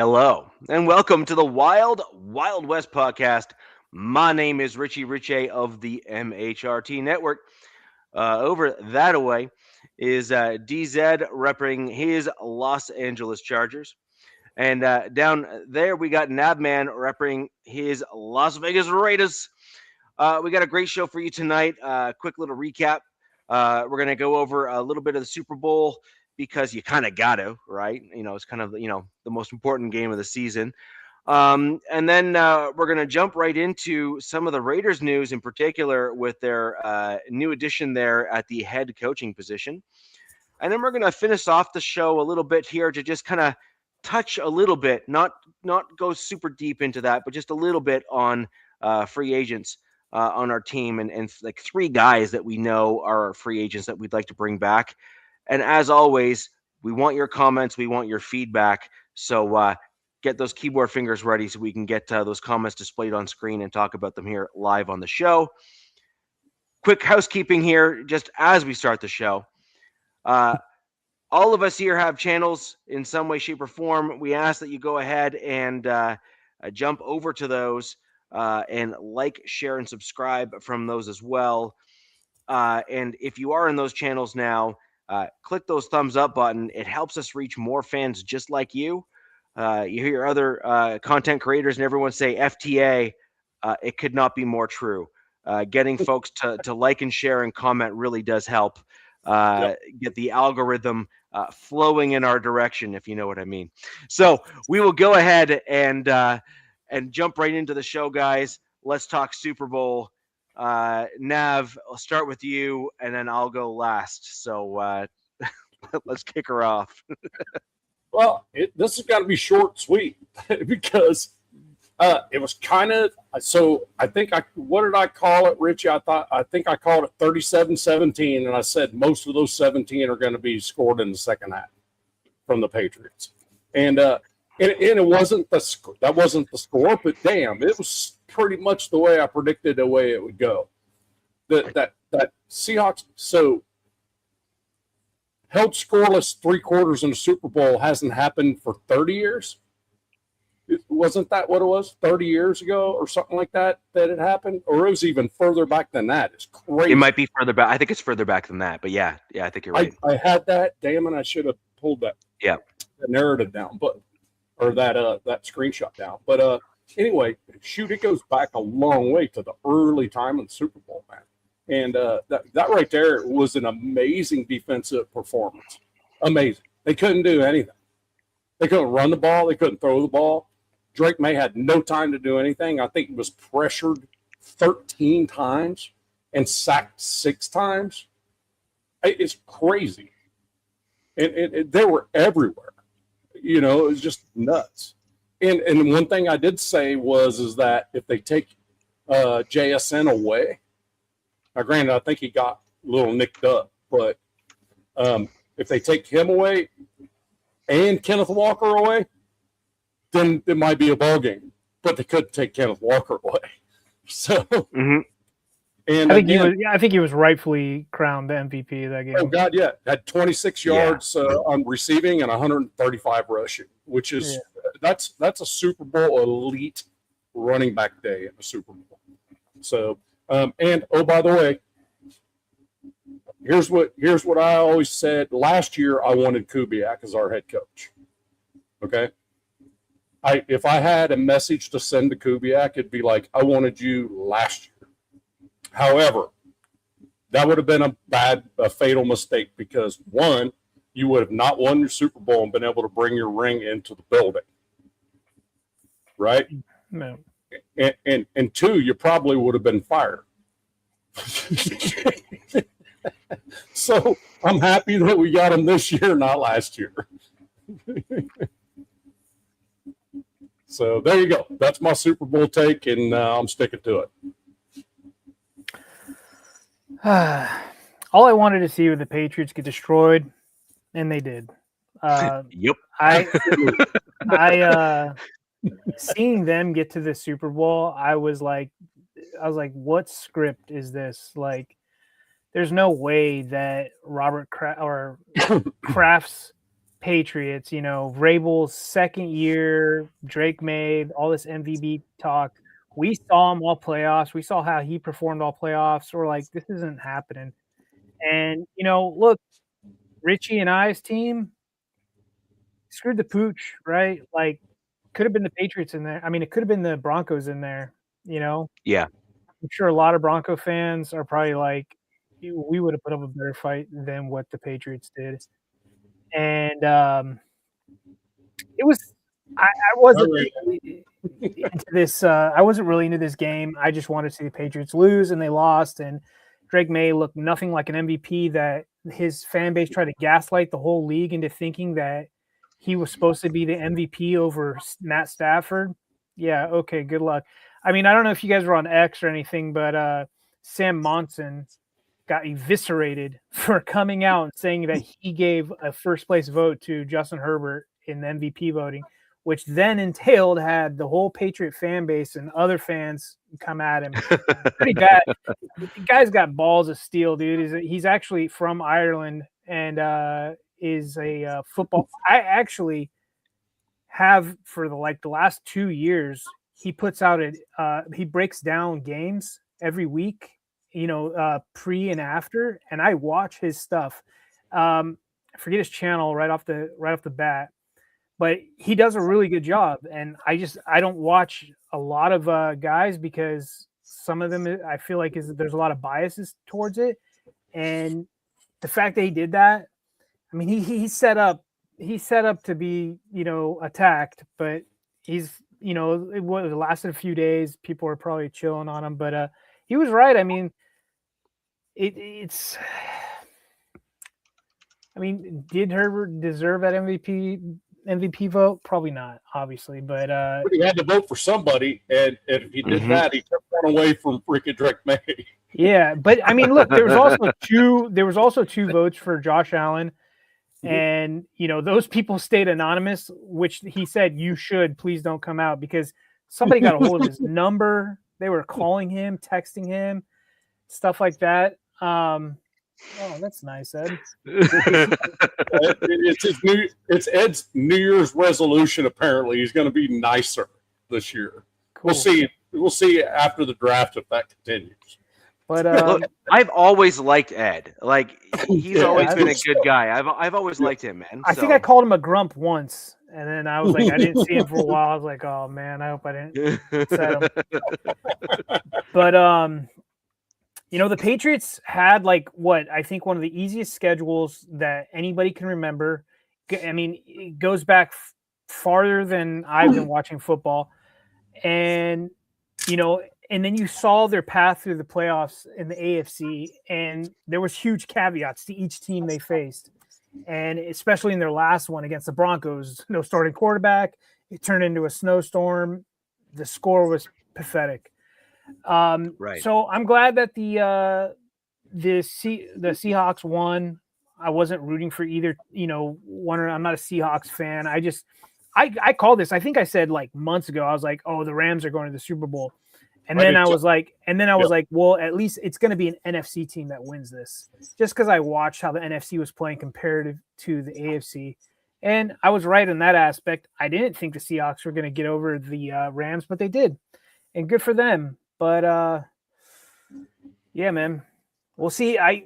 Hello, and welcome to the Wild Wild West podcast. My name is Richie Riche of the MHRT Network. Over that away is DZ repping his Los Angeles Chargers. And down there, we got Nabman repping his Las Vegas Raiders. We got a great show for you tonight. Quick little recap. We're going to go over a little bit of the Super Bowl because you kind of got to, right? It's kind of, the most important game of the season. And then we're going to jump right into some of the Raiders news in particular with their new addition there at the head coaching position. And then we're going to finish off the show a little bit here to just kind of touch a little bit, not go super deep into that, but just a little bit on free agents on our team and like three guys that we know are free agents that we'd like to bring back. And as always, we want your comments. We want your feedback. So get those keyboard fingers ready so we can get those comments displayed on screen and talk about them here live on the show. Quick housekeeping here, just as we start the show. All of us here have channels in some way, shape, or form. We ask that you go ahead and jump over to those and like, share, and subscribe from those as well. And if you are in those channels now, click those thumbs up button. It helps us reach more fans just like you. You hear other content creators and everyone say FTA. It could not be more true. Getting folks to like and share and comment really does help get the algorithm flowing in our direction, if you know what I mean. So we will go ahead and jump right into the show, guys. Let's talk Super Bowl. Nav, I'll start with you, and then I'll go last. So let's kick her off. Well, this has got to be short and sweet because it was kind of so. What did I call it, Richie? I think I called it 37-17, and I said most of those 17 are going to be scored in the second half from the Patriots, and it wasn't that wasn't the score, but damn, it was pretty much the way I predicted the way it would go. That Seahawks held scoreless 3 quarters in the Super Bowl hasn't happened for 30 years. Wasn't that what it was 30 years ago or something like that it happened? Or it was even further back than that. It's crazy. It might be further back. I think it's further back than that. But yeah, I think you're right. I had that. Damn it, I should have pulled that narrative down, or that screenshot down. But anyway, shoot, it goes back a long way to the early time of the Super Bowl, man. And that right there was an amazing defensive performance. Amazing. They couldn't do anything. They couldn't run the ball. They couldn't throw the ball. Drake May had no time to do anything. I think he was pressured 13 times and sacked 6 times. It's crazy. And they were everywhere. It was just nuts. And one thing I did say is that if they take JSN away, now granted, I think he got a little nicked up, but if they take him away and Kenneth Walker away, then it might be a ball game. But they couldn't take Kenneth Walker away. So, and I think he was rightfully crowned the MVP of that game. Oh God, yeah, had 26 yards on receiving and 135 rushing, which is that's a Super Bowl elite running back day in the Super Bowl. So, and oh, by the way, here's what I always said. Last year, I wanted Kubiak as our head coach. Okay, if I had a message to send to Kubiak, it'd be like, I wanted you last year. However, that would have been a fatal mistake because, one, you would have not won your Super Bowl and been able to bring your ring into the building. Right? No. And two, you probably would have been fired. So I'm happy that we got him this year, not last year. So there you go. That's my Super Bowl take, and I'm sticking to it. All I wanted to see was the Patriots get destroyed, and they did. Yep. I seeing them get to the Super Bowl, I was like, what script is this? Like, there's no way that Robert Kraft's Patriots, Vrabel's second year, Drake May, all this MVP talk. We saw him all playoffs. We saw how he performed all playoffs. We're like, this isn't happening. And, look, Richie and I's team screwed the pooch, right? Like, could have been the Patriots in there. I mean, it could have been the Broncos in there, Yeah. I'm sure a lot of Bronco fans are probably like, we would have put up a better fight than what the Patriots did. And it was, I wasn't really into this. I wasn't really into this game. I just wanted to see the Patriots lose, and they lost. And Drake May looked nothing like an MVP that his fan base tried to gaslight the whole league into thinking that he was supposed to be the MVP over Matt Stafford. Yeah, okay, good luck. I mean, I don't know if you guys were on X or anything, but Sam Monson got eviscerated for coming out and saying that he gave a first place vote to Justin Herbert in the MVP voting, which then entailed had the whole Patriot fan base and other fans come at him. Pretty bad. The guy's got balls of steel, dude. He's actually from Ireland and is a football. I actually have for the last 2 years. He puts out he breaks down games every week, pre and after, and I watch his stuff. I forget his channel right off the bat, but he does a really good job. And I don't watch a lot of guys because some of them I feel like there's a lot of biases towards it. And the fact that he did that, I mean, he set up to be, attacked, but he's, it lasted a few days. People were probably chilling on him, but he was right. I mean, it's. I mean, did Herbert deserve that MVP vote? Probably not, obviously, but he had to vote for somebody, and if he did that, he took one away from freaking Drake May. Yeah, but I mean, look, there was also two votes for Josh Allen. And, those people stayed anonymous, which he said, you should please don't come out, because somebody got a hold of his number. They were calling him, texting him, stuff like that. Oh, that's nice, Ed. It's Ed's New Year's resolution. Apparently, he's going to be nicer this year. Cool. We'll see after the draft if that continues. But look, I've always liked Ed. Like, he's always been a good guy. I've always liked him, man. I think I called him a grump once, and then I was like, I didn't see him for a while. I was like, oh man, I hope I didn't upset him. But the Patriots had I think one of the easiest schedules that anybody can remember. I mean, it goes back farther than I've been watching football, and and then you saw their path through the playoffs in the AFC, and there was huge caveats to each team they faced. And especially in their last one against the Broncos, no starting quarterback. It turned into a snowstorm. The score was pathetic. Right. So I'm glad that the Seahawks won. I wasn't rooting for either, one or I'm not a Seahawks fan. I called this. I think I said months ago, I was like, oh, the Rams are going to the Super Bowl. And then I was like, well, at least it's going to be an NFC team that wins this, just because I watched how the NFC was playing comparative to the AFC. And I was right in that aspect. I didn't think the Seahawks were going to get over the Rams, but they did. And good for them. But, yeah, man, we'll see. I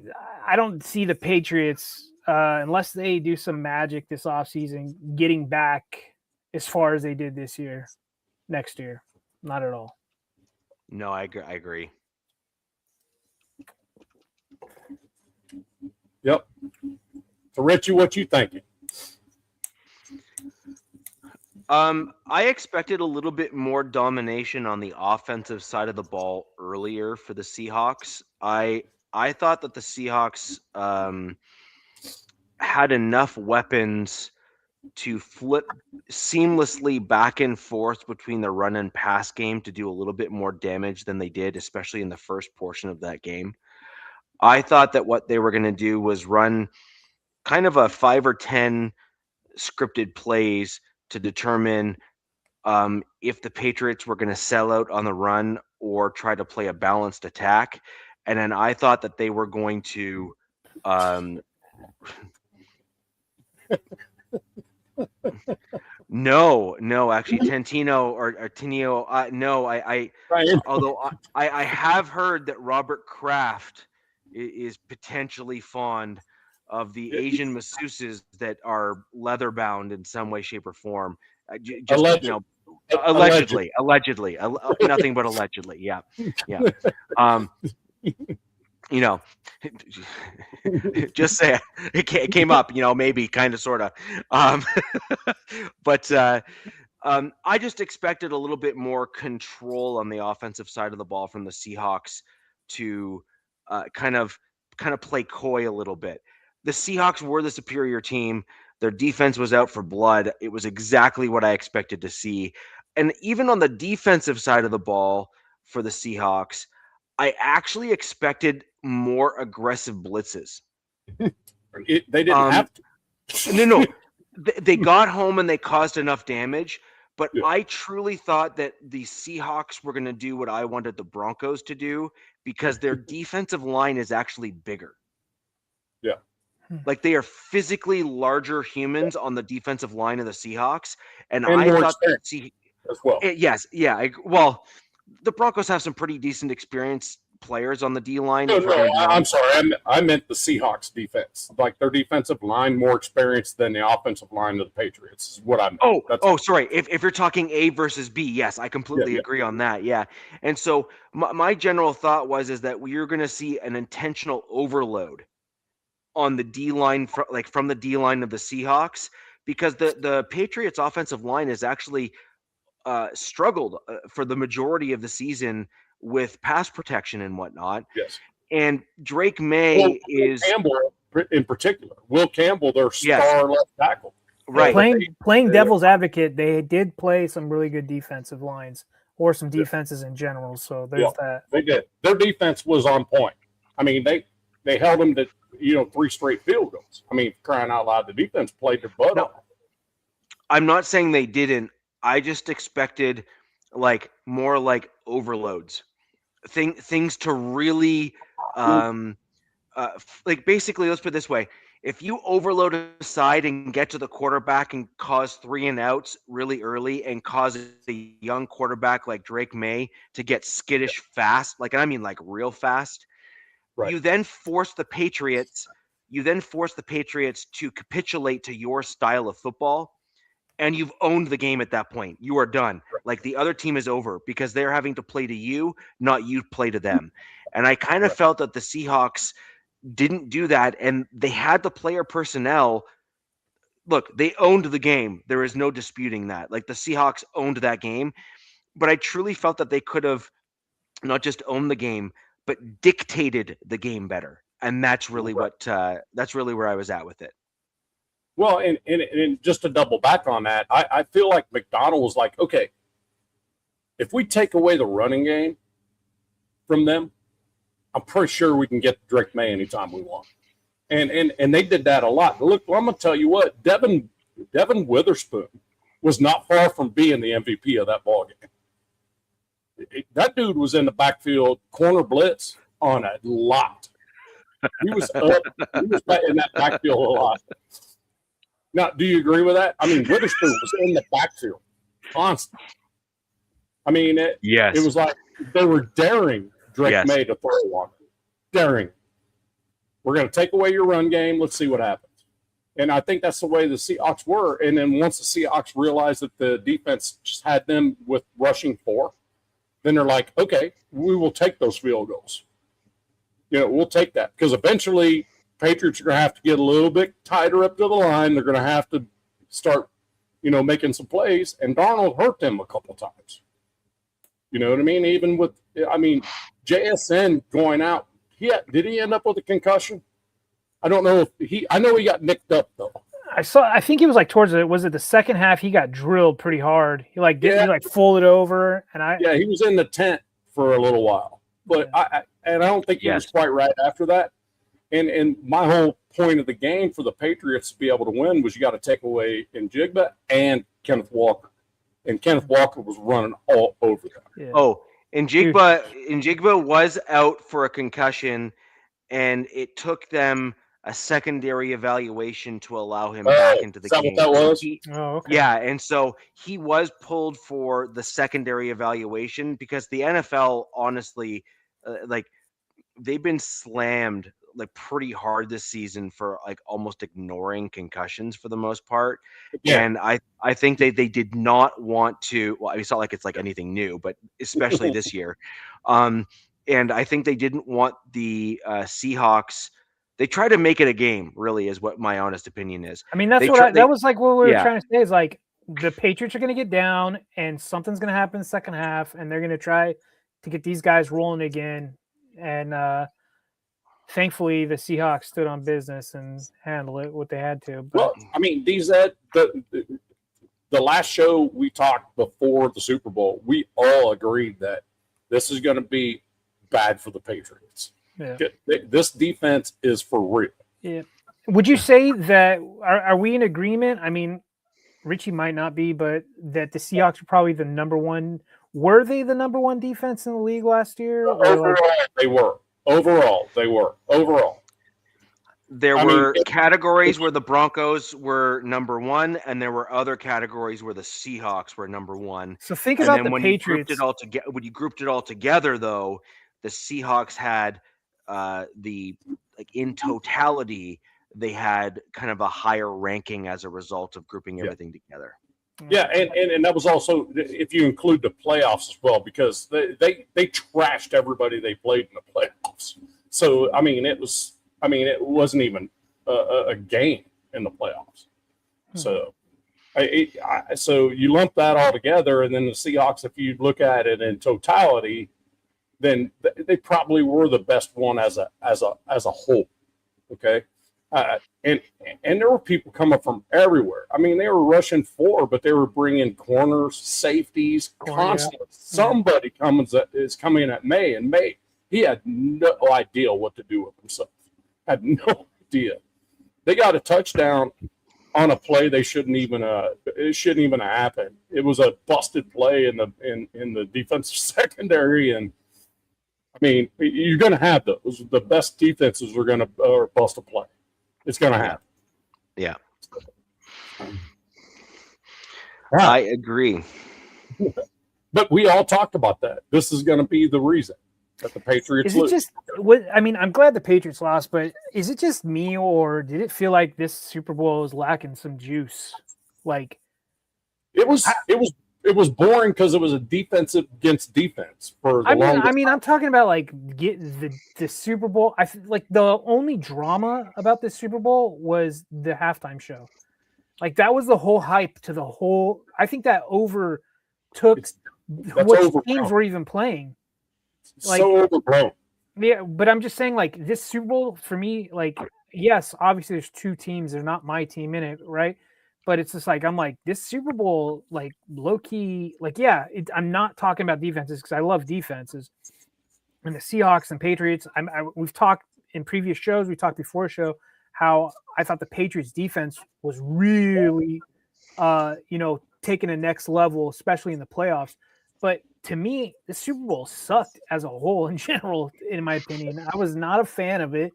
don't see the Patriots, unless they do some magic this offseason, getting back as far as they did this year, next year. Not at all. No, I agree. Yep. So, Richie, what you thinking? I expected a little bit more domination on the offensive side of the ball earlier for the Seahawks. I thought that the Seahawks had enough weapons to flip seamlessly back and forth between the run and pass game to do a little bit more damage than they did, especially in the first portion of that game. I thought that what they were going to do was run kind of a 5 or 10 scripted plays to determine if the Patriots were going to sell out on the run or try to play a balanced attack. And then I thought that they were going to No, actually, Tantino or Tinio. No, although I have heard that Robert Kraft is potentially fond of the Asian masseuses that are leather bound in some way, shape, or form. Allegedly, nothing but allegedly. Yeah. Just say it came up, maybe kind of, sort of. But I just expected a little bit more control on the offensive side of the ball from the Seahawks to kind of play coy a little bit. The Seahawks were the superior team. Their defense was out for blood. It was exactly what I expected to see. And even on the defensive side of the ball for the Seahawks, I actually expected more aggressive blitzes. They didn't have to. No. They got home and they caused enough damage, but I truly thought that the Seahawks were going to do what I wanted the Broncos to do because their defensive line is actually bigger. Yeah. Like, they are physically larger humans on the defensive line of the Seahawks. And I thought that as well. Yes. Yeah. Well, the Broncos have some pretty decent experienced players on the D line. No, I'm sorry. I meant the Seahawks defense. Like, their defensive line more experienced than the offensive line of the Patriots is what I meant. Sorry. If you're talking A versus B, yes, I completely agree on that. Yeah. And so my general thought is that you're going to see an intentional overload on the D line, from the D line of the Seahawks, because the Patriots offensive line has actually struggled for the majority of the season with pass protection and whatnot. Yes. And Drake May is Campbell in particular. Will Campbell, their star left tackle. Right. Playing devil's advocate, they did play some really good defensive lines or some defenses in general. So there's that. They did. Their defense was on point. I mean, they held them to 3 straight field goals. I mean, crying out loud, the defense played their butt off. I'm not saying they didn't. I just expected more overloads. Things to really basically, let's put it this way: if you overload a side and get to the quarterback and cause 3 and outs really early and cause a young quarterback like Drake May to get skittish fast, real fast, right, you then force the Patriots to capitulate to your style of football. And you've owned the game at that point. You are done. Like, the other team is over because they're having to play to you, not you play to them. And I kind of felt that the Seahawks didn't do that, and they had the player personnel. Look, they owned the game. There is no disputing that. Like, the Seahawks owned that game. But I truly felt that they could have not just owned the game, but dictated the game better. And that's really that's really where I was at with it. Well, and just to double back on that, I feel like McDonald was like, okay, if we take away the running game from them, I'm pretty sure we can get Drake May anytime we want. And they did that a lot. Look, I'm going to tell you what, Devin Witherspoon was not far from being the MVP of that ballgame. That dude was in the backfield corner blitz on a lot. He was in that backfield a lot. Now, do you agree with that? I mean, Witherspoon was in the backfield constantly. I mean, it was like they were daring Drake May to throw one. Daring. We're going to take away your run game. Let's see what happens. And I think that's the way the Seahawks were. And then once the Seahawks realized that the defense just had them with rushing 4, then they're like, okay, we will take those field goals. We'll take that. Because eventually – Patriots are going to have to get a little bit tighter up to the line. They're going to have to start, making some plays. And Darnold hurt them a couple times. You know what I mean? Even with, JSN going out. Did he end up with a concussion? I don't know I know he got nicked up though. I think he was towards it. Was it the second half? He got drilled pretty hard. He folded over he was in the tent for a little while, but I don't think he was quite right after that. And my whole point of the game for the Patriots to be able to win was you got to take away Njigba and Kenneth Walker. And Kenneth Walker was running all over them. Yeah. Oh, Njigba was out for a concussion, and it took them a secondary evaluation to allow him back into the game. Is that what that was? Okay. Yeah, and so he was pulled for the secondary evaluation because the NFL, honestly, like they've been slammed like pretty hard this season for like almost ignoring concussions for the most part. Yeah. And I think they did not want to. Well, it's not like it's like anything new, but especially this year. And I think they didn't want the Seahawks. They tried to make it a game, really, is what my honest opinion is. I mean, that's that was like what we were trying to say is like the Patriots are going to get down and something's going to happen in the second half, and they're going to try to get these guys rolling again. And thankfully, the Seahawks stood on business and handled it what they had to. But, well, I mean, the last show we talked before the Super Bowl, we all agreed that this is going to be bad for the Patriots. Yeah. This defense is for real. Yeah. Would you say that are we in agreement? I mean, Richie might not be, but that the Seahawks are probably the number one. Were they the number one defense in the league last year? Overall, they were. Overall, they were. Overall. There were categories where the Broncos were number one, and there were other categories where the Seahawks were number one. So think about the Patriots. When you grouped it all together, though, the Seahawks had in totality, they had kind of a higher ranking as a result of grouping everything together. Yeah, and that was also if you include the playoffs as well, because they trashed everybody they played in the playoffs. So it wasn't even a game in the playoffs. So so you lump that all together, and then the Seahawks, if you look at it in totality, then they probably were the best one as a whole. Okay. And there were people coming from everywhere. I mean, they were rushing 4, but they were bringing corners, safeties, constantly. Somebody is coming at May, and May, he had no idea what to do with himself. Had no idea. They got a touchdown on a play they shouldn't even. It shouldn't even have happened. It was a busted play in the defensive secondary, and I mean, you're going to have those. The best defenses are going to bust a play. It's going to happen. Yeah. I agree. But we all talked about that. This is going to be the reason that the Patriots lose. I'm glad the Patriots lost, but is it just me, or did it feel like this Super Bowl was lacking some juice? Like it was boring because it was a defensive against defense for the longest time. I'm talking about like the Super Bowl. I like the only drama about this Super Bowl was the halftime show. Like that was the whole hype to the whole. I think that overtook what teams were even playing. Like, so overblown. Yeah, but I'm just saying, like this Super Bowl for me, like yes, obviously there's two teams. They're not my team in it, right? But it's just like I'm like this Super Bowl, like low key, like I'm not talking about defenses because I love defenses, and the Seahawks and Patriots. We've talked in previous shows. We talked before the show how I thought the Patriots defense was really, taking a next level, especially in the playoffs. But to me, the Super Bowl sucked as a whole in general, in my opinion. I was not a fan of it,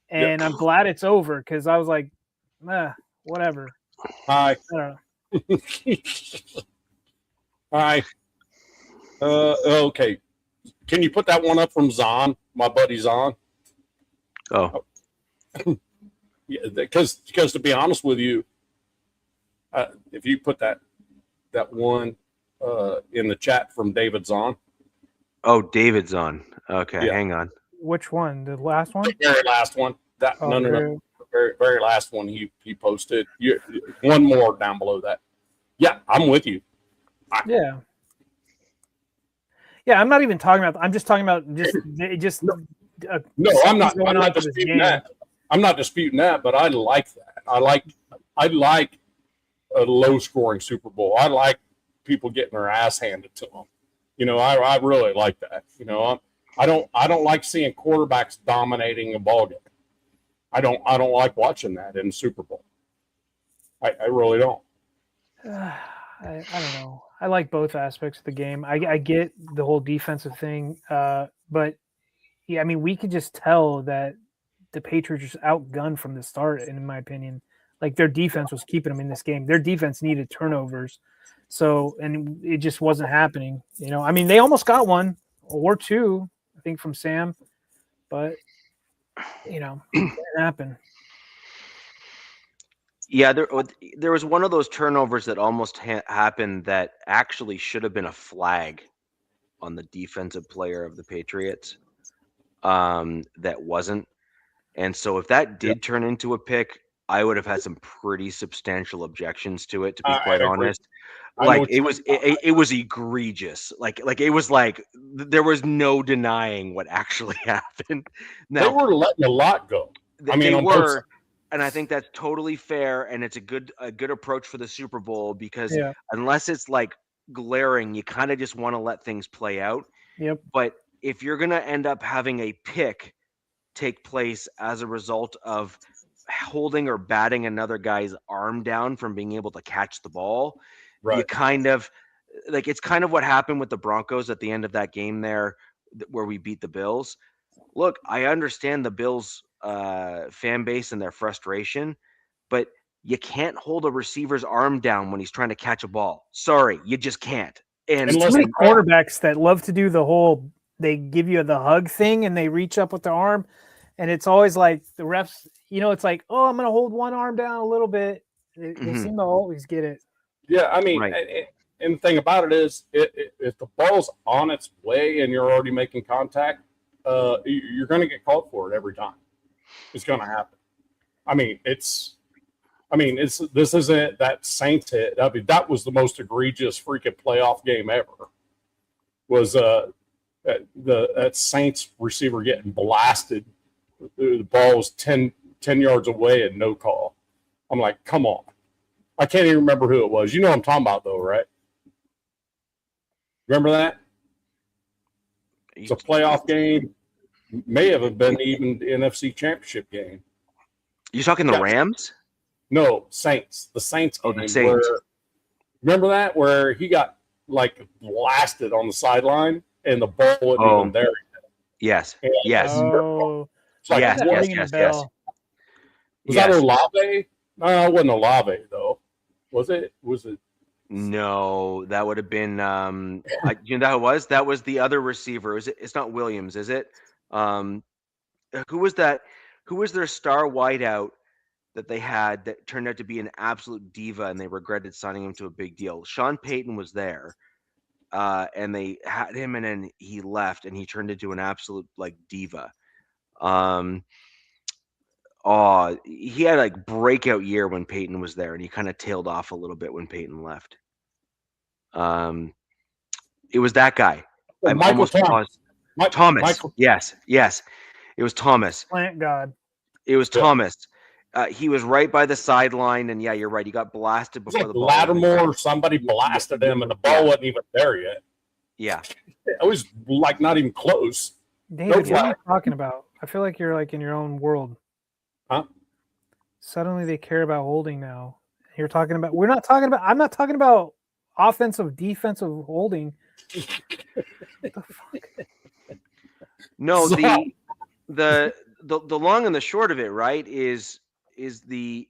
and I'm glad it's over because I was like, whatever. Hi. Hi. Okay. Can you put that one up from Zahn, my buddy Zahn? Oh. Yeah, because to be honest with you, if you put that one in the chat from David Zahn. Oh, David Zahn. Okay, hang on. Which one? The last one? The very last one. No. The very last one he posted. One more down below that. Yeah, I'm with you. Yeah, I'm not even talking about. I'm just talking about just. No, I'm not disputing that. I'm not disputing that, but I like that. I like a low scoring Super Bowl. I like people getting their ass handed to them. I really like that. I don't like seeing quarterbacks dominating a ball game. I don't like watching that in the Super Bowl. I really don't. I don't know. I like both aspects of the game. I get the whole defensive thing, but yeah, I mean, we could just tell that the Patriots just outgunned from the start, in my opinion. Like their defense was keeping them in this game. Their defense needed turnovers. So, and it just wasn't happening. You know, I mean, they almost got one or two, I think, from Sam, but you know, it didn't happen. Yeah, there was one of those turnovers that almost happened that actually should have been a flag on the defensive player of the Patriots. That wasn't. And so if that did turn into a pick, I would have had some pretty substantial objections to it, to be quite honest. Like it was egregious. Like it was like there was no denying what actually happened. Now, they were letting a lot go. I mean, they were, and I think that's totally fair, and it's a good approach for the Super Bowl, because unless it's like glaring, you kind of just want to let things play out. Yep. But if you're gonna end up having a pick take place as a result of holding or batting another guy's arm down from being able to catch the ball, you kind of like, it's kind of what happened with the Broncos at the end of that game there where we beat the Bills. Look, I understand the Bills fan base and their frustration, but you can't hold a receiver's arm down when he's trying to catch a ball. Sorry, you just can't. And too many quarterbacks that love to do the whole, they give you the hug thing and they reach up with their arm, and it's always like the refs, you know, it's like, oh, I'm going to hold one arm down a little bit. They seem to always get it. Yeah, I mean, and the thing about it is, if the ball's on its way and you're already making contact, you're going to get called for it every time. It's going to happen. This isn't that Saints hit. I mean, that was the most egregious freaking playoff game ever. Was that Saints receiver getting blasted? The ball was 10 yards away and no call. I'm like, come on. I can't even remember who it was. You know what I'm talking about, though, right? Remember that? It's a playoff game. May have been even the NFC Championship game. You talking the Rams? No, Saints. The Saints game. Oh, the Saints. Remember that? Where he got, like, blasted on the sideline and the ball wasn't even there. Yes. And yes. Oh. Like yes. Was that Olave? No, it wasn't Olave, though. Was it? No, that would have been you know who it was? That was the other receiver. It's not Williams, is it? Who was that? Who was their star wideout that they had that turned out to be an absolute diva, and they regretted signing him to a big deal? Sean Payton was there, and they had him, and then he left, and he turned into an absolute like diva. He had like breakout year when Peyton was there, and he kind of tailed off a little bit when Peyton left. It was that guy. I'm almost paused. Thomas. Michael. Yes. It was Thomas. Plant God. It was Thomas. He was right by the sideline, and yeah, you're right. He got blasted before the ball. Lattimore or somebody blasted him, and the ball wasn't even there yet. Yeah. It was like not even close. David, what are you talking about? I feel like you're like in your own world. Huh? Suddenly they care about holding now. I'm not talking about offensive, defensive holding. What the fuck? No, the long and the short of it, right, is they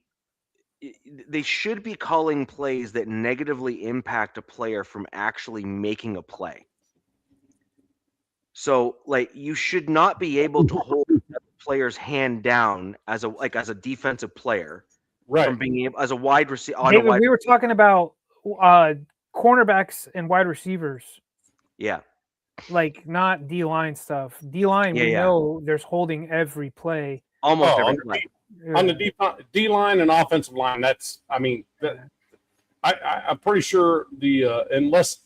should be calling plays that negatively impact a player from actually making a play. So, like, you should not be able to hold the player's hand down as a defensive player, right? From being able as a wide receiver. David, we were talking about cornerbacks and wide receivers. Yeah. Like not D-line stuff. D-line, we know there's holding every play. Almost every play. On the D-line and offensive line, that's, I'm pretty sure unless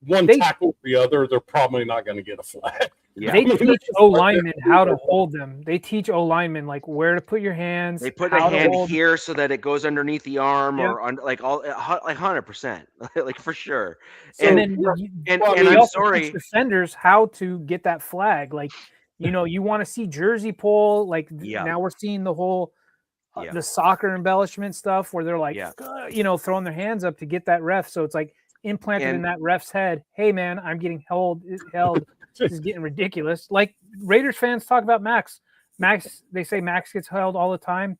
one tackles the other, they're probably not going to get a flag. Yeah. They teach O-linemen how to hold them. They teach O-linemen like where to put your hands. They put the hand here so that it goes underneath the arm or under, like 100%, like for sure. So and I'm sorry, teach defenders how to get that flag. Like, you want to see jersey pull. Like now we're seeing the whole the soccer embellishment stuff where they're like, throwing their hands up to get that ref. So it's like implanted in that ref's head. Hey man, I'm getting held. This is getting ridiculous. Like Raiders fans talk about Max Max, they say Max gets held all the time.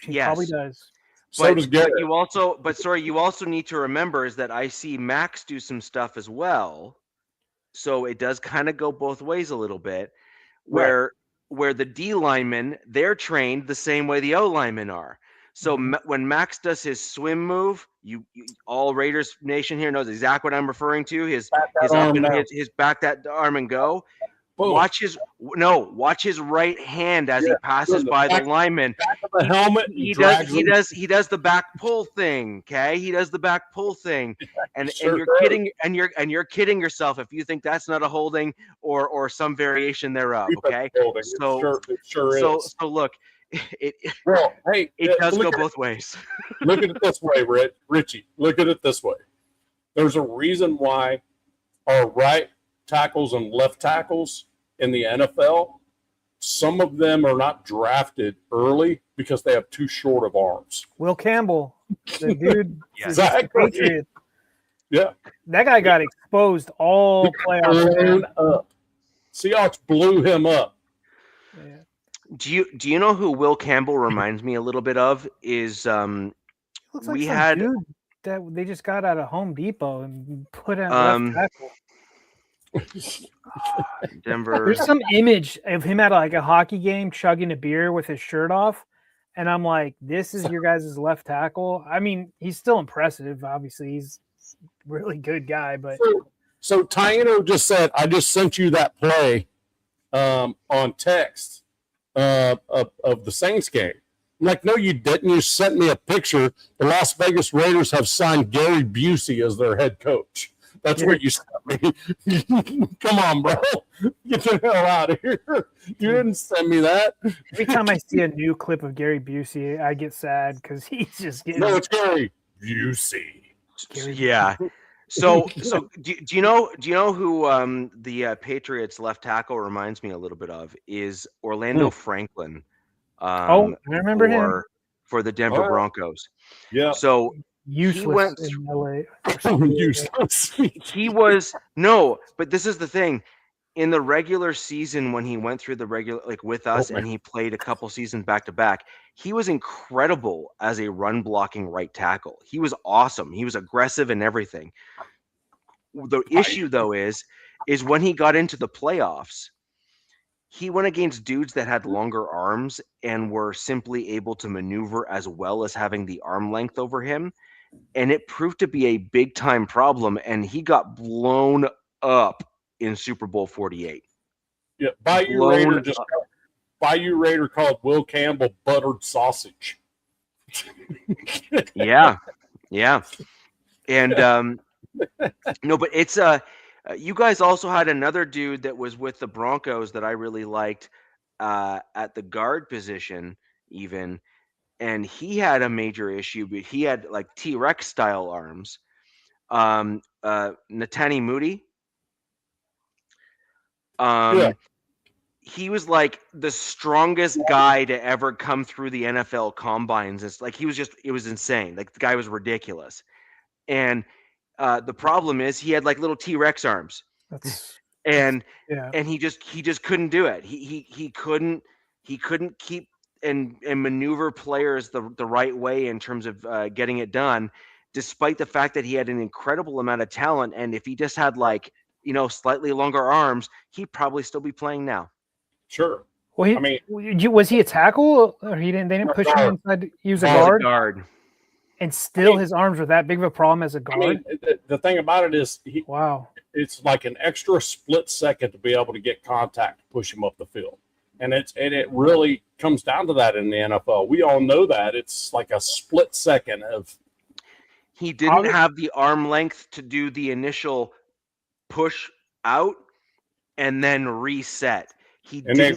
She probably does. So does Garrett. You also need to remember is that I see Max do some stuff as well. So it does kind of go both ways a little bit, where the D linemen, they're trained the same way the O linemen are. So when Max does his swim move, you all Raiders Nation here knows exactly what I'm referring to. His back that arm and go. Boom. Watch his right hand as he passes by the lineman. Back of the helmet. He does the back pull thing. Okay, he does the back pull thing, and you're kidding yourself if you think that's not a holding or some variation thereof. Okay, so look, it does go both ways. Look at it this way, Richie. Look at it this way. There's a reason why our right tackles and left tackles in the NFL, some of them are not drafted early because they have too short of arms. Will Campbell, the dude, exactly. Patriot. Yeah, that guy got exposed all playoffs. Seahawks blew him up. Yeah. Do you know who Will Campbell reminds me a little bit of? Is looks like dude that they just got out of Home Depot and put on left tackle. Denver. There's some image of him at like a hockey game chugging a beer with his shirt off, and I'm like, "This is your guys' left tackle." I mean, he's still impressive. Obviously, he's a really good guy. But so Taino just said, "I just sent you that play on text of the Saints game." I'm like, "No, you didn't. You sent me a picture. The Las Vegas Raiders have signed Gary Busey as their head coach." That's what you sent me. Come on, bro. Get the hell out of here. You didn't send me that. Every time I see a new clip of Gary Busey, I get sad because he's just getting... No, it's Gary Busey. Yeah. So do you know who the Patriots left tackle reminds me a little bit of is Orlando Franklin. I remember him. For the Denver Broncos. Yeah. So useless in LA. Useless. But this is the thing. In the regular season, when he went through the regular, with us, and he played a couple seasons back to back, he was incredible as a run blocking right tackle. He was awesome. He was aggressive and everything. The issue though is when he got into the playoffs, he went against dudes that had longer arms and were simply able to maneuver as well as having the arm length over him. And it proved to be a big time problem. And he got blown up in Super Bowl 48. Yeah. Bayou Raider called Will Campbell buttered sausage. Yeah. And no, but it's you guys also had another dude that was with the Broncos that I really liked at the guard position even, and he had a major issue, but he had like T-Rex style arms. Netani Moody. He was like the strongest guy to ever come through the NFL combines. It's like it was insane. Like the guy was ridiculous. And the problem is he had like little T-Rex arms. And he just couldn't do it. He couldn't keep and maneuver players the right way in terms of getting it done, despite the fact that he had an incredible amount of talent. And if he just had slightly longer arms, he'd probably still be playing now. Sure. Well, was he a tackle, or they didn't push him inside? He was a guard. And still, his arms were that big of a problem as a guard. The thing about it is, it's like an extra split second to be able to get contact to push him up the field, and it really comes down to that in the NFL. We all know that it's like a split second of. He didn't have the arm length to do the initial push out and then reset. They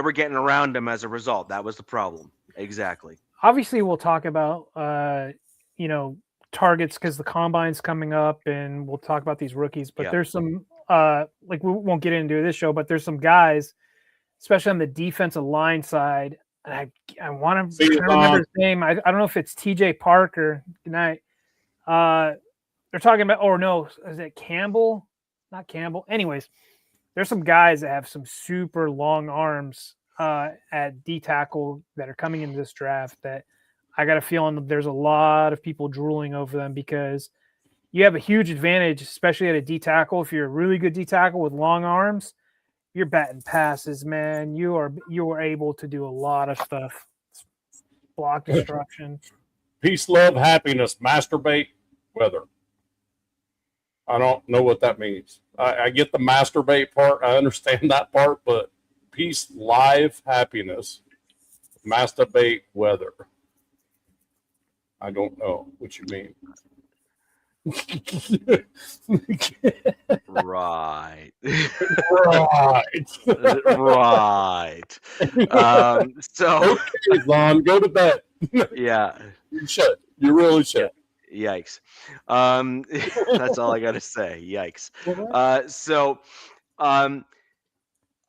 were getting around him as a result. That was the problem. Exactly. Obviously, we'll talk about targets because the combine's coming up, and we'll talk about these rookies. But there's some we won't get into this show, but there's some guys, especially on the defensive line side. And I want to remember his name. I don't know if it's TJ Parker. Good night. They're talking about, is it Campbell? Not Campbell. Anyways, there's some guys that have some super long arms at D tackle that are coming into this draft that I got a feeling that there's a lot of people drooling over them because you have a huge advantage, especially at a D tackle. If you're a really good D tackle with long arms, you're batting passes, man. You are able to do a lot of stuff. Block disruption. Peace, love, happiness, masturbate, weather. I don't know what that means. I get the masturbate part. I understand that part, but peace, live, happiness, masturbate, weather. I don't know what you mean. Right. Right. So okay, Lon, go to bed. Yeah. You should. You really should. Yikes. That's all I got to say. Yikes.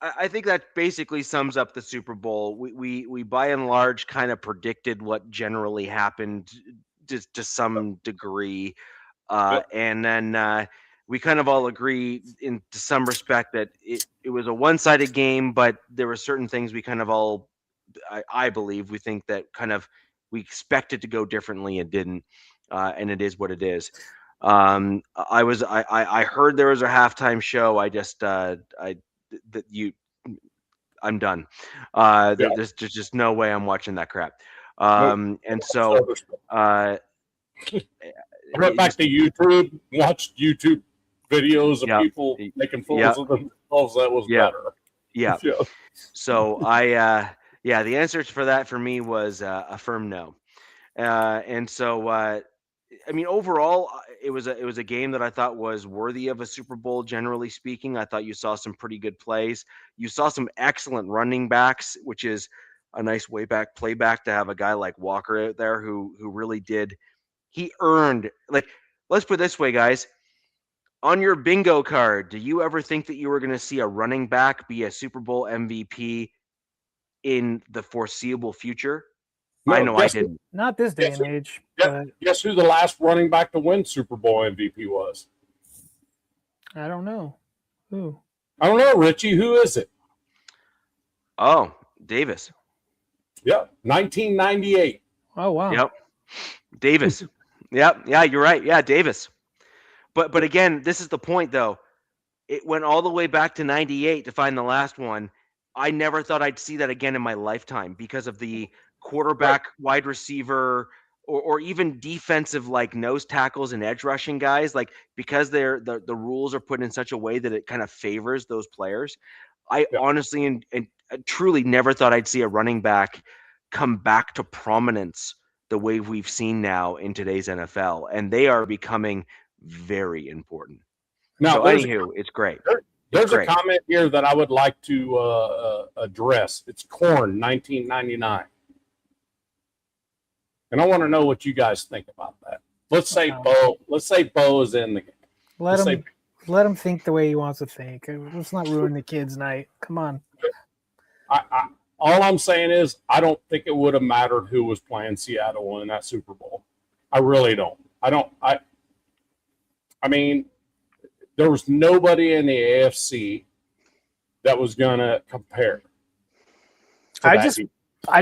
I think that basically sums up the Super Bowl. We by and large kind of predicted what generally happened to some degree. And then we kind of all agree to some respect that it was a one-sided game, but there were certain things we kind of all, I believe, we think that kind of we expected to go differently and didn't. And it is what it is. I heard there was a halftime show. I'm done. There's just no way I'm watching that crap. And so I went back to YouTube, watched YouTube videos of people making fools of themselves. That was better. Yeah. So the answer for that for me was a firm no. And so I mean, overall, it was a game that I thought was worthy of a Super Bowl. Generally speaking, I thought you saw some pretty good plays. You saw some excellent running backs, which is a nice playback to have a guy like Walker out there who really did. He earned, like, let's put it this way, guys. On your bingo card, do you ever think that you were going to see a running back be a Super Bowl MVP in the foreseeable future? No, I know I didn't. Not this day and age. Guess who the last running back to win Super Bowl MVP was? I don't know. Who? I don't know, Richie. Who is it? Oh, Davis. Yep, 1998. Oh, wow. Yep, Davis. Yep, yeah, you're right. Yeah, Davis. But again, this is the point, though. It went all the way back to 98 to find the last one. I never thought I'd see that again in my lifetime because of the quarterback, wide receiver, or even defensive like nose tackles and edge rushing guys, like because the rules are put in such a way that it kind of favors those players. I honestly and truly never thought I'd see a running back come back to prominence the way we've seen now in today's NFL, and they are becoming very important. Now, so anywho, it's great. There's a comment here that I would like to address. It's Korn, 1999. And I want to know what you guys think about that. Let's say Bo is in the game. Let him think the way he wants to think. Let's not ruin the kid's night. Come on. All I'm saying is I don't think it would have mattered who was playing Seattle in that Super Bowl. I really don't. I mean, there was nobody in the AFC that was going to compare. I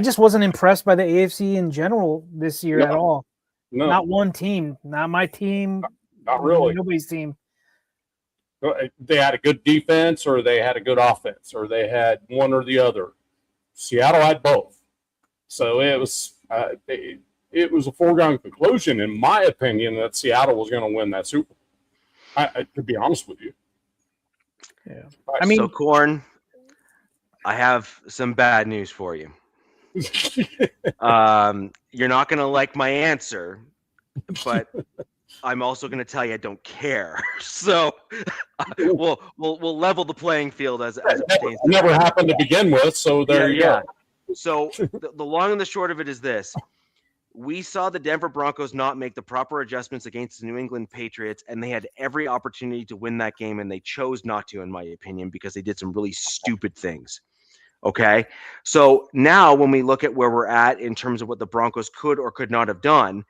just wasn't impressed by the AFC in general this year at all. No. Not one team. Not my team. Not really. Nobody's team. They had a good defense or they had a good offense or they had one or the other. Seattle had both. So it was a foregone conclusion, in my opinion, that Seattle was going to win that Super Bowl. To be honest with you. Yeah. I mean, so Korn, I have some bad news for you. You're not going to like my answer, but I'm also going to tell you I don't care. So we'll level the playing field as it pertains. Never happened to begin with, so there you go. So the long and the short of it is this. We saw the Denver Broncos not make the proper adjustments against the New England Patriots, and they had every opportunity to win that game, and they chose not to, in my opinion, because they did some really stupid things. Okay? So now when we look at where we're at in terms of what the Broncos could or could not have done,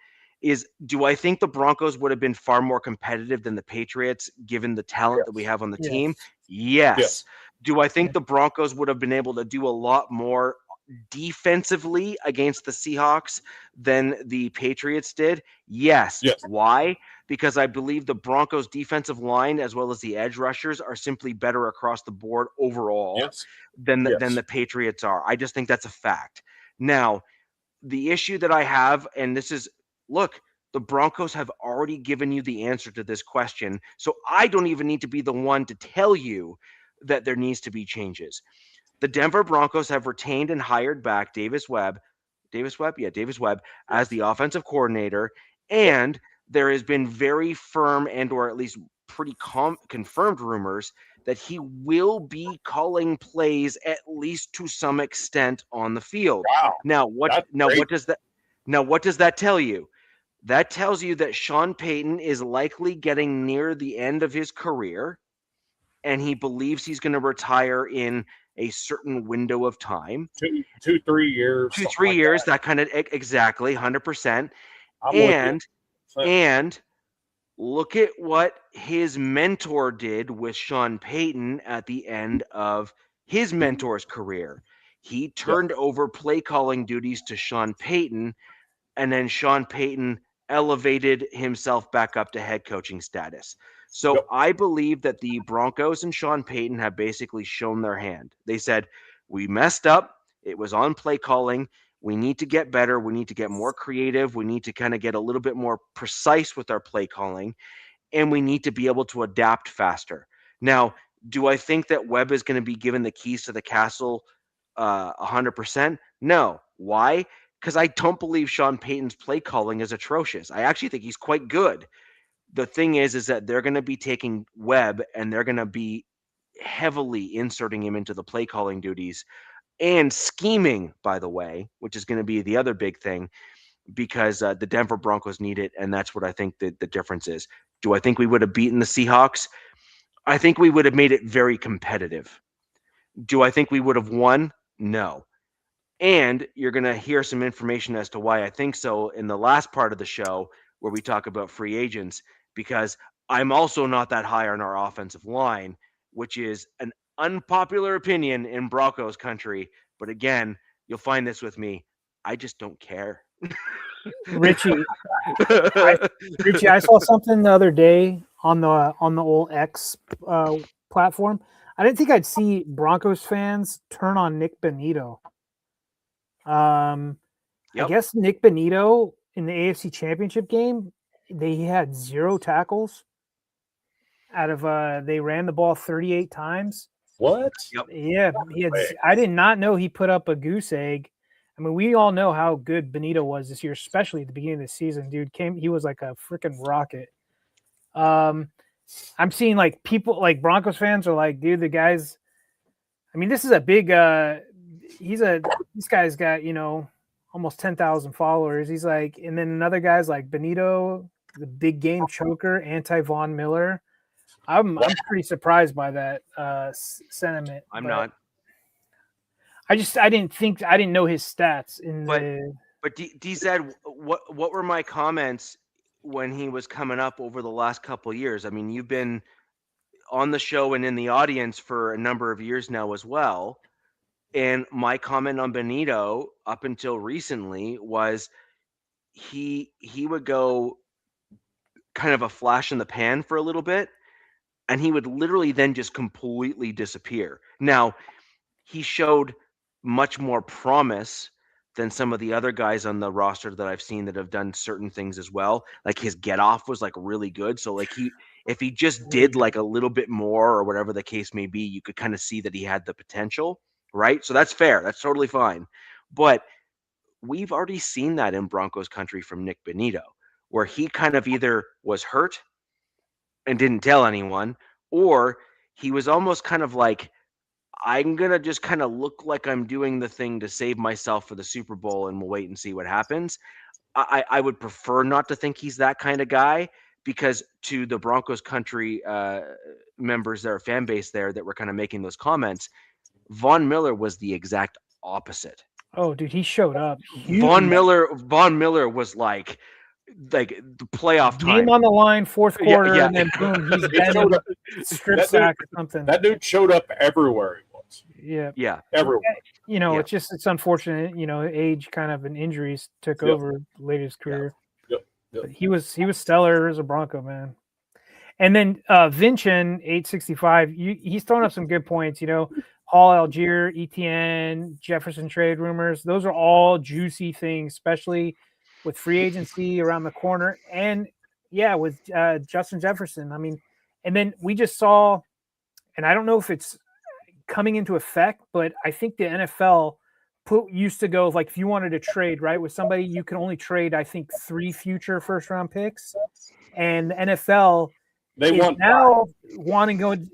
do I think the Broncos would have been far more competitive than the Patriots given the talent that we have on the team? Yes. Do I think the Broncos would have been able to do a lot more defensively against the Seahawks than the Patriots did? Yes. Why? Because I believe the Broncos defensive line as well as the edge rushers are simply better across the board overall than the Patriots are. I just think that's a fact. Now, the issue that I have, and this is, look, the Broncos have already given you the answer to this question, so I don't even need to be the one to tell you that there needs to be changes. The Denver Broncos have retained and hired back Davis Webb as the offensive coordinator, and there has been very firm and or at least pretty confirmed rumors that he will be calling plays at least to some extent on the field. Wow. Now what does that tell you? That tells you that Sean Payton is likely getting near the end of his career, and he believes he's going to retire in a certain window of time. 3 years. 2-3 years, that kind of, exactly, 100%. And look at what his mentor did with Sean Payton at the end of his mentor's career. He turned over play calling duties to Sean Payton, and then Sean Payton elevated himself back up to head coaching status. So I believe that the Broncos and Sean Payton have basically shown their hand. They said, we messed up. It was on play calling. We need to get better. We need to get more creative. We need to kind of get a little bit more precise with our play calling, and we need to be able to adapt faster. Now, do I think that Webb is going to be given the keys to the castle 100%? No. Why? Because I don't believe Sean Payton's play calling is atrocious. I actually think he's quite good. The thing is that they're going to be taking Webb and they're going to be heavily inserting him into the play calling duties and scheming, by the way, which is going to be the other big thing, because the Denver Broncos need it, and that's what I think the difference is. Do I think we would have beaten the Seahawks? I think we would have made it very competitive. Do I think we would have won? No. And you're going to hear some information as to why I think so in the last part of the show where we talk about free agents, because I'm also not that high on our offensive line, which is an unpopular opinion in Broncos country. But again, you'll find this with me. I just don't care. Richie, I saw something the other day on the old X platform. I didn't think I'd see Broncos fans turn on Nick Bonito. I guess Nick Bonito in the AFC Championship game, he had 0 tackles out of they ran the ball 38 times. What? Yeah, I did not know he put up a goose egg. I mean, we all know how good Bonito was this year, especially at the beginning of the season. Dude he was like a freaking rocket. I'm seeing like people like Broncos fans are like, dude, the guys. I mean, this is a big. This guy's got almost 10,000 followers. He's like, and then another guy's like Bonito, the big game choker, anti Von Miller. I'm pretty surprised by that sentiment. I'm not. I didn't know his stats But DZ, what were my comments when he was coming up over the last couple of years? I mean, you've been on the show and in the audience for a number of years now as well. And my comment on Bonito up until recently was he would go kind of a flash in the pan for a little bit, and he would literally then just completely disappear. Now, he showed much more promise than some of the other guys on the roster that I've seen that have done certain things as well. Like his get off was like really good. So like if he just did like a little bit more or whatever the case may be, you could kind of see that he had the potential, right? So that's fair. That's totally fine. But we've already seen that in Broncos country from Nick Bonito, where he kind of either was hurt and didn't tell anyone, or he was almost kind of like, I'm going to just kind of look like I'm doing the thing to save myself for the Super Bowl, and we'll wait and see what happens. I would prefer not to think he's that kind of guy, because to the Broncos country members, their fan base there that were kind of making those comments, Von Miller was the exact opposite. Oh, dude, he showed up. Von Miller was like, like the playoff time. Game on the line, fourth quarter, and then boom, he's dead. Strip sack or something. That dude showed up everywhere he was. Yeah, everywhere. It's unfortunate. Age kind of and injuries took over late his career. Yep. But he was stellar as a Bronco, man. And then Vincent 865, he's throwing up some good points. Hall, Algier, ETN, Jefferson trade rumors. Those are all juicy things, especially with free agency around the corner. And with Justin Jefferson. I mean, and then we just saw, and I don't know if it's coming into effect, but I think the NFL used to go like, if you wanted to trade right with somebody, you can only trade, I think, 3 future first round picks. And the NFL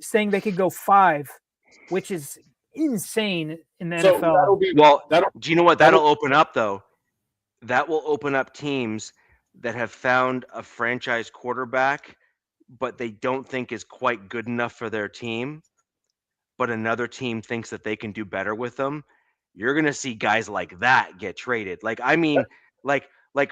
saying they could go 5, which is insane in the NFL. Do you know what that'll open up though? That will open up teams that have found a franchise quarterback, but they don't think is quite good enough for their team, but another team thinks that they can do better with them. You're going to see guys like that get traded. Like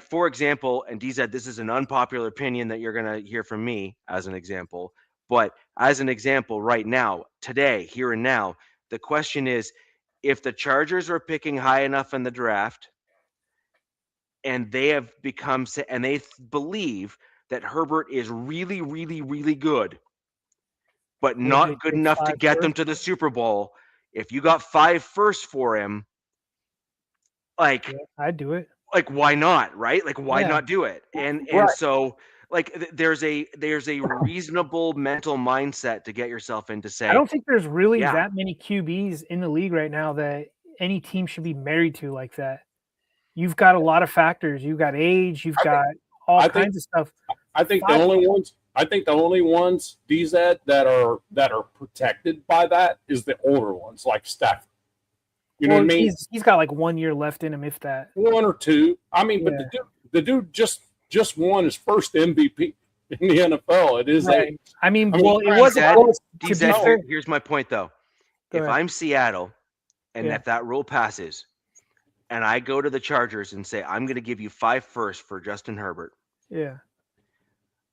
for example, and DZ, this is an unpopular opinion that you're going to hear from me as an example, but as an example right now, today, here and now, the question is, if the Chargers are picking high enough in the draft and they have become, and they believe that Herbert is really, really, really good, but not good enough to get them to the Super Bowl, if you got 5 firsts for him, I'd do it. Like, why not, right? Like, why not do it? And so, like, there's a reasonable mental mindset to get yourself into say. I don't think there's really that many QBs in the league right now that any team should be married to like that. You've got a lot of factors. You've got age. You've got all kinds of stuff. I think the only ones DZ that are protected by that is the older ones, like Stafford. You know what I mean? He's got like 1 year left in him, if that. 1 or 2. I mean, but the dude just won his first MVP in the NFL. It is right. It wasn't. Here's my point, though. If I'm Seattle, and if that rule passes, and I go to the Chargers and say, I'm going to give you 5 firsts for Justin Herbert. Yeah.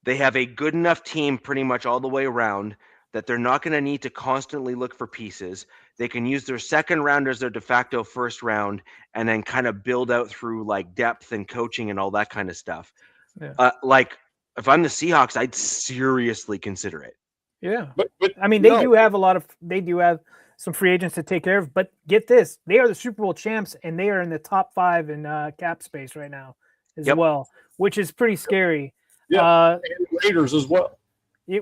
They have a good enough team pretty much all the way around that they're not going to need to constantly look for pieces. They can use their second round as their de facto first round and then kind of build out through like depth and coaching and all that kind of stuff. Yeah. Like if I'm the Seahawks, I'd seriously consider it. Yeah. But I mean, they do have some free agents to take care of, but get this, they are the Super Bowl champs and they are in the top 5 in cap space right now as well, which is pretty scary. Yeah. And Raiders as well. But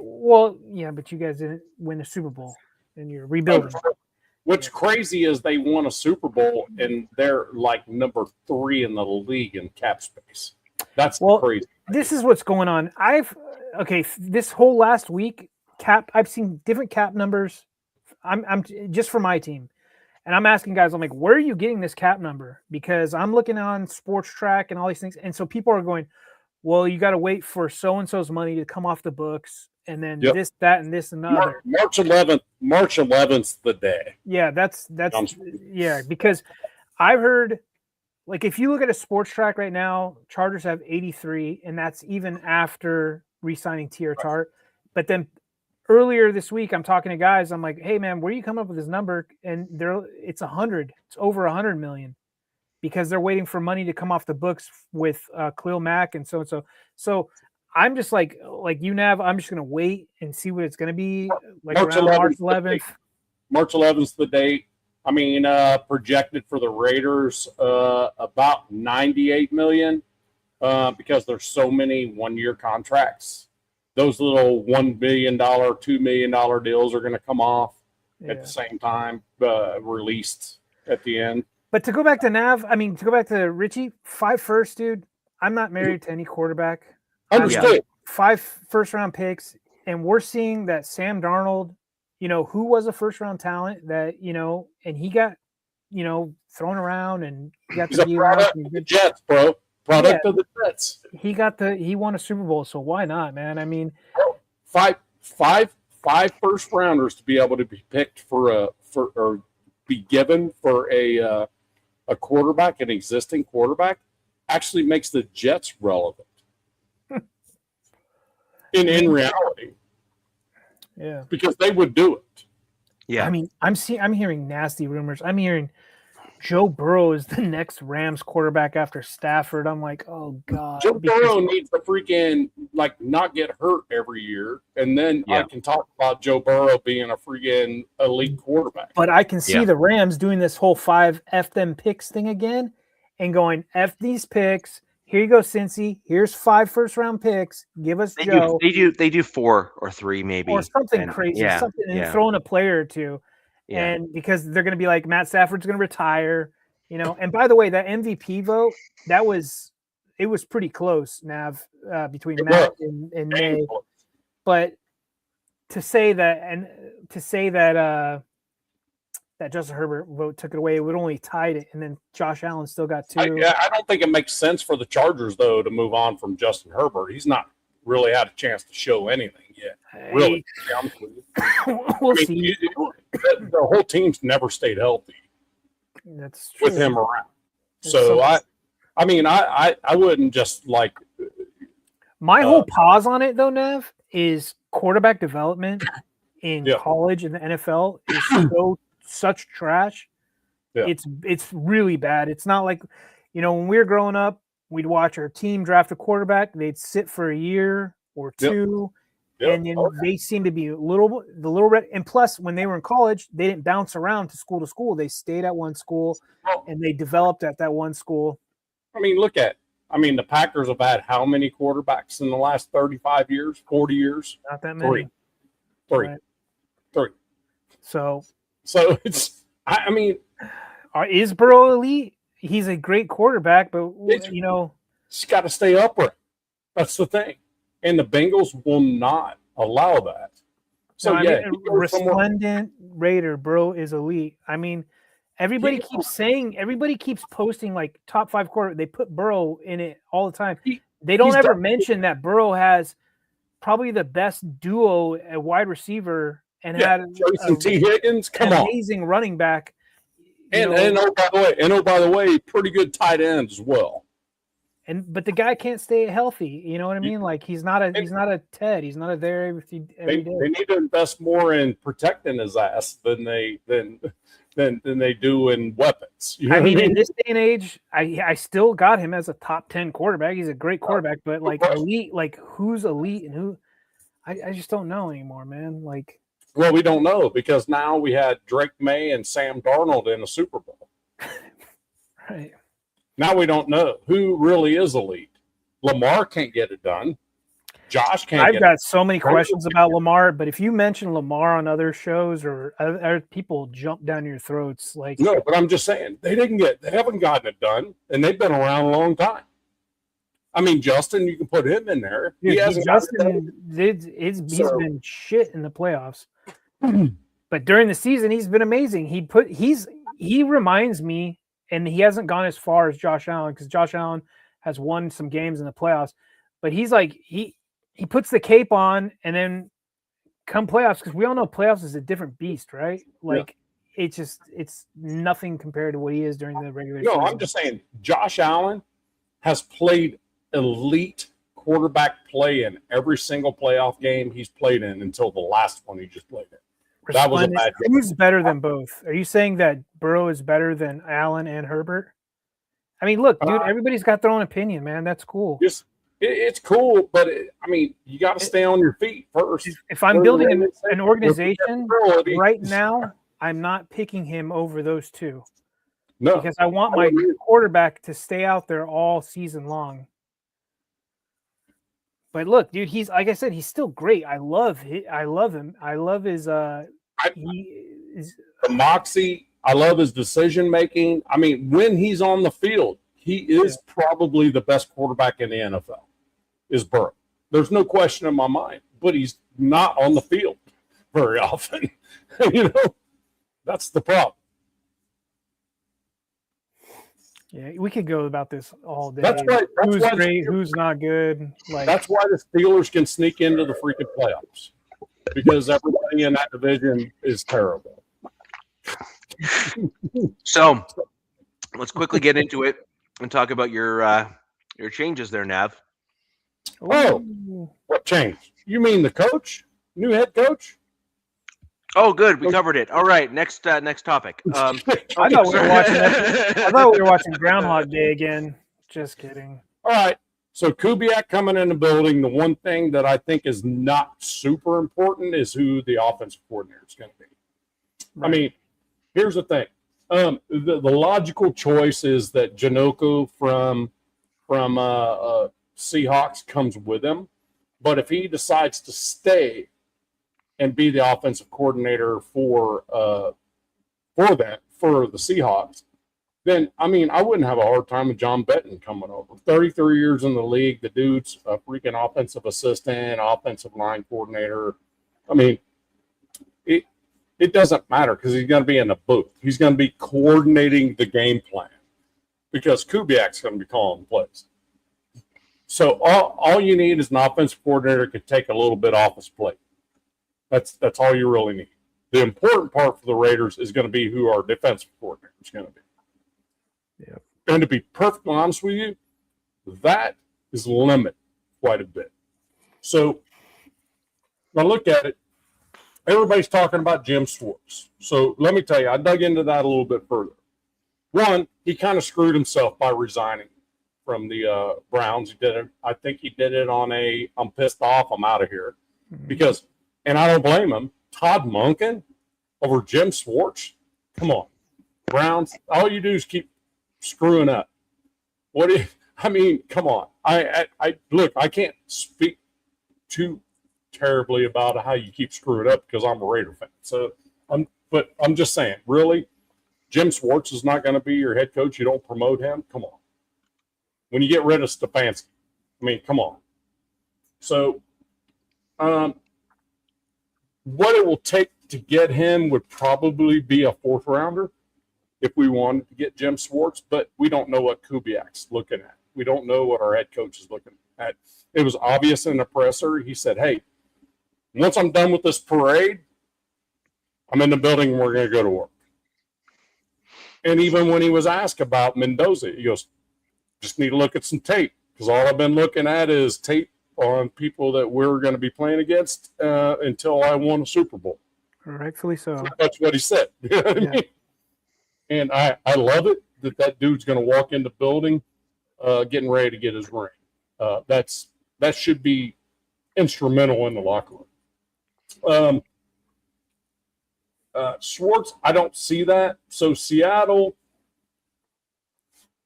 you guys didn't win the Super Bowl and you're rebuilding. What's crazy is they won a Super Bowl and they're like number 3 in the league in cap space. That's crazy. This is what's going on. This whole last week, I've seen different cap numbers. I'm just for my team, and I'm asking guys, I'm like, where are you getting this cap number? Because I'm looking on Sports Track and all these things, and so people are going, well, you got to wait for so and so's money to come off the books, and then this, that, and this and other. March 11th, the day. Yeah, that's because I've heard, like, if you look at a Sports Track right now, Chargers have 83, and that's even after re-signing T.R. Tart. But then earlier this week, I'm talking to guys. I'm like, hey, man, where are you coming up with this number? And it's 100. It's over 100 million because they're waiting for money to come off the books with Khalil Mack and so and so. So I'm just like UNAV, I'm just going to wait and see what it's going to be like March 11th. March 11th is the date. I mean, projected for the Raiders about 98 million because there's so many 1-year contracts. Those little $1 million, $2 million deals are going to come off at the same time, released at the end. But to go back to back to Richie, 5 firsts, dude. I'm not married to any quarterback. Understood. 5 first-round picks, and we're seeing that Sam Darnold, who was a first-round talent that, and he got, thrown around and he got the product of the Jets, bro. Product of the Jets. He won a Super Bowl, so why not, man? I mean, five first rounders to be able to be picked or be given for a quarterback, an existing quarterback, actually makes the Jets relevant. in reality. Yeah. Because they would do it. Yeah. I mean, I'm hearing nasty rumors. I'm hearing Joe Burrow is the next Rams quarterback after Stafford. I'm like, oh God. Joe Burrow needs to freaking not get hurt every year, and then I can talk about Joe Burrow being a freaking elite quarterback. But I can see the Rams doing this whole 5 F them picks thing again, and going F these picks. Here you go, Cincy. Here's 5 first-round picks. Give us Joe. They do 4 or 3 maybe, or something crazy, something, and throw in a player or two. Yeah. And because they're going to be like, Matt Stafford's going to retire, And by the way, that MVP vote, it was pretty close, Nav, between Matt and May. But to say that that Justin Herbert vote took it away, it would only tied it, and then Josh Allen still got 2. I don't think it makes sense for the Chargers though to move on from Justin Herbert. He's not really had a chance to show anything yet. Really, we'll see. The whole team's never stayed healthy. That's true. With him around. So I wouldn't just like. My whole pause on it though, Nev, is quarterback development in college and the NFL is such trash. Yeah. It's really bad. It's not like, when we were growing up, we'd watch our team draft a quarterback. They'd sit for a year or 2. And then they seem to be the little red. And plus, when they were in college, they didn't bounce around to school. They stayed at one school, and they developed at that one school. I mean, the Packers have had how many quarterbacks in the last 35 years, 40 years? Not that many. 3. Right. 3. So it's, I mean. Is Burrow elite? He's a great quarterback, but, He's got to stay upright. That's the thing. And the Bengals will not allow that. So, resplendent Raider, Burrow is elite. I mean, everybody keeps posting like top 5 quarter. They put Burrow in it all the time. They don't ever mention that Burrow has probably the best duo at wide receiver and had Jason T. Higgins, amazing running back. And by the way, pretty good tight end as well. But the guy can't stay healthy. You know what I mean? Like he's not a Ted. He's not a there every day. They need to invest more in protecting his ass than they do in weapons. I mean, in this day and age, I still got him as a top 10 quarterback. He's a great quarterback, but like elite, like who's elite and who? I just don't know anymore, man. Like, well, we don't know because now we had Drake May and Sam Darnold in the Super Bowl. Right. Now we don't know who really is elite. Lamar can't get it done. Josh can't. I've got so many questions about Lamar, but if you mention Lamar on other shows or other people jump down your throats, like no. But I'm just saying they haven't gotten it done, and they've been around a long time. I mean, Justin, you can put him in there. Dude, Justin he's been shit in the playoffs, but during the season he's been amazing. He reminds me. And he hasn't gone as far as Josh Allen because Josh Allen has won some games in the playoffs. But he's like he puts the cape on and then come playoffs, because we all know playoffs is a different beast, right? Like it's nothing compared to what he is during the regular season. No, I'm just saying Josh Allen has played elite quarterback play in every single playoff game he's played in until the last one he just played in. That was a bad game. Who's better than both? Are you saying that Burrow is better than Allen and Herbert? I mean, look, dude, everybody's got their own opinion, man. That's cool. It's cool, but you got to stay on your feet first. If I'm building an organization right now, I'm not picking him over those 2. No, because I want my quarterback to stay out there all season long. But look, dude, he's like I said, he's still great. I love him. I love his the moxie. I love his decision making. I mean, when he's on the field, he is probably the best quarterback in the NFL. Is Burrow? There's no question in my mind. But he's not on the field very often. That's the problem. Yeah, we could go about this all day. That's right. Who's great? Who's not good? That's why the Steelers can sneak into the freaking playoffs, because everybody in that division is terrible. So, let's quickly get into it and talk about your changes there, Nav. Oh, what changed? You mean the coach? New head coach? Oh, good. We covered it. All right. Next topic. I thought we were watching Groundhog Day again. Just kidding. All right. So Kubiak coming in the building. The one thing that I think is not super important is who the offensive coordinator is going to be. Right. I mean, here's the thing. The logical choice is that Janoko from Seahawks comes with him. But if he decides to stay and be the offensive coordinator for the Seahawks, then, I mean, I wouldn't have a hard time with John Benton coming over. 33 years in the league. The dude's a freaking offensive assistant, offensive line coordinator. I mean, it doesn't matter because he's going to be in the booth. He's going to be coordinating the game plan because Kubiak's going to be calling plays. So all you need is an offensive coordinator who can take a little bit off his plate. That's all you really need. The important part for the Raiders is going to be who our defensive coordinator is going to be. Yeah. And to be perfectly honest with you, that is limited quite a bit. So when I look at it, everybody's talking about Jim Schwartz. So let me tell you, I dug into that a little bit further. One, he kind of screwed himself by resigning from the Browns. He did it. I think he did it on I'm pissed off, I'm out of here. Because, and I don't blame him, Todd Monken over Jim Schwartz? Come on. Browns, all you do is keep screwing up. Come on. I look, I can't speak too terribly about how you keep screwing up because I'm a Raider fan. So I'm just saying, really, Jim Schwartz is not going to be your head coach. You don't promote him. Come on. When you get rid of Stefanski, I mean, come on. So, what it will take to get him would probably be a fourth rounder if we wanted to get Jim Schwartz, but we don't know what Kubiak's looking at. We don't know what our head coach is looking at. It was obvious in the presser. He said, hey, once I'm done with this parade, I'm in the building and we're going to go to work. And even when he was asked about Mendoza, he goes, just need to look at some tape because all I've been looking at is tape on people that we're going to be playing against until I won a Super Bowl. Rightfully so. That's what he said. You know what I mean? And I love it that dude's going to walk in the building getting ready to get his ring. That should be instrumental in the locker room. Schwartz, I don't see that. So Seattle,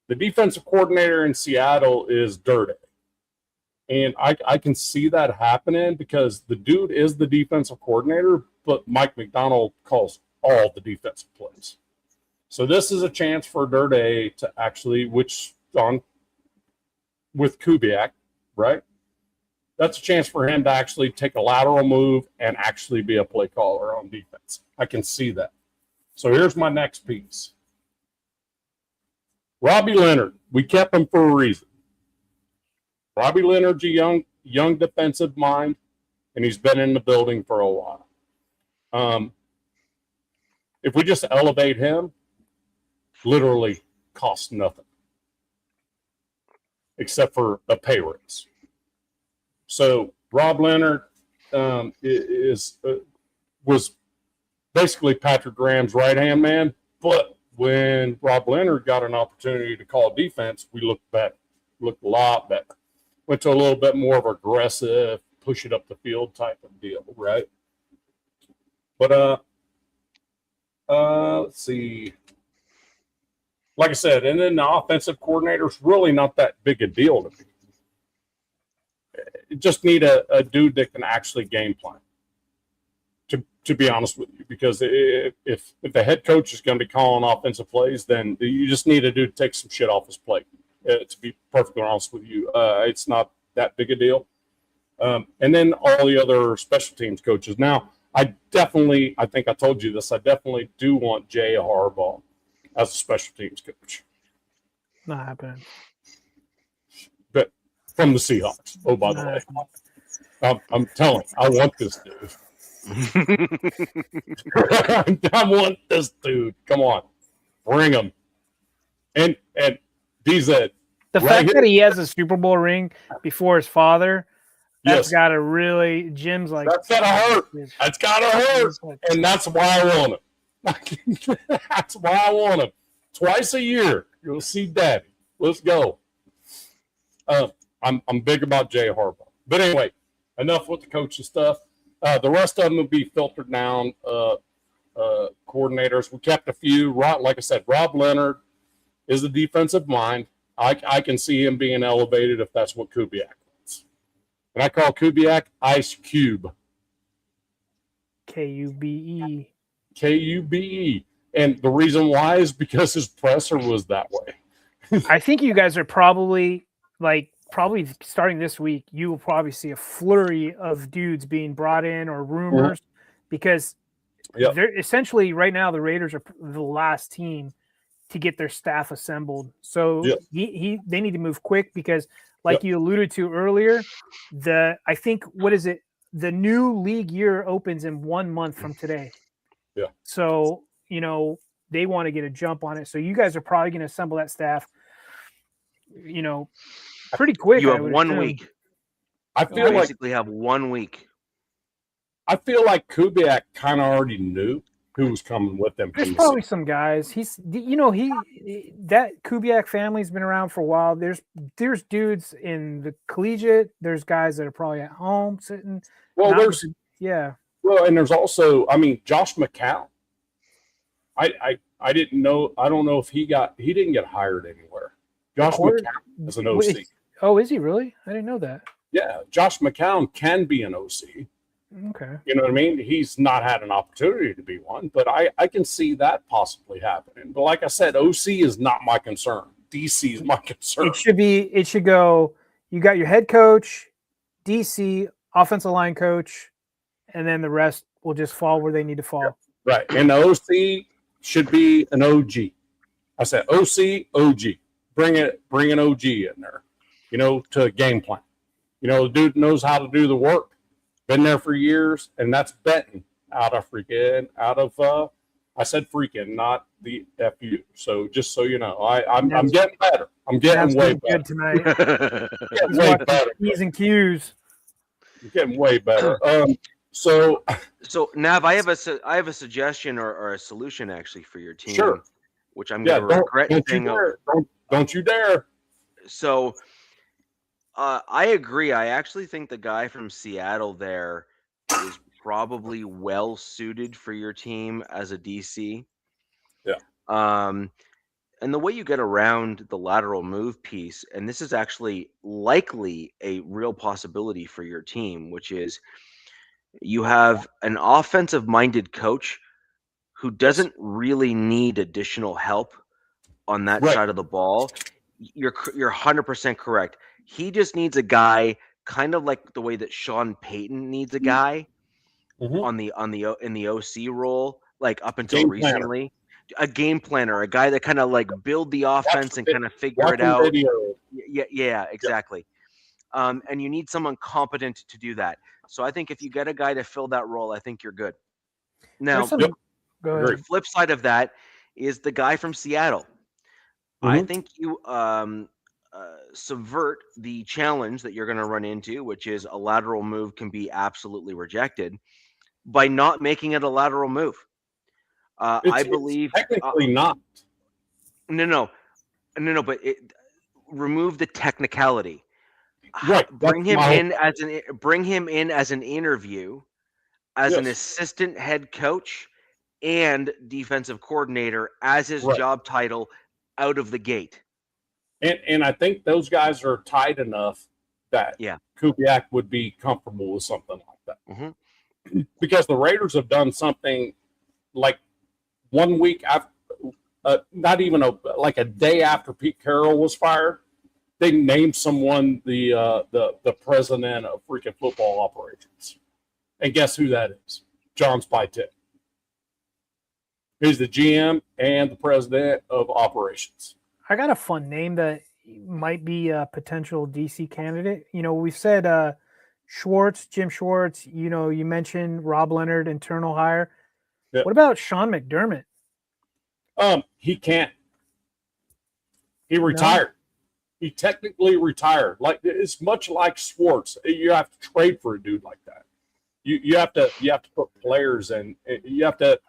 the defensive coordinator in Seattle is Dirty. And I can see that happening because the dude is the defensive coordinator, but Mike McDonald calls all the defensive plays. So this is a chance for Dirty to actually, with Kubiak, right? That's a chance for him to actually take a lateral move and actually be a play caller on defense. I can see that. So here's my next piece. Robbie Leonard, we kept him for a reason. Robbie Leonard's a young defensive mind, and he's been in the building for a while. If we just elevate him, literally costs nothing except for a pay raise. So Rob Leonard was basically Patrick Graham's right-hand man, but when Rob Leonard got an opportunity to call defense, we looked a lot better. Went to a little bit more of aggressive, push it up the field type of deal, right? But let's see. Like I said, and then the offensive coordinator is really not that big a deal to me. You just need a dude that can actually game plan, to be honest with you. Because if the head coach is going to be calling offensive plays, then you just need a dude to take some shit off his plate. To be perfectly honest with you, it's not that big a deal. And then all the other special teams coaches. Now, I think I told you this, I definitely do want Jay Harbaugh as a special teams coach. Not happening. But from the Seahawks. Oh, by the way. I'm telling you, I want this dude. I want this dude. Come on. Bring him. And DZ. The fact that he has a Super Bowl ring before his father, That's got to really, Jim's like, that's got to hurt. That's got to hurt. And that's why I want him. That's why I want him. Twice a year, you'll see Daddy. Let's go. I'm big about Jay Harbaugh. But anyway, enough with the coaching stuff. The rest of them will be filtered down. Coordinators. We kept a few. Like I said, Rob Leonard is a defensive mind. I can see him being elevated if that's what Kubiak wants. And I call Kubiak Ice Cube. K-U-B-E. K-U-B-E. And the reason why is because his presser was that way. I think you guys are probably starting this week, you will probably see a flurry of dudes being brought in or rumors because they're essentially right now the Raiders are the last team to get their staff assembled. So they need to move quick because you alluded to earlier, I think the new league year opens in 1 month from today. Yeah. So, they want to get a jump on it. So you guys are probably going to assemble that staff, pretty quick. You have 1 week. I feel basically have 1 week. I feel like Kubiak kind of already knew who was coming with them. There's probably some guys. That Kubiak family's been around for a while. There's dudes in the collegiate. There's guys that are probably at home sitting. Well, Well, and there's also, Josh McCown. I didn't know. I don't know if he didn't get hired anywhere. Josh McCown is an OC. Oh, is he really? I didn't know that. Yeah, Josh McCown can be an OC. Okay. You know what I mean? He's not had an opportunity to be one, but I can see that possibly happening. But like I said, OC is not my concern. DC is my concern. It should go, you got your head coach, DC, offensive line coach, and then the rest will just fall where they need to fall. Right. And the OC should be an OG. I said OC, OG. Bring an OG in there, to a game plan. The dude knows how to do the work. Been there for years, and that's Benton out of I said freaking, not the FU. So just so you know, I'm getting better. I'm getting way better. Good tonight. Getting way better. P's and Q's. I'm getting way better. So Nav, I have a suggestion or a solution actually for your team. Sure. Which I'm going to regret saying. Don't you dare. So I agree. I actually think the guy from Seattle there is probably well suited for your team as a DC. Yeah. And the way you get around the lateral move piece, and this is actually likely a real possibility for your team, which is you have an offensive-minded coach who doesn't really need additional help on that side of the ball. You're 100% correct. He just needs a guy, kind of like the way that Sean Payton needs a guy in the OC role, like up until recently. A game planner, a guy that kind of like build the offense and kind of figure it out. Yeah, exactly. And you need someone competent to do that. So I think if you get a guy to fill that role, I think you're good. Now, the flip side of that is the guy from Seattle. I think you subvert the challenge that you're going to run into, which is a lateral move can be absolutely rejected, by not making it a lateral move. I believe technically not. No. But remove the technicality. Right. Bring him in as an interview, as an assistant head coach and defensive coordinator as his job title out of the gate. And I think those guys are tight enough that Kubiak would be comfortable with something like that. Because the Raiders have done something like 1 week after, not even like a day after Pete Carroll was fired, they named someone the president of freaking football operations. And guess who that is? John Spytek. He's the GM and the president of operations. I got a fun name that might be a potential DC candidate. We said Jim Schwartz. You mentioned Rob Leonard, internal hire. Yeah. What about Sean McDermott? He can't. He retired. he technically retired. Like it's much like Schwartz. You have to trade for a dude like that. You have to put players in. You have to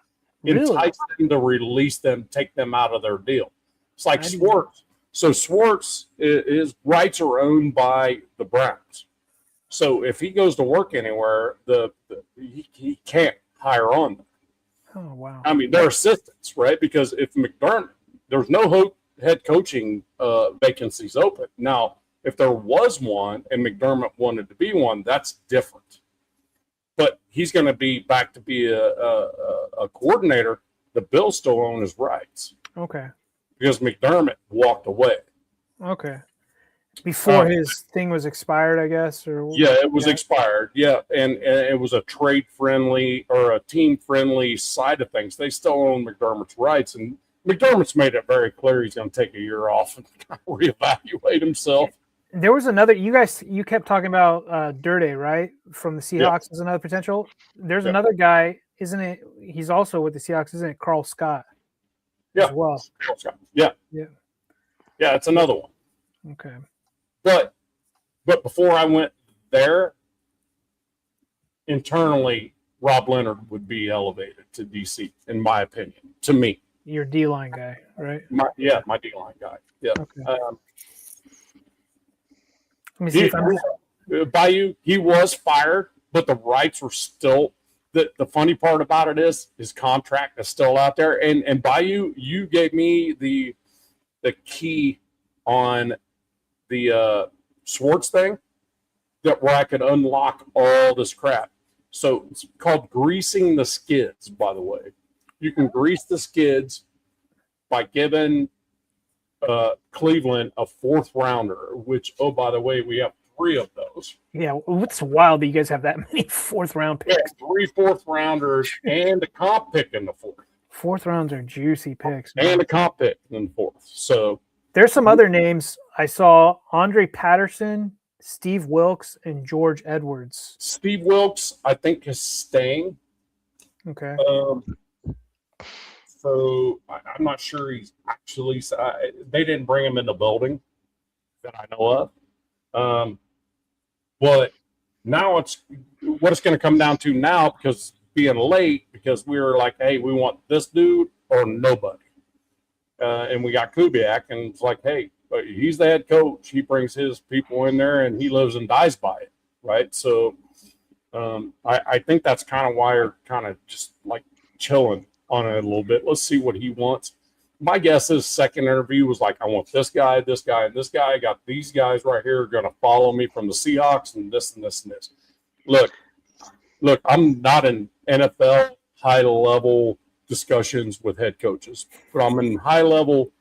entice them to release them, take them out of their deal. It's like Schwartz. So Schwartz, his rights are owned by the Browns. So if he goes to work anywhere, he can't hire on them. Oh, wow. I mean, they're assistants, right? Because if McDermott, there's no head coaching vacancies open. Now, if there was one and McDermott wanted to be one, that's different. But he's going to be back to be a coordinator. The Bills still own his rights. Okay. Because McDermott walked away. Okay. Before his thing was expired, I guess? It was expired. Yeah, and it was a trade-friendly or a team-friendly side of things. They still own McDermott's rights, and McDermott's made it very clear he's going to take a year off and reevaluate himself. There was another. You kept talking about Durde, right? From the Seahawks as another potential. There's another guy, isn't it? He's also with the Seahawks, isn't it? Carl Scott. Yeah. As well. Carl Scott. Yeah. Yeah. Yeah, it's another one. Okay. But before I went there, internally, Rob Leonard would be elevated to DC, in my opinion. To me, your D-line guy, right? My D-line guy. Yeah. Okay. Let me see Bayou, he was fired, but the rights were still. The funny part about it is his contract is still out there. And Bayou, you gave me the key on the Schwartz thing where I could unlock all this crap. So it's called greasing the skids, by the way. You can grease the skids by giving Cleveland a 4th rounder, which, oh, by the way, we have 3 of those. Yeah, it's wild that you guys have that many 4th round picks. Yeah, 3 4th rounders and a comp pick in the 4th. 4th rounds are juicy picks. Man. And a comp pick in the 4th. So there's some other names. I saw Andre Patterson, Steve Wilks, and George Edwards. Steve Wilks, I think, is staying. Okay. So I'm not sure he's actually. They didn't bring him in the building that I know of. But now it's what it's going to come down to now, because being late, because we were like, hey, we want this dude or nobody. And we got Kubiak, and it's like, hey, he's the head coach. He brings his people in there, and he lives and dies by it, right? So I think that's kind of why we're kind of just like chilling on it a little bit. Let's see what he wants. My guess is second interview was like, I want this guy, and this guy. I got these guys right here are going to follow me from the Seahawks and this and this and this. Look, I'm not in NFL high-level discussions with head coaches, but I'm in high-level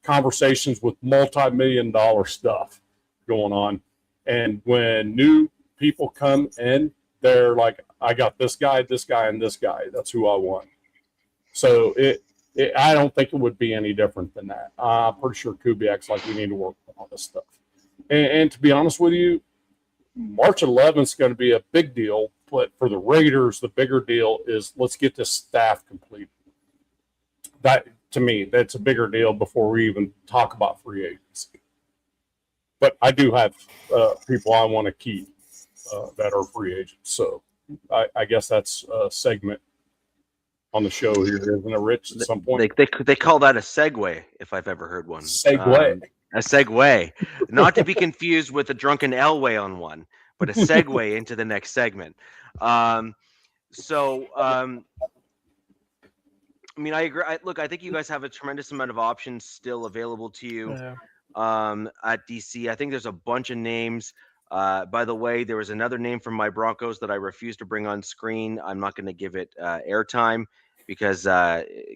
conversations with multi-million-dollar stuff going on. And when new people come in, they're like, I got this guy, and this guy. That's who I want. So I don't think it would be any different than that. I'm pretty sure Kubiak's like, we need to work on all this stuff. And to be honest with you, March 11th is going to be a big deal. But for the Raiders, the bigger deal is let's get this staff complete. That, to me, that's a bigger deal before we even talk about free agency. But I do have people I want to keep that are free agents. So I guess that's a segment on the show here, isn't it, Rich, at some point? They call that a segue, if I've ever heard one. Segue. A segue. Not to be confused with a drunken Elway on one, but a segue into the next segment. I mean, I agree. I think you guys have a tremendous amount of options still available to you at DC. I think there's a bunch of names. By the way, there was another name from my Broncos that I refused to bring on screen. I'm not going to give it airtime because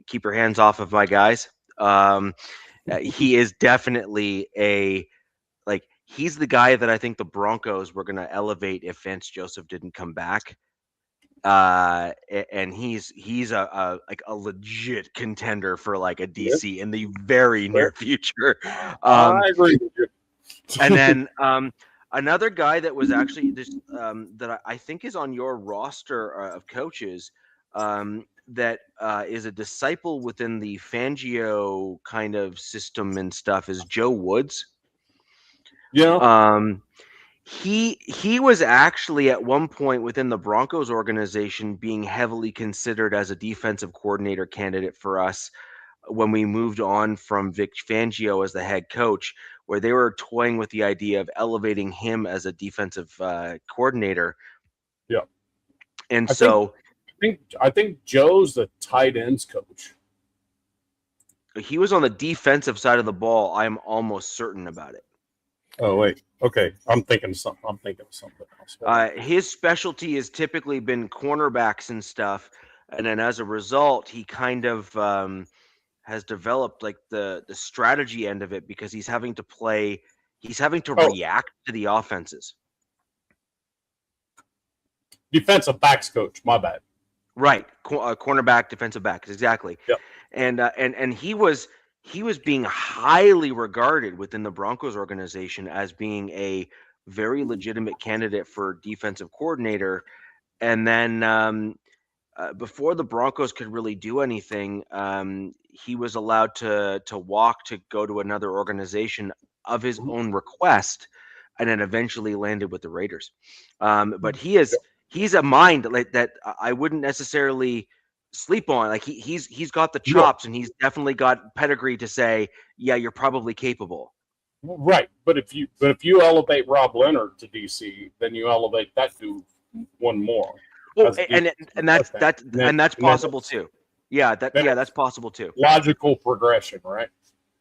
keep your hands off of my guys. He is definitely he's the guy that I think the Broncos were going to elevate if Vance Joseph didn't come back. And he's a legit contender for like a DC in the very near future. I agree with you. And then another guy that was actually that I think is on your roster of coaches that is a disciple within the Fangio kind of system and stuff is Joe Woods. Yeah. He was actually at one point within the Broncos organization being heavily considered as a defensive coordinator candidate for us when we moved on from Vic Fangio as the head coach, where they were toying with the idea of elevating him as a defensive coordinator. Yeah. And I think Joe's the tight ends coach. He was on the defensive side of the ball. I'm almost certain about it. Oh, wait. Okay. I'm thinking of something else. His specialty has typically been cornerbacks and stuff. And then as a result, he kind of has developed like the strategy end of it because he's having to react to the offenses. Defensive backs coach, my bad. Right. Cornerback, defensive backs. Exactly. Yep. And he was being highly regarded within the Broncos organization as being a very legitimate candidate for defensive coordinator. And then before the Broncos could really do anything, he was allowed to walk to go to another organization of his own request, and then eventually landed with the Raiders. But he's a mind like that I wouldn't necessarily sleep on. Like he's got the chops, and he's definitely got pedigree to say, yeah, you're probably capable. Right, but if you elevate Rob Leonard to DC, then you elevate that dude one more. Well, and that's possible too. Yeah, that's possible too. Logical progression, right?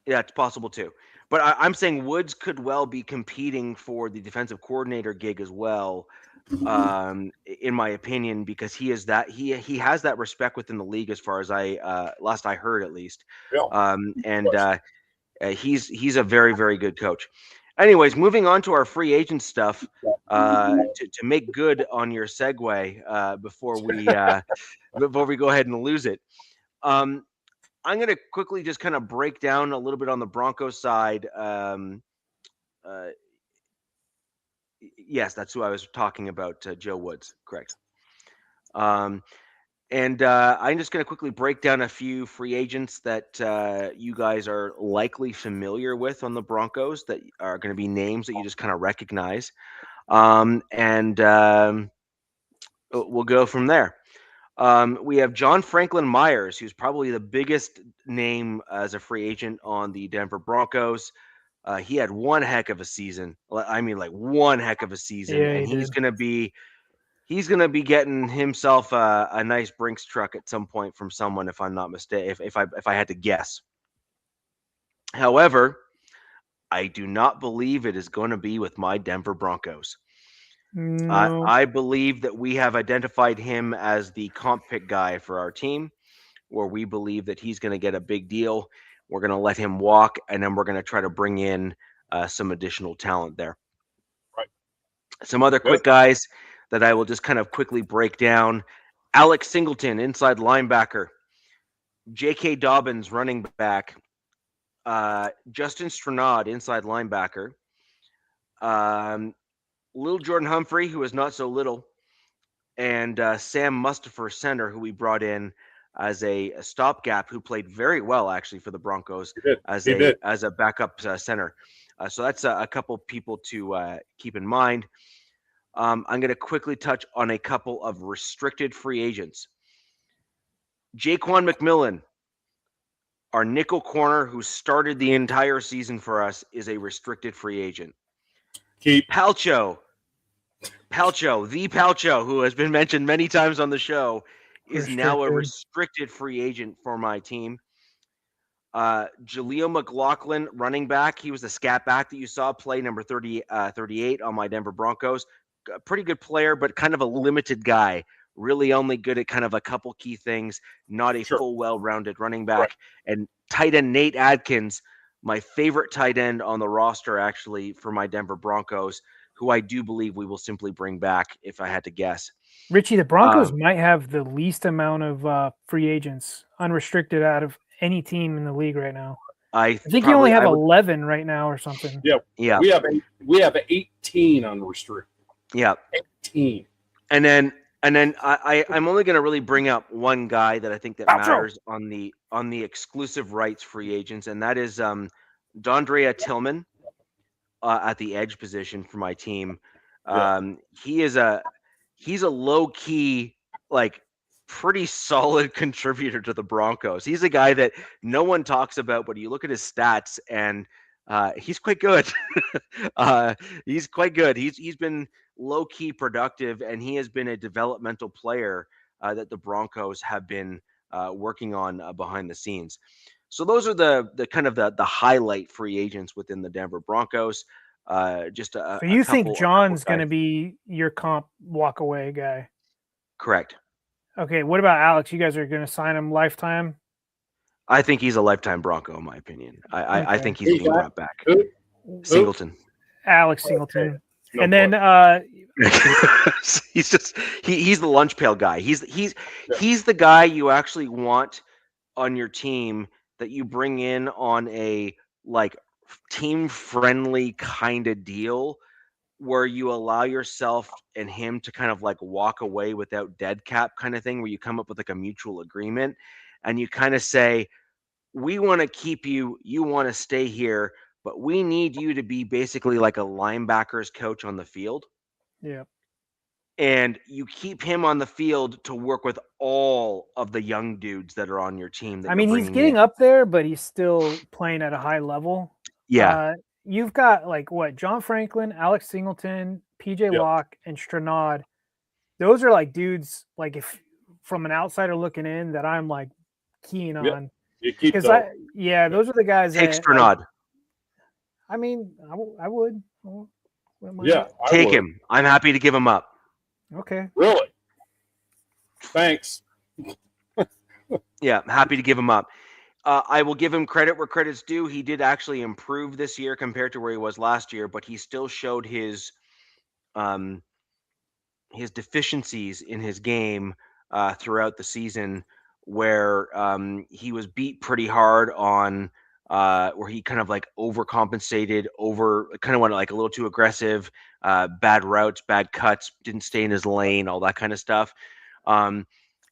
Yeah, it's possible too. But I'm saying Woods could well be competing for the defensive coordinator gig as well, in my opinion, because he has that respect within the league as far as last I heard at least. Yeah. He's a very, very good coach. Anyways, moving on to our free agent stuff, to make good on your segue before we go ahead and lose it. I'm going to quickly just kind of break down a little bit on the Broncos side. Yes, that's who I was talking about, Joe Woods, correct. And I'm just going to quickly break down a few free agents that you guys are likely familiar with on the Broncos that are going to be names that you just kind of recognize. And we'll go from there. We have John Franklin Myers, who's probably the biggest name as a free agent on the Denver Broncos. He had one heck of a season. I mean, like one heck of a season. Yeah, and he's going to be getting himself a nice Brinks truck at some point from someone, if I'm not mistaken, if I had to guess. However, I do not believe it is going to be with my Denver Broncos. No. I believe that we have identified him as the comp pick guy for our team, where we believe that he's going to get a big deal. We're going to let him walk, and then we're going to try to bring in some additional talent there. Right. Some other quick guys that I will just kind of quickly break down. Alex Singleton, inside linebacker. J.K. Dobbins, running back. Justin Strnad, inside linebacker. Little Jordan Humphrey, who is not so little. And Sam Mustipher, center, who we brought in as a stopgap, who played very well, actually, for the Broncos as a backup center. So that's a couple people to keep in mind. I'm going to quickly touch on a couple of restricted free agents. Jaquan McMillan, our nickel corner who started the entire season for us, is a restricted free agent. Palcho, who has been mentioned many times on the show, is now a restricted free agent for my team. Jaleel McLaughlin, running back. He was the scat back that you saw play number 38 on my Denver Broncos. A pretty good player, but kind of a limited guy. Really only good at kind of a couple key things. Not a full, well-rounded running back. Right. And tight end Nate Adkins, my favorite tight end on the roster, actually, for my Denver Broncos, who I do believe we will simply bring back if I had to guess. Richie, the Broncos might have the least amount of free agents unrestricted out of any team in the league right now. I think you only have 11 right now or something. Yeah. We have 18 unrestricted. Yeah. 18. And then I'm only going to really bring up one guy that I think that matters on the exclusive rights free agents, and that is Dondrea Tillman at the edge position for my team. He's a low key, like, pretty solid contributor to the Broncos. He's a guy that no one talks about, but you look at his stats and he's quite good. He's quite good. He's been low key productive, and he has been a developmental player that the Broncos have been working on behind the scenes. So those are the kind of the highlight free agents within the Denver Broncos. So you think John's going to be your comp walk away guy? Correct. Okay. What about Alex? You guys are going to sign him lifetime? I think he's a lifetime Bronco, in my opinion. I think he's being brought back. Singleton. Alex Singleton. And then he's the lunch pail guy. He's the guy you actually want on your team, that you bring in on a like team friendly kind of deal, where you allow yourself and him to kind of like walk away without dead cap kind of thing, where you come up with like a mutual agreement and you kind of say, we want to keep you, you want to stay here, but we need you to be basically like a linebackers coach on the field. Yeah. And you keep him on the field to work with all of the young dudes that are on your team. I mean, he's getting up there, but he's still playing at a high level. Yeah. You've got like what? John Franklin, Alex Singleton, PJ Locke, and Stranad. Those are like dudes, like if from an outsider looking in, that I'm like keen on. Because those are the guys. Take Stranad. I mean, I would. Take him. I'm happy to give him up. Okay. Really? Thanks. Yeah, happy to give him up. I will give him credit where credit's due. He did actually improve this year compared to where he was last year, but he still showed his deficiencies in his game throughout the season, where he was beat pretty hard on where he kind of like overcompensated, kind of went like a little too aggressive, bad routes, bad cuts, didn't stay in his lane, all that kind of stuff.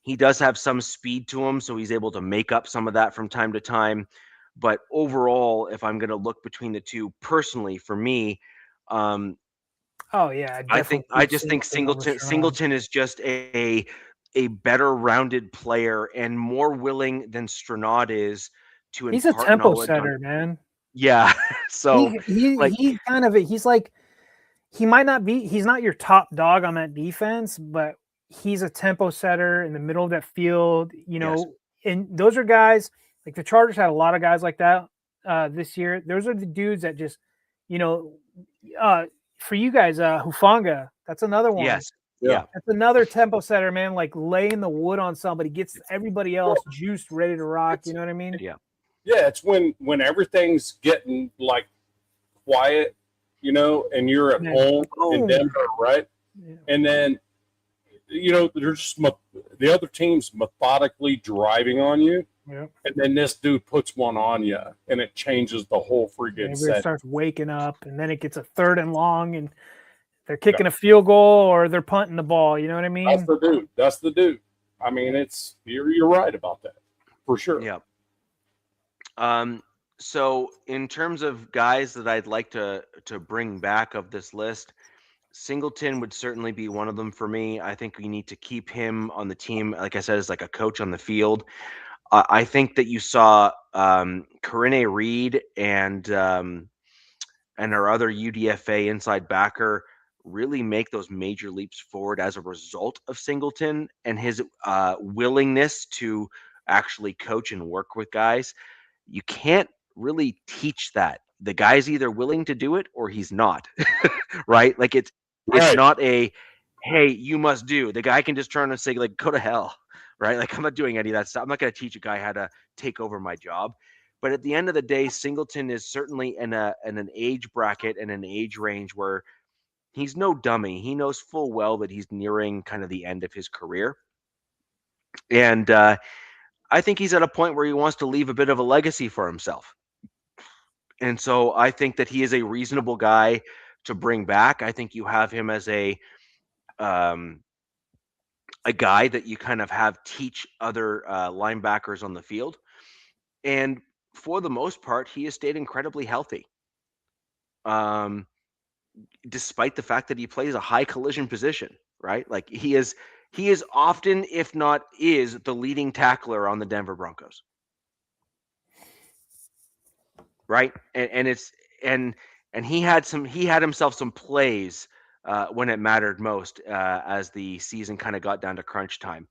He does have some speed to him, so he's able to make up some of that from time to time. But overall, if I'm going to look between the two, personally, for me, I just think Singleton is just a better rounded player and more willing than Stranad is to impart. He's a tempo setter, man. Yeah. So he might not be, he's not your top dog on that defense, but he's a tempo setter in the middle of that field, and those are guys like the Chargers had a lot of guys like that this year. Those are the dudes that just, for you guys, Hufanga, that's another one. Yes. Yeah. That's another tempo setter, man, like laying the wood on somebody, gets everybody else juiced, ready to rock. You know what I mean? Yeah. Yeah. It's when everything's getting like quiet, and you're at home in Denver, right? Yeah. And then, they're just the other team's methodically driving on you. Yeah. And then this dude puts one on you, and it changes the whole freaking set. Starts waking up, and then it gets a 3rd and long, and they're kicking a field goal or they're punting the ball. You know what I mean? That's the dude. I mean, you're right about that for sure. Yeah. So in terms of guys that I'd like to bring back of this list, Singleton would certainly be one of them for me. I think we need to keep him on the team, like I said, as like a coach on the field. I think that you saw Corinne Reed and our other UDFA inside backer really make those major leaps forward as a result of Singleton and his willingness to actually coach and work with guys. You can't really teach that. The guy's either willing to do it or he's not, right? Like it's not a, hey, you must do. The guy can just turn and say, like, go to hell, right? Like, I'm not doing any of that stuff. I'm not going to teach a guy how to take over my job. But at the end of the day, Singleton is certainly in an age bracket and an age range where he's no dummy. He knows full well that he's nearing kind of the end of his career. And I think he's at a point where he wants to leave a bit of a legacy for himself. And so I think that he is a reasonable guy to bring back. I think you have him as a guy that you kind of have teach other linebackers on the field. And for the most part, he has stayed incredibly healthy. despite the fact that he plays a high collision position, right? Like he is often, if not is, the leading tackler on the Denver Broncos. Right. And he had himself some plays when it mattered most as the season kind of got down to crunch time.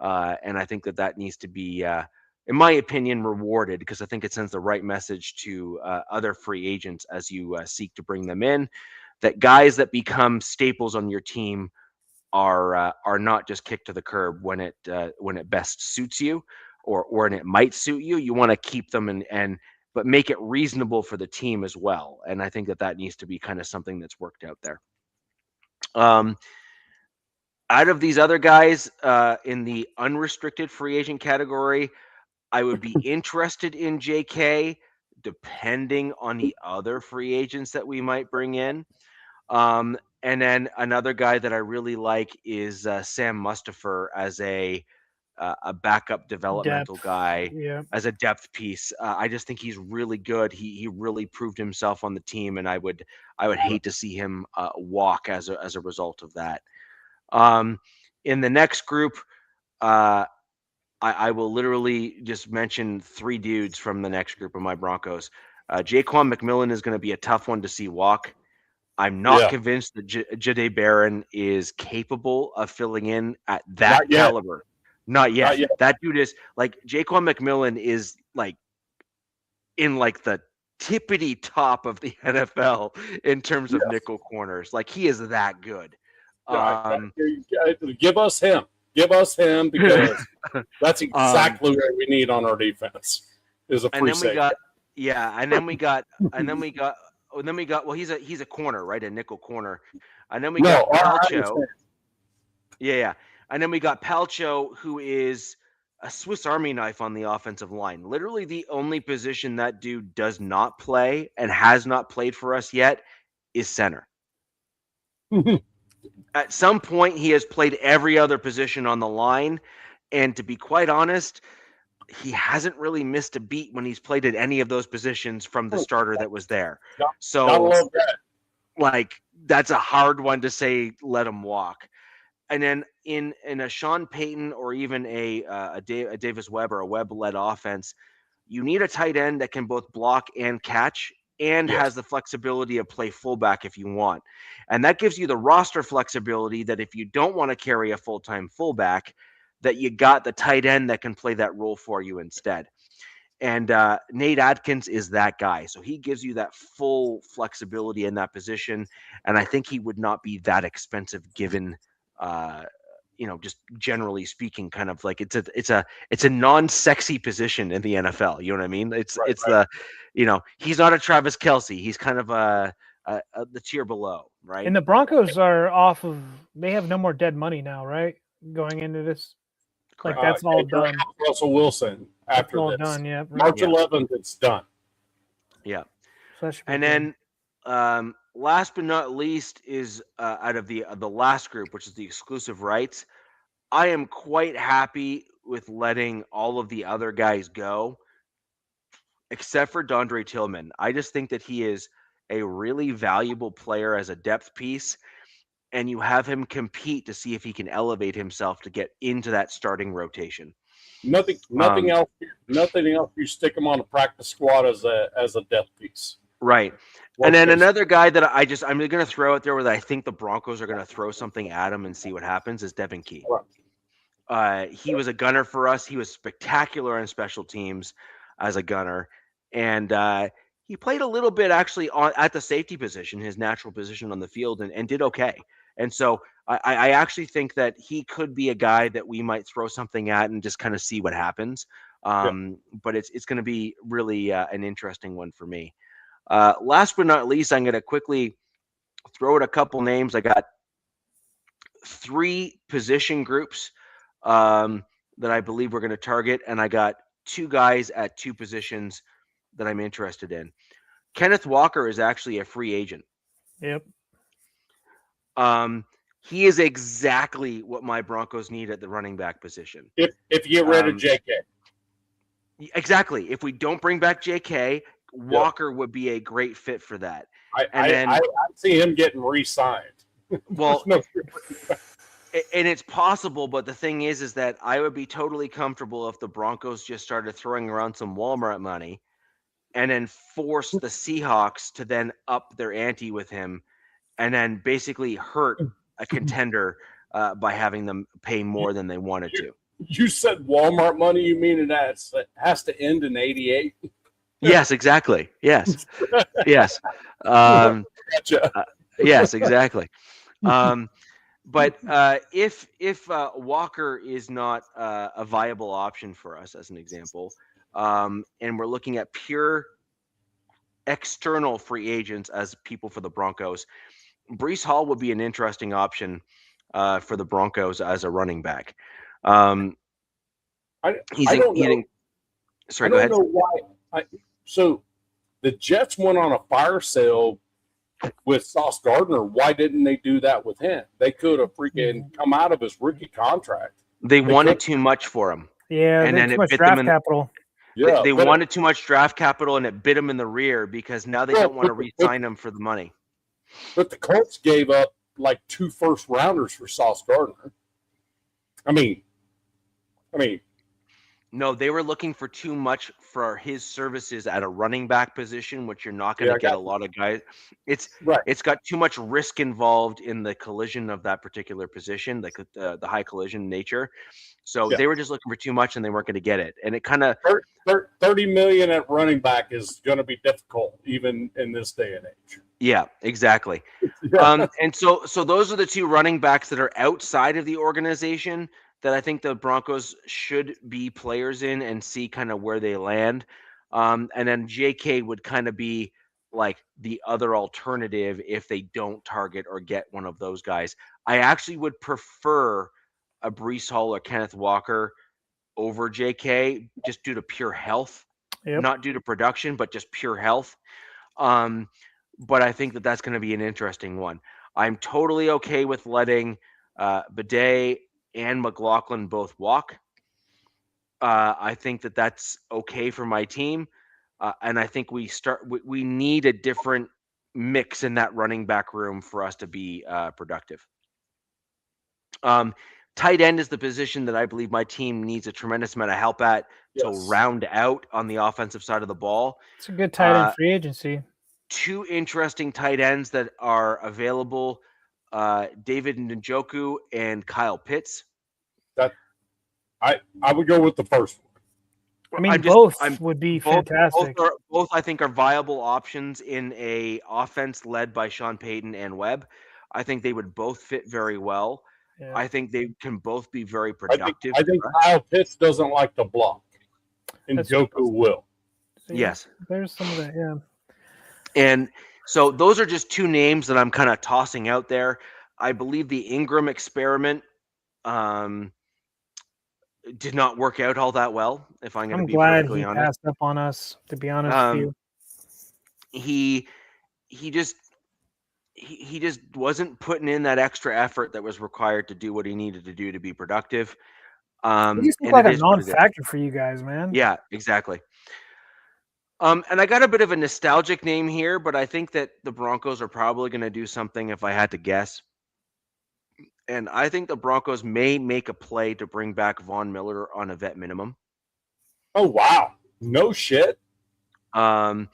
And I think that needs to be, in my opinion, rewarded, because I think it sends the right message to other free agents as you seek to bring them in, that guys that become staples on your team are not just kicked to the curb when it best suits you, or when it might suit you. You want to keep them but make it reasonable for the team as well. And I think that needs to be kind of something that's worked out there. Out of these other guys in the unrestricted free agent category, I would be interested in JK, depending on the other free agents that we might bring in. And then another guy that I really like is Sam Mustipher as a backup developmental guy, as a depth piece. I just think he's really good. He really proved himself on the team, and I would hate to see him walk as a result of that. In the next group, I will literally just mention 3 dudes from the next group of my Broncos. Jaquan McMillan is going to be a tough one to see walk. I'm not convinced that Jahdae Barron is capable of filling in at that caliber. Not yet. That dude is like, Jaquan McMillan is like in like the tippity top of the NFL in terms of nickel corners. Like, he is that good. Give us him. Give us him, because that's exactly what we need on our defense. Is a free safety. And then we got well, he's a corner, right? A nickel corner. And then we got Palcho. Yeah. And then we got Palcho, who is a Swiss Army knife on the offensive line. Literally the only position that dude does not play and has not played for us yet is center. At some point, he has played every other position on the line. And to be quite honest, he hasn't really missed a beat when he's played at any of those positions from the starter that was there. So, like, that's a hard one to say, let him walk. And then in a Sean Payton or even a Davis Webb or a Webb-led offense, you need a tight end that can both block and catch, and has the flexibility of play fullback if you want. And that gives you the roster flexibility that if you don't want to carry a full-time fullback, that you got the tight end that can play that role for you instead. And Nate Adkins is that guy. So he gives you that full flexibility in that position. And I think he would not be that expensive given, just generally speaking, kind of like it's a non-sexy position in the NFL. You know what I mean? It's he's not a Travis Kelce. He's kind of the tier below, right? And the Broncos are they have no more dead money now, right? Going into this. Like, that's all done. Russell Wilson after all this. Done, yeah. March 11th, it's done. Yeah. And then last but not least is out of the last group, which is the exclusive rights. I am quite happy with letting all of the other guys go, except for Dondre Tillman. I just think that he is a really valuable player as a depth piece, and you have him compete to see if he can elevate himself to get into that starting rotation. Nothing else. Nothing else. You stick him on a practice squad as a depth piece. Right. And then another guy that I'm going to throw out there where I think the Broncos are going to throw something at him and see what happens is Devin Key. Right. He was a gunner for us. He was spectacular on special teams as a gunner. And he played a little bit actually at the safety position, his natural position on the field, and did okay. And so I actually think that he could be a guy that we might throw something at and just kind of see what happens. But it's going to be really an interesting one for me. Last but not least, I'm going to quickly throw out a couple names. I got 3 position groups that I believe we're going to target, and I got 2 guys at 2 positions that I'm interested in. Kenneth Walker is actually a free agent. Yep. He is exactly what my Broncos need at the running back position. If you get rid of JK. Exactly. If we don't bring back JK, Walker would be a great fit for that. I see him getting re-signed. Well, and it's possible, but the thing is that I would be totally comfortable if the Broncos just started throwing around some Walmart money and then force the Seahawks to then up their ante with him and then basically hurt a contender by having them pay more than they wanted to. You said Walmart money. You mean it has to end in 88? Yes, exactly. Yes. Yes. Gotcha. Yes, exactly. But if Walker is not a viable option for us, as an example, and we're looking at pure external free agents as people for the Broncos, Breece Hall would be an interesting option for the Broncos as a running back. I don't know. Sorry, go ahead. I don't know why. So the Jets went on a fire sale with Sauce Gardner. Why didn't they do that with him? They could have freaking come out of his rookie contract. They wanted too much for him. Yeah, and then it bit them in capital. Yeah, they wanted too much draft capital, and it bit them in the rear because now they don't want to re-sign him for the money. But the Colts gave up like 2 first-rounders for Sauce Gardner. I mean, no, they were looking for too much for his services at a running back position, which you're not going to get a lot of guys. It's got too much risk involved in the collision of that particular position, like the high collision nature. So they were just looking for too much, and they weren't going to get it. And it kind of $30 million at running back is going to be difficult, even in this day and age. Yeah, exactly. And so those are the 2 running backs that are outside of the organization that I think the Broncos should be players in and see kind of where they land. And then JK would kind of be like the other alternative if they don't target or get one of those guys. I actually would prefer a Breece Hall or Kenneth Walker over JK just due to pure health, not due to production, but just pure health. But I think that that's going to be an interesting one. I'm totally okay with letting Bidet and McLaughlin both walk. I think that that's okay for my team. And I think we need a different mix in that running back room for us to be productive. Tight end is the position that I believe my team needs a tremendous amount of help at to round out on the offensive side of the ball. It's a good tight end free agency. 2 interesting tight ends that are available, David Njoku and Kyle Pitts. I would go with the first one. I mean, both would be fantastic. Both I think are viable options in a offense led by Sean Payton and Webb. I think they would both fit very well. Yeah. I think they can both be very productive. I think Kyle Pitts doesn't like to block, and Njoku will. Yes. There's some of that, yeah. And so those are just 2 names that I'm kind of tossing out there. I believe the Ingram experiment did not work out all that well, if I'm going to be perfectly honest. I'm glad he passed up on us, to be honest with you. He just wasn't putting in that extra effort that was required to do what he needed to do to be productive. He's like a non-factor for you guys, man. Yeah, exactly. And I got a bit of a nostalgic name here, but I think that the Broncos are probably going to do something if I had to guess. And I think the Broncos may make a play to bring back Von Miller on a vet minimum. Oh, wow. No shit. That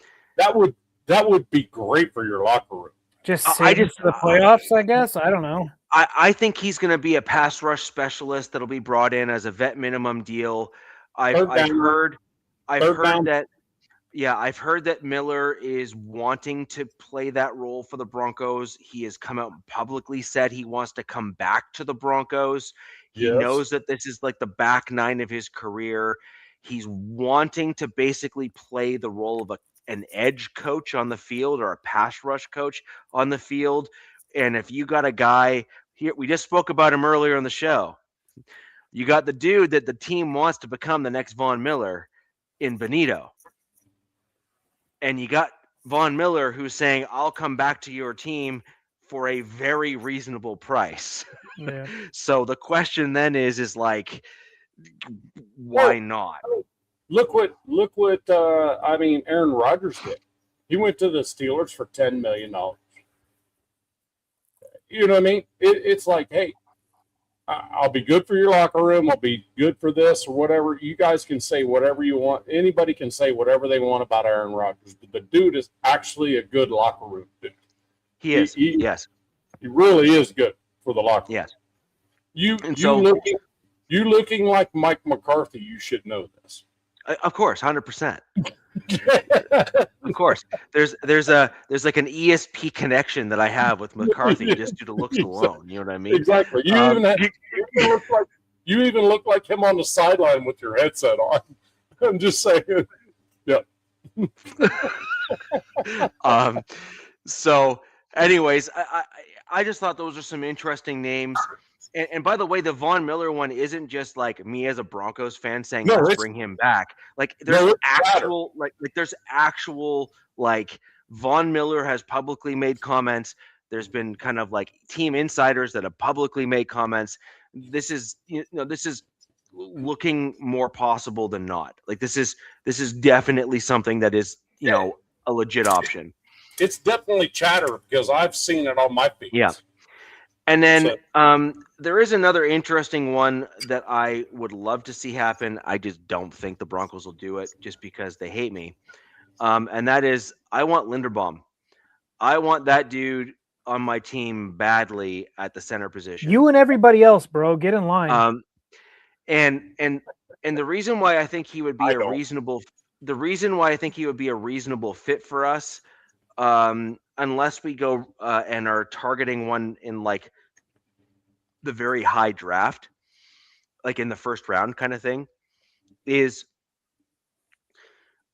would be great for your locker room. Just save it to the playoffs, I guess. I don't know. I think he's going to be a pass rush specialist that'll be brought in as a vet minimum deal. I've heard that Miller is wanting to play that role for the Broncos. He has come out and publicly said he wants to come back to the Broncos. He knows that this is like the back 9 of his career. He's wanting to basically play the role of an edge coach on the field or a pass rush coach on the field. And if you got a guy here, we just spoke about him earlier on the show. You got the dude that the team wants to become the next Von Miller in Benito. And you got Von Miller who's saying, I'll come back to your team for a very reasonable price. Yeah. So the question then is like, why not? Look what Aaron Rodgers did. He went to the Steelers for $10 million. You know what I mean? It's like, hey, I'll be good for your locker room. I'll be good for this or whatever. You guys can say whatever you want. Anybody can say whatever they want about Aaron Rodgers. But the dude is actually a good locker room dude. He is. Yes. He really is good for the locker room. Yes. You looking like Mike McCarthy, you should know this. Of course, 100%. Of course. There's like an ESP connection that I have with McCarthy just due to looks alone. You know what I mean? Exactly. You even look like him on the sideline with your headset on. I'm just saying. Yeah. So anyways, I just thought those are some interesting names. And by the way, the Von Miller one isn't just like me as a Broncos fan saying let's bring him back. Like there's actual Von Miller has publicly made comments. There's been kind of like team insiders that have publicly made comments. This is looking more possible than not. Like this is definitely something that is a legit option. It's definitely chatter because I've seen it on my feed. Yeah. And then there is another interesting one that I would love to see happen. I just don't think the Broncos will do it just because they hate me. And that is, I want Linderbaum. I want that dude on my team badly at the center position. You and everybody else, bro, get in line. And the reason why I think he would be a reasonable fit for us, unless we go and are targeting one in like the very high draft, like in the first round kind of thing, is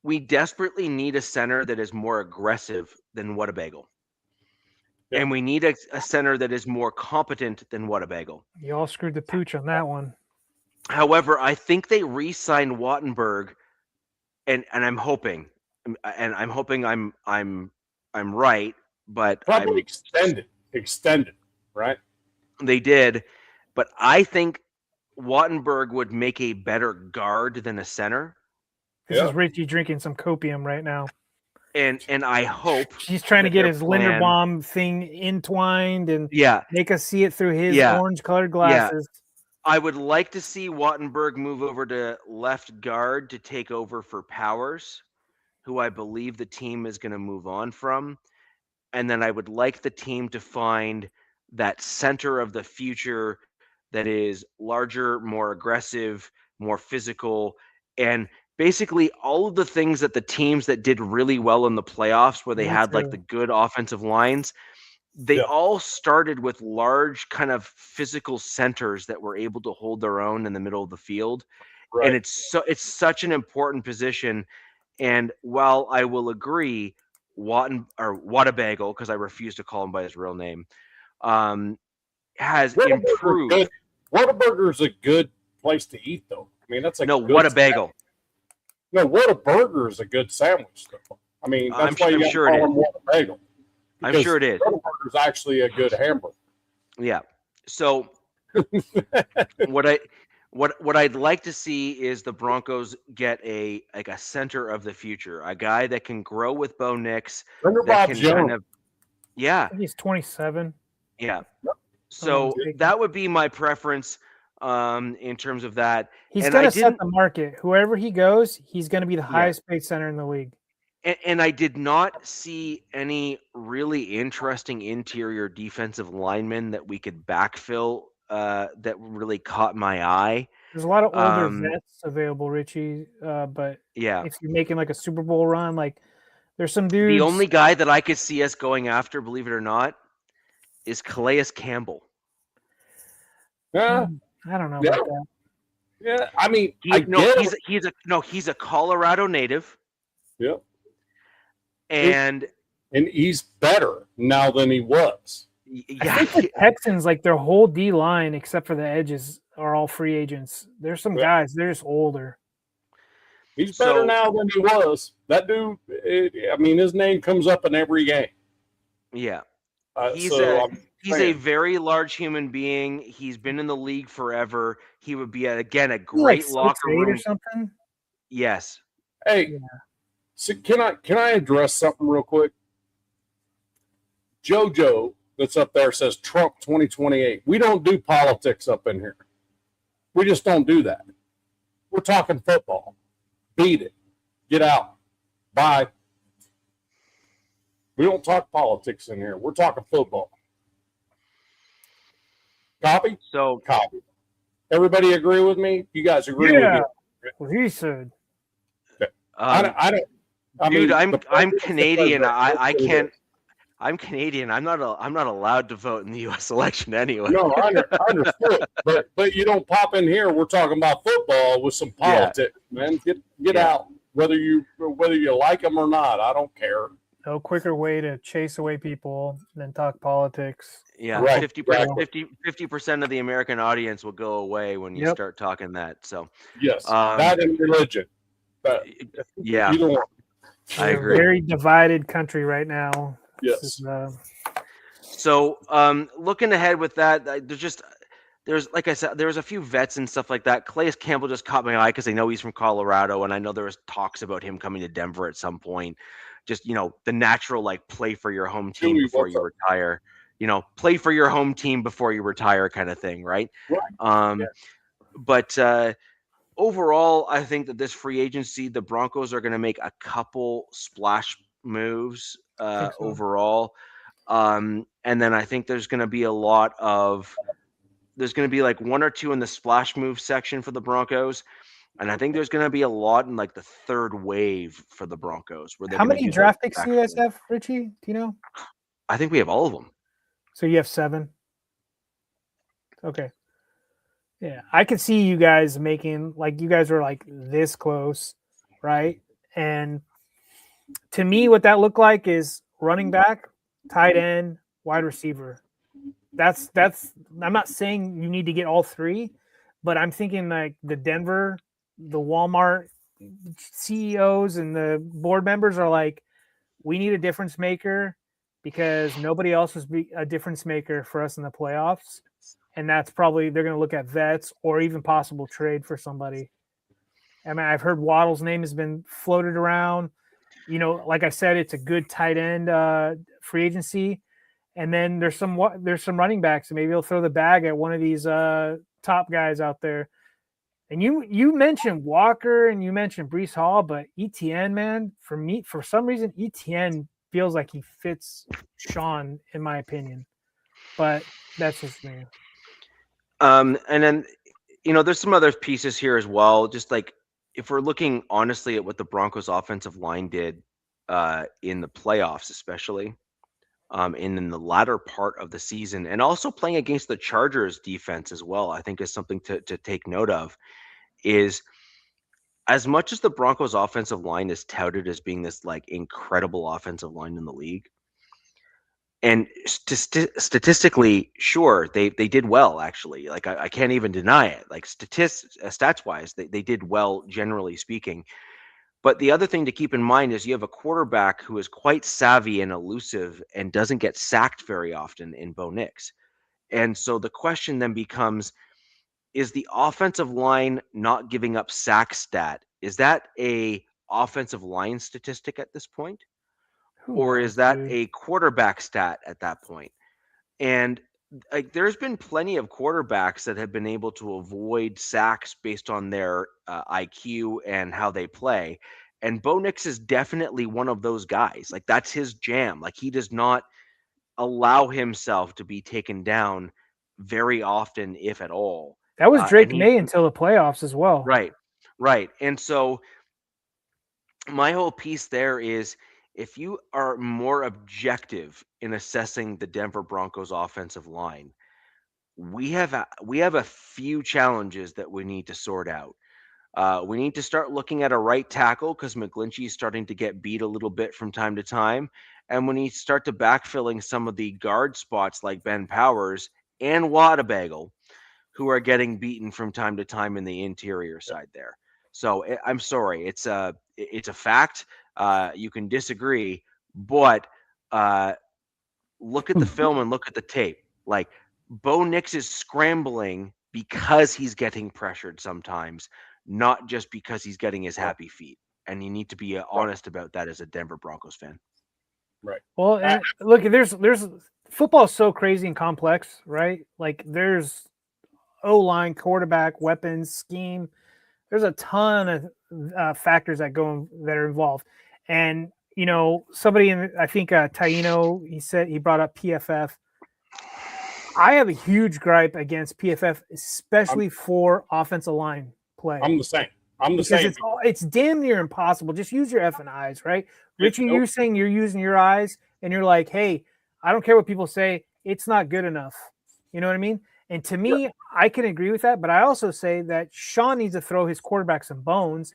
we desperately need a center that is more aggressive than Whataburger. Yeah. And we need a center that is more competent than Whataburger. You all screwed the pooch on that one. However, I think they re-signed Wattenberg, and I'm hoping I'm right, but probably extended, right? They did, but I think Wattenberg would make a better guard than a center. This is Richie drinking some copium right now. And I hope she's trying to get his Linderbaum thing entwined and make us see it through his orange-colored glasses. Yeah. I would like to see Wattenberg move over to left guard to take over for Powers, who I believe the team is going to move on from. And then I would like the team to find that center of the future that is larger, more aggressive, more physical, and basically all of the things that the teams that did really well in the playoffs where they had like the good offensive lines, they all started with large kind of physical centers that were able to hold their own in the middle of the field. Right. And it's such an important position. And while I will agree, Whataburger, because I refuse to call him by his real name, has improved. Whataburger is a good place to eat, though. I mean, that's Whataburger. No, Whataburger is a good sandwich, though. I mean, that's why you call him Whataburger. I'm sure it is. Whataburger is actually a good hamburger. Yeah. So what I'd like to see is the Broncos get a center of the future, a guy that can grow with Bo Nix. Bob's young. I think he's 27. Yeah. So that would be my preference in terms of that. He's going to set the market. Whoever he goes, he's going to be the highest paid center in the league. And I did not see any really interesting interior defensive linemen that we could backfill that really caught my eye. There's a lot of older vets available, Richie. But if you're making like a Super Bowl run, like there's some dudes. The only guy that I could see us going after, believe it or not, is Calais Campbell. Yeah, I don't know about that. Yeah, I mean, he's a Colorado native. Yep. And he's better now than he was. Yeah, I think the Texans, like their whole D line, except for the edges, are all free agents. There's some guys; they're just older. He's better now than he was. That dude, I mean, his name comes up in every game. Yeah, he's a very large human being. He's been in the league forever. He would be a great locker room or something. Yes. Hey, So can I address something real quick? JoJo that's up there says Trump 2028. We don't do politics up in here. We just don't do that. We're talking football. Beat it. Get out. Bye. We don't talk politics in here. We're talking football. Copy? So copy. Everybody agree with me? You guys agree with me? What he said. Okay. I don't. Dude, I'm Canadian. I can't. I'm Canadian. I'm not allowed to vote in the U.S. election anyway. No, I understood. But you don't pop in here. We're talking about football with some politics, man. Get out. Whether you like them or not, I don't care. No quicker way to chase away people than talk politics. Yeah, right. 50% of the American audience will go away when you start talking that. So yes, that and religion. Yeah, I agree. Very divided country right now. Yes. So looking ahead with that, there's like I said, there's a few vets and stuff like that. Calais Campbell just caught my eye because I know he's from Colorado, and I know there was talks about him coming to Denver at some point. Just the natural play for your home team before you retire. Play for your home team before you retire kind of thing, right? Right. But overall, I think that this free agency, the Broncos are going to make a couple splash moves overall. And then I think there's going to be there's going to be like one or two in the splash move section for the Broncos. And I think there's going to be a lot in the third wave for the Broncos. How many draft picks do you guys have, Richie? Do you know? I think we have all of them. So you have 7? Okay. Yeah. I could see you guys making, you guys were this close, right? And to me, what that looked like is running back, tight end, wide receiver. That's I'm not saying you need to get all 3, but I'm thinking the Denver, the Walmart CEOs and the board members are we need a difference maker because nobody else was a difference maker for us in the playoffs. And that's probably, they're going to look at vets or even possible trade for somebody. I mean, I've heard Waddle's name has been floated around. Like I said, it's a good tight end free agency. And then there's some running backs. So maybe he'll throw the bag at one of these top guys out there. And you mentioned Walker and you mentioned Breece Hall, but ETN, man, for some reason, ETN feels like he fits Sean, in my opinion. But that's just me. And then, there's some other pieces here as well. Just if we're looking honestly at what the Broncos offensive line did in the playoffs, especially in the latter part of the season, and also playing against the Chargers defense as well, I think is something to take note of. Is as much as the Broncos offensive line is touted as being this incredible offensive line in the league, and statistically, sure, they did well, actually. I can't even deny it. Stats wise, they did well, generally speaking. But the other thing to keep in mind is you have a quarterback who is quite savvy and elusive and doesn't get sacked very often in Bo Nix. And so the question then becomes, is the offensive line not giving up sack stat? Is that a offensive line statistic at this point? Or is that a quarterback stat at that point? And there's been plenty of quarterbacks that have been able to avoid sacks based on their IQ and how they play. And Bo Nix is definitely one of those guys. That's his jam. He does not allow himself to be taken down very often, if at all. That was Drake May until the playoffs as well. Right. And so my whole piece there is, if you are more objective in assessing the Denver Broncos offensive line, we have a few challenges that we need to sort out. We need to start looking at a right tackle because McGlinchey is starting to get beat a little bit from time to time. And we need to start to backfilling some of the guard spots like Ben Powers and Wadabagle, who are getting beaten from time to time in the interior side there. So I'm sorry, it's a fact. You can disagree, but look at the film and look at the tape. Bo Nix is scrambling because he's getting pressured sometimes, not just because he's getting his happy feet. and you need to be honest about that as a Denver Broncos fan. Right. Well, and look, there's football is so crazy and complex, right? Like there's O-line, quarterback, weapons, scheme. There's a ton of factors that are involved. And somebody I think Taino, he brought up PFF. I have a huge gripe against PFF, especially for offensive line play. I'm the same. It's damn near impossible. Just use your effing eyes, right? Richie, you're saying you're using your eyes, and you're like, hey, I don't care what people say. It's not good enough. You know what I mean? And to me, I can agree with that. But I also say that Sean needs to throw his quarterback some bones,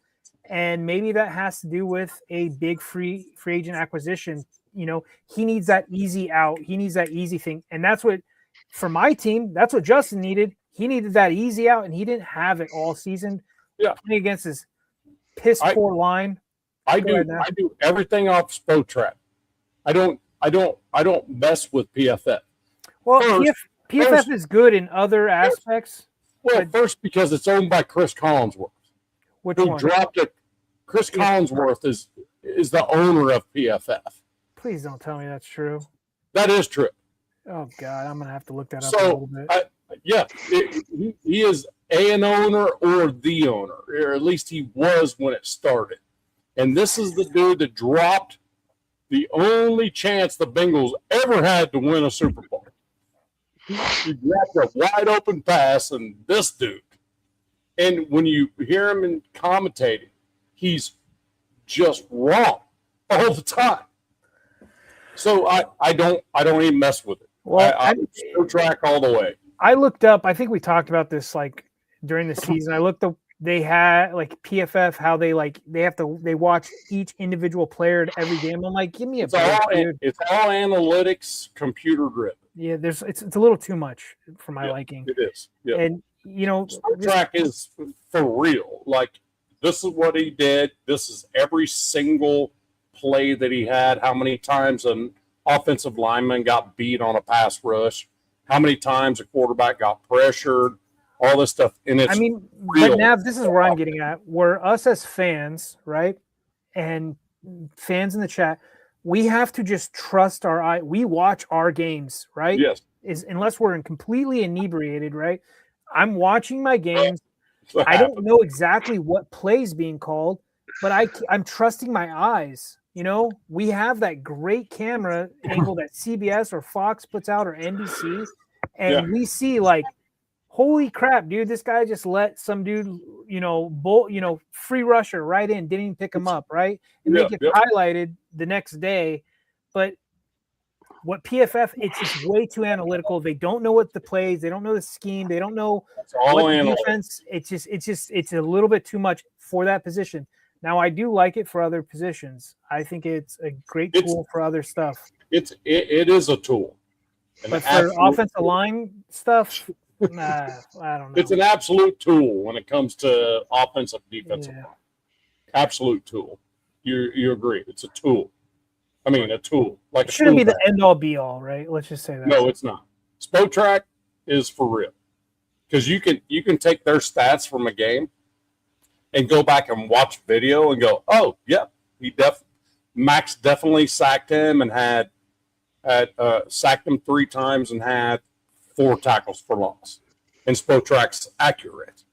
and maybe that has to do with a big free agent acquisition. He needs that easy out. He needs that easy thing, and that's what for my team. That's what Justin needed. He needed that easy out, and he didn't have it all season. Yeah, playing against his piss poor line. I do everything off Spotrac. I don't mess with PFF. Well, PFF is good in other aspects. Well, first because it's owned by Chris Collinsworth. Who dropped it? Chris Collinsworth is the owner of PFF. Please don't tell me that's true. That is true. Oh God, I'm gonna have to look that up a little bit. He is an owner or the owner, or at least he was when it started. And this is the dude that dropped the only chance the Bengals ever had to win a Super Bowl. He dropped a wide open pass, and this dude. And when you hear him in commentating, he's just wrong all the time. So I don't even mess with it. Well, I track all the way. I looked up. I think we talked about this like during the season. I looked up. They had like PFF how they watch each individual player at every game. I'm like, give me a break, it's all analytics, computer driven. Yeah, it's a little too much for my liking. It is. Yeah. And track is for real. Like this is what he did. This is every single play that he had. How many times an offensive lineman got beat on a pass rush? How many times a quarterback got pressured? All this stuff. And it's real. But Nav, this is where I'm getting at. Where us as fans, right, and fans in the chat, we have to just trust our eye. We watch our games, right? Yes. Unless we're completely inebriated, right? I'm watching my games. I don't know exactly what play's being called, but I'm trusting my eyes. We have that great camera angle that CBS or Fox puts out or NBC, and we see like, holy crap, dude, this guy just let some dude, free rusher right in, didn't even pick him up, right? And they get highlighted the next day. But what PFF, it's just way too analytical. They don't know what the plays, they don't know the scheme, they don't know what the defense. It's a little bit too much for that position. Now, I do like it for other positions. I think it's a great tool for other stuff. It is a tool. But for offensive line stuff, I don't know. It's an absolute tool when it comes to offensive, defensive line. Absolute tool. You agree? It's a tool. I mean, a tool. Like it shouldn't be the end-all, be-all, right? Let's just say that. No, it's not. Spotrac is for real. Because you can take their stats from a game and go back and watch video and go, oh, yeah, Max definitely sacked him and had sacked him 3 times and had 4 tackles for loss. And Spotrac's accurate,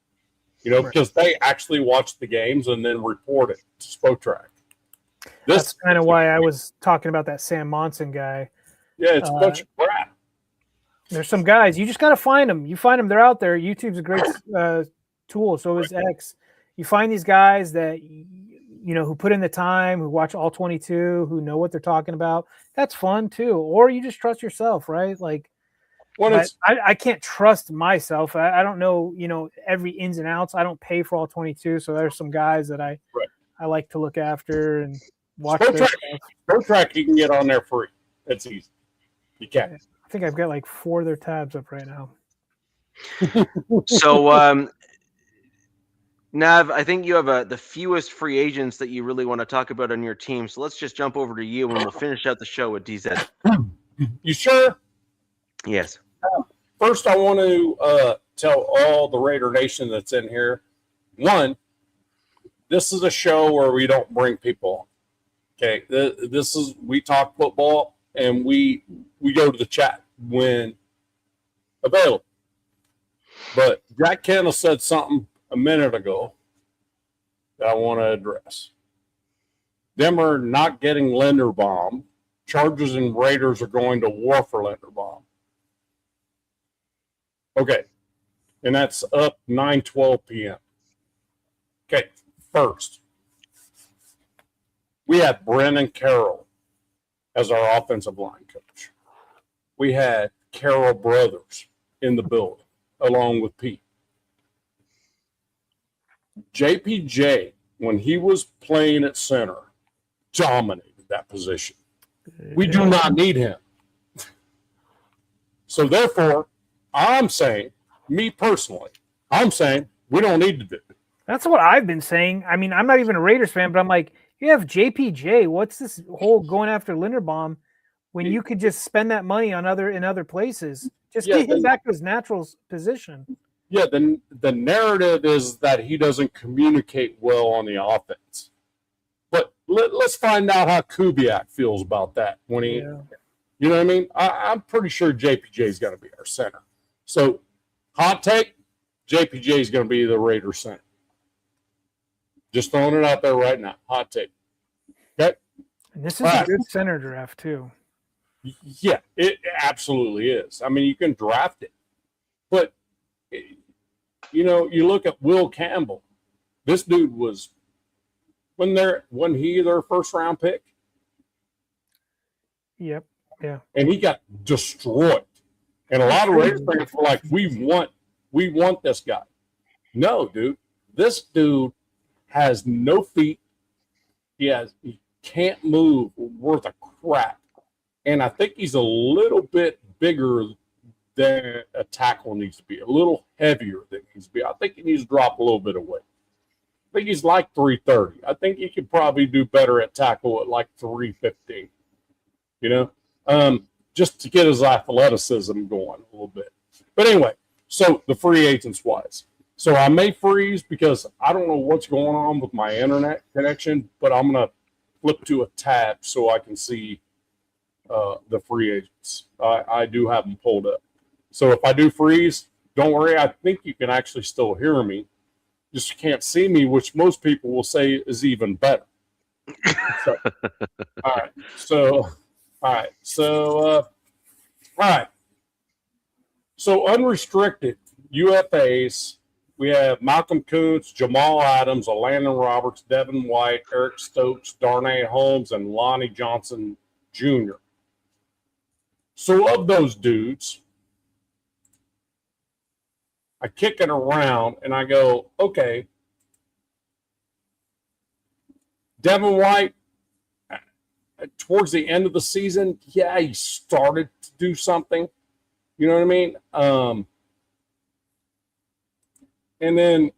because they actually watch the games and then report it to Spotrac. That's kind of why I was talking about that Sam Monson guy. Yeah, it's a bunch of crap. There's some guys, you just got to find them. You find them, they're out there. YouTube's a great tool. So is X. You find these guys that, who put in the time, who watch all 22, who know what they're talking about. That's fun too. Or you just trust yourself, right? Like, I can't trust myself. I don't know, every ins and outs. I don't pay for all 22. So there's some guys that I like to look after and watch. Spotrac, you can get on there free. It's easy. You can. I think I've got like 4 of their tabs up right now. So, Nav, I think you have the fewest free agents that you really want to talk about on your team. So let's just jump over to you and we'll finish out the show with DZ. You sure? Yes. First, I want to tell all the Raider Nation that's in here, one, this is a show where we don't bring people on. Okay, we talk football and we go to the chat when available. But Jack Kendall said something a minute ago that I want to address. Them are not getting Linderbaum. Chargers and Raiders are going to war for Linderbaum. Okay, and that's up 9:12 p.m. Okay, first, we had Brennan Carroll as our offensive line coach. We had Carroll brothers in the building, along with Pete. JPJ, when he was playing at center, dominated that position. We do not need him. So therefore, I'm saying, me personally, I'm saying we don't need to do it. That's what I've been saying. I mean, I'm not even a Raiders fan, but I'm like, you have JPJ. What's this whole going after Linderbaum when you could just spend that money on other places? Just get him back to his natural position. Yeah, the narrative is that he doesn't communicate well on the offense. But let's find out how Kubiak feels about that when he, you know what I mean? I'm pretty sure JPJ is going to be our center. So, hot take, JPJ is going to be the Raiders center. Just throwing it out there right now. Hot take. Okay? And this is a good center draft, too. Yeah, it absolutely is. I mean, you can draft it. But, you know, you look at Will Campbell. This dude was, wasn't he their first-round pick? Yep, yeah. And he got destroyed. And a lot of Raiders fans were like, we want this guy. No, dude. This dude has no feet. He can't move worth a crap. And I think he's a little bit bigger than a tackle needs to be, a little heavier than he needs to be. I think he needs to drop a little bit of weight. I think he's like 330. I think he could probably do better at tackle at like 315. You know? Just to get his athleticism going a little bit. But anyway, so the free agents wise. So I may freeze because I don't know what's going on with my internet connection, but I'm going to flip to a tab so I can see the free agents. I do have them pulled up. So if I do freeze, don't worry. I think you can actually still hear me. Just can't see me, which most people will say is even better. So, all right. So unrestricted UFAs, we have Malcolm Kuntz, Jamal Adams, Landon Roberts, Devin White, Eric Stokes, Darnay Holmes, and Lonnie Johnson Jr. So of those dudes, I kick it around and I go, okay, Devin White, towards the end of the season, yeah, he started to do something. You know what I mean? And then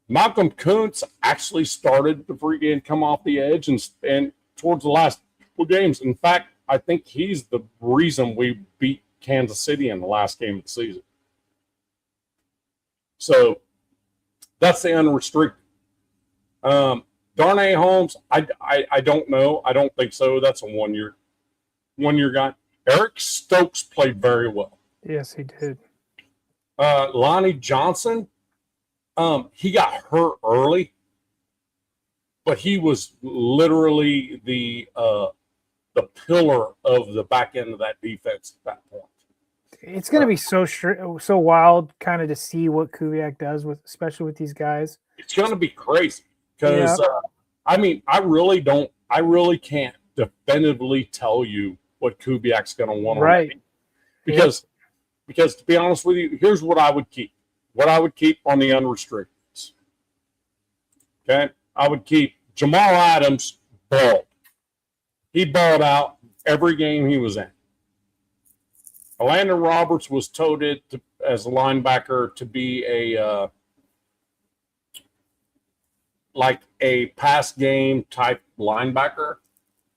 Malcolm Kuntz actually started to freaking come off the edge and towards the last couple games. In fact, I think he's the reason we beat Kansas City in the last game of the season. So that's the unrestricted. Darnay Holmes, I don't know. I don't think so. That's a one-year guy. Eric Stokes played very well. Yes, he did. Lonnie Johnson, he got hurt early, but he was literally the pillar of the back end of that defense at that point. It's going to be so wild, kind of to see what Kubiak does especially with these guys. It's going to be crazy because I mean, I really can't definitively tell you what Kubiak's going to want. Right. Because to be honest with you, here's what I would keep. What I would keep on the unrestricteds. Okay? I would keep Jamal Adams balled. He balled out every game he was in. Landon Roberts was touted as a linebacker to be like a pass game type linebacker,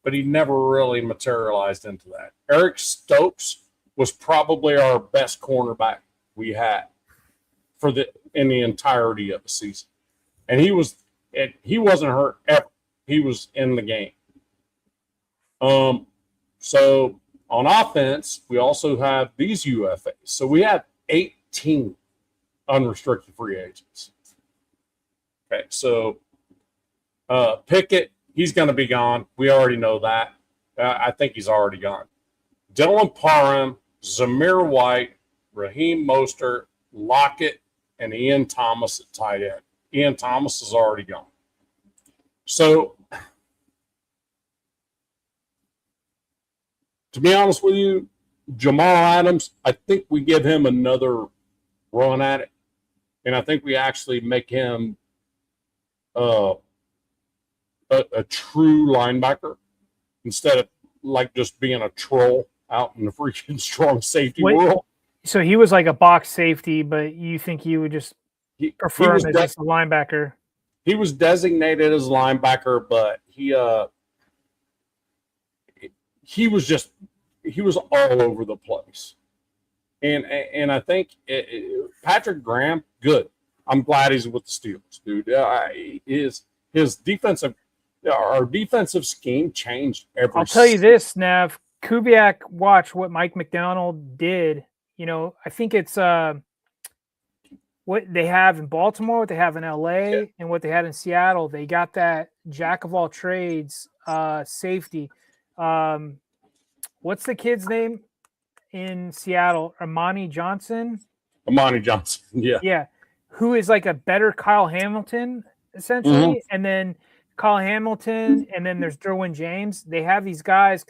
but he never really materialized into that. Eric Stokes was probably our best cornerback we had in the entirety of the season. And he was he wasn't hurt ever. He was in the game. So on offense, we also have these UFAs. So we have 18 unrestricted free agents. Okay, so Pickett, he's going to be gone. We already know that. I think he's already gone. Dylan Parham, Zamir White, Raheem Mostert, Lockett, and Ian Thomas at tight end. Ian Thomas is already gone. So, to be honest with you, Jamal Adams, I think we give him another run at it. And I think we actually make him a true linebacker instead of like just being a troll out in the freaking strong safety world. So he was like a box safety, but you think he would just prefer him as just a linebacker? He was designated as linebacker, but he was all over the place. And I think Patrick Graham, good. I'm glad he's with the Steelers, dude. His defensive, our defensive scheme changed every. I'll tell you this, Nav. Kubiak, watch what Mike McDonald did. You know, I think it's what they have in Baltimore, what they have in LA, and what they had in Seattle. They got that jack of all trades safety. What's the kid's name in Seattle? Amani Johnson. Yeah. Yeah. Who is like a better Kyle Hamilton, essentially. Mm-hmm. And then Kyle Hamilton, and then there's Derwin James. They have these guys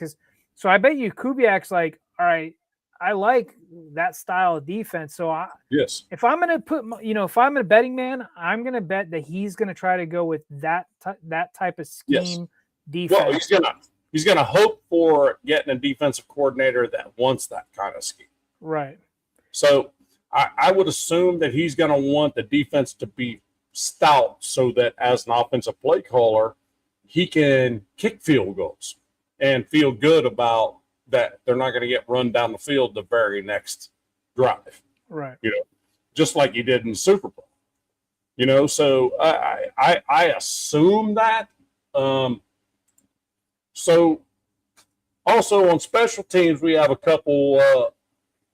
so I bet you Kubiak's like, all right, I like that style of defense. So if I'm going to put, if I'm a betting man, I'm going to bet that he's going to try to go with that type of scheme defense. Well, he's going to hope for getting a defensive coordinator that wants that kind of scheme. Right. So I would assume that he's going to want the defense to be stout so that as an offensive play caller, he can kick field goals and feel good about that they're not going to get run down the field the very next drive. Right. Just like he did in the Super Bowl. So I assume that. So also on special teams, we have a couple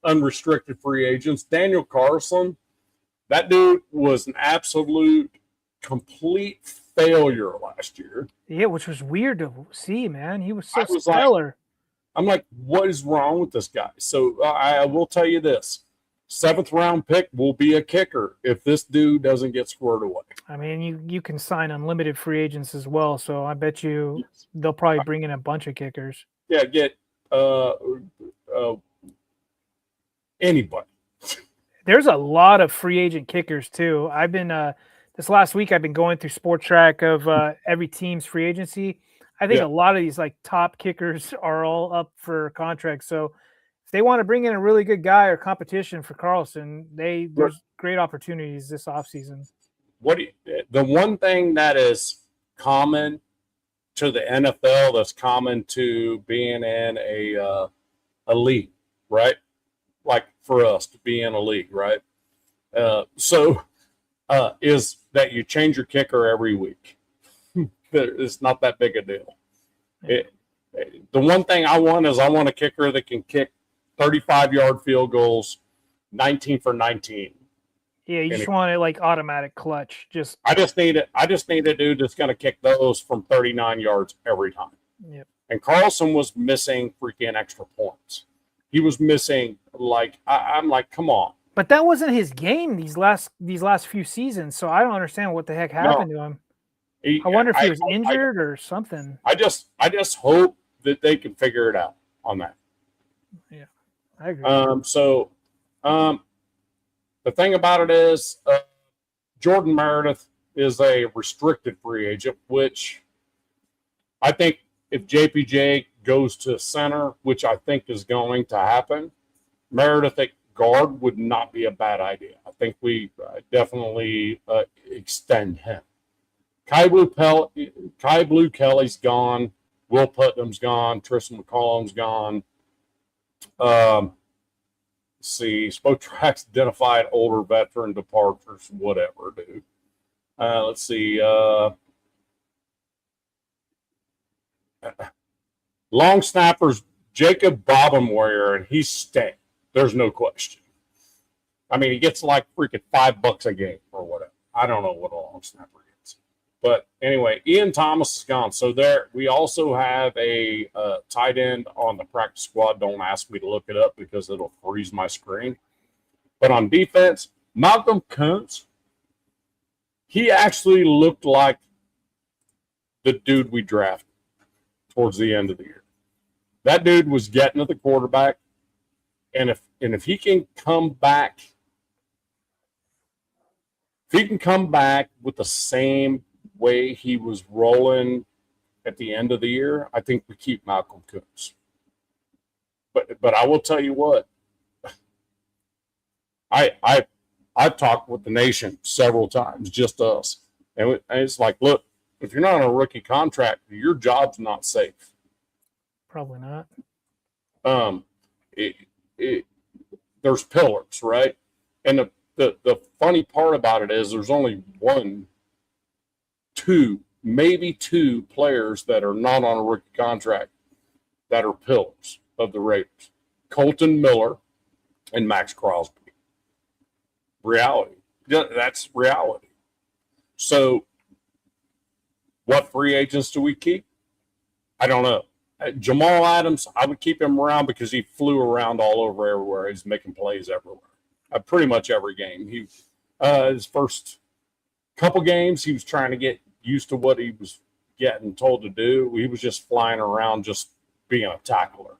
unrestricted free agents. Daniel Carlson, that dude was an absolute complete failure last year. Yeah, which was weird to see, man. He was so stellar. I'm like, what is wrong with this guy? So I will tell you this. 7th round pick will be a kicker if this dude doesn't get squared away. I mean, you can sign unlimited free agents as well, so I bet you they'll probably bring in a bunch of kickers. Yeah, get anybody. There's a lot of free agent kickers too. I've been this last week I've been going through Sport Track of every team's free agency. I think a lot of these like top kickers are all up for contracts. So if they want to bring in a really good guy or competition for Carlson, there's great opportunities this offseason. The one thing that is common to the NFL, that's common to being in a league, right? Like for us to be in a league, right? Is that you change your kicker every week. It's not that big a deal. The one thing I want is a kicker that can kick 35-yard field goals, 19 for 19. Yeah, you just want it like automatic clutch. I just need a dude that's going to kick those from 39 yards every time. Yep. And Carlson was missing freaking extra points. He was missing I'm like, come on. But that wasn't his game these last few seasons. So I don't understand what the heck happened to him. I wonder if he was injured or something. I just hope that they can figure it out on that. Yeah, I agree. The thing about it is Jordan Meredith is a restricted free agent, which I think if JPJ goes to center, which I think is going to happen, Meredith at guard would not be a bad idea. I think we definitely extend him. Kai Blue Kelly's gone. Will Putnam's gone. Tristan McCollum's gone. Let's see. Spotrack's identified older veteran departures, whatever, dude. Let's see. Long snappers, Jacob Bobenware, and he's staying. There's no question. I mean, he gets like freaking $5 a game or whatever. I don't know what a long snapper is. But anyway, Ian Thomas is gone. So there, we also have a tight end on the practice squad. Don't ask me to look it up because it'll freeze my screen. But on defense, Malcolm Kuntz, he actually looked like the dude we drafted towards the end of the year. That dude was getting to the quarterback, and if he can come back, with the same way he was rolling at the end of the year, I think we keep Malcolm Kuntz. But I will tell you what, I've talked with the nation several times, just us, and it's like, look, if you're not on a rookie contract, your job's not safe. Probably not. There's pillars, right? And the funny part about it is there's only maybe two players that are not on a rookie contract that are pillars of the Raiders: Colton Miller and Max Crosby. Reality. That's reality. So what free agents do we keep? I don't know. Jamal Adams, I would keep him around because he flew around all over everywhere. He's making plays everywhere. Pretty much every game. His first couple games, he was trying to get used to what he was getting told to do. He was just flying around, just being a tackler.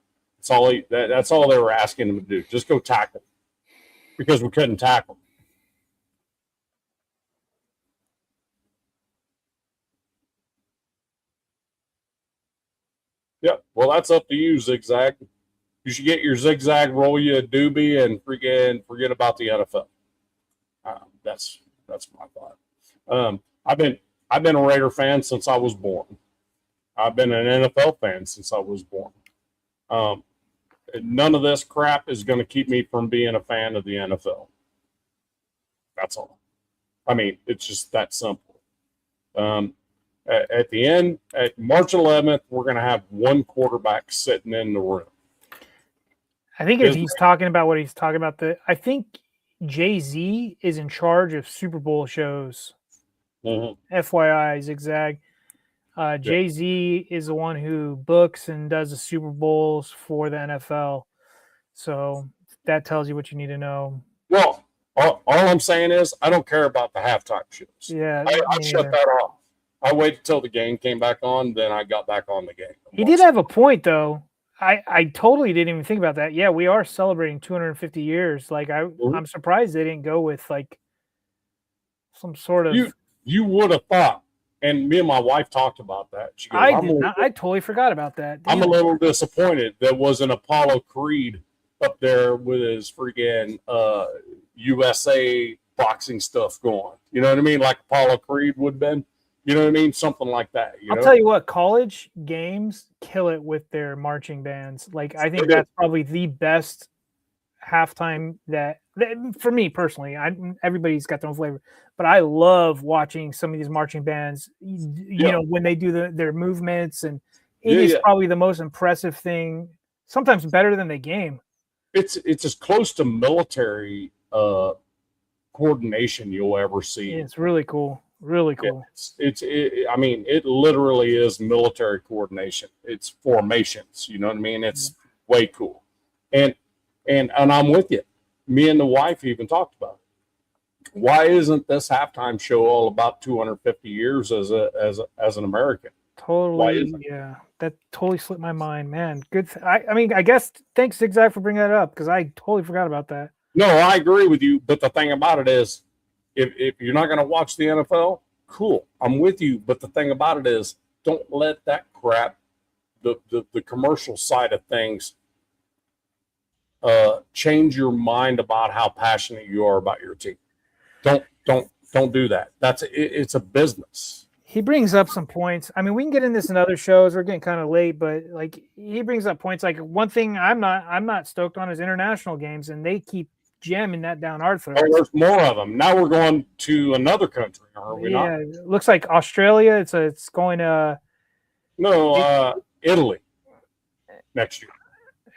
That's all they were asking him to do. Just go tackle, because we couldn't tackle. Yep. Well, that's up to you, Zigzag. You should get your Zigzag, roll you a doobie, and forget about the NFL. That's my thought. I've been a Raider fan since I was born. I've been an NFL fan since I was born. None of this crap is going to keep me from being a fan of the NFL. That's all. I mean, it's just that simple. At the end, at March 11th, we're going to have one quarterback sitting in the room. I think if he's talking about what he's talking about, I think Jay-Z is in charge of Super Bowl shows. Mm-hmm. FYI, Zigzag. Jay-Z is the one who books and does the Super Bowls for the NFL. So that tells you what you need to know. Well, all I'm saying is I don't care about the halftime shows. Yeah, I shut that off. I waited until the game came back on, then I got back on the game. He did have a point, though. I totally didn't even think about that. Yeah, we are celebrating 250 years. Like, I'm surprised they didn't go with, like, some sort of... You would have thought, and me and my wife talked about that. She goes, I totally forgot about that. Damn. I'm a little disappointed there wasn't Apollo Creed up there with his freaking USA boxing stuff going. You know what I mean? Like Apollo Creed would have been. You know what I mean? Something like that. I'll tell you what, college games kill it with their marching bands. Like, I think that's probably the best halftime that for me personally. Everybody's got their own flavor, but I love watching some of these marching bands. You know, when they do their movements, and it is probably the most impressive thing. Sometimes better than the game. It's as close to military coordination you'll ever see. It's really cool. Really cool. I mean, it literally is military coordination. It's formations. You know what I mean? It's way cool. And I'm with you. Me and the wife even talked about it. Why isn't this halftime show all about 250 years as an American? Totally. Yeah, that totally slipped my mind, man. Good. I mean, I guess thanks Zigzag for bringing that up, because I totally forgot about that. No, I agree with you. But the thing about it is, if you're not going to watch the NFL, cool, I'm with you. But the thing about it is, don't let that crap, the commercial side of things, change your mind about how passionate you are about your team. Don't do that. It's a business. He brings up some points. I mean, we can get into this in other shows. We're getting kind of late, but like he brings up points. Like, one thing I'm not stoked on is international games, and they keep jamming that down our throats. Oh, there's more of them. Now we're going to another country, are we not? Yeah, it looks like Australia. It's going to Italy next year,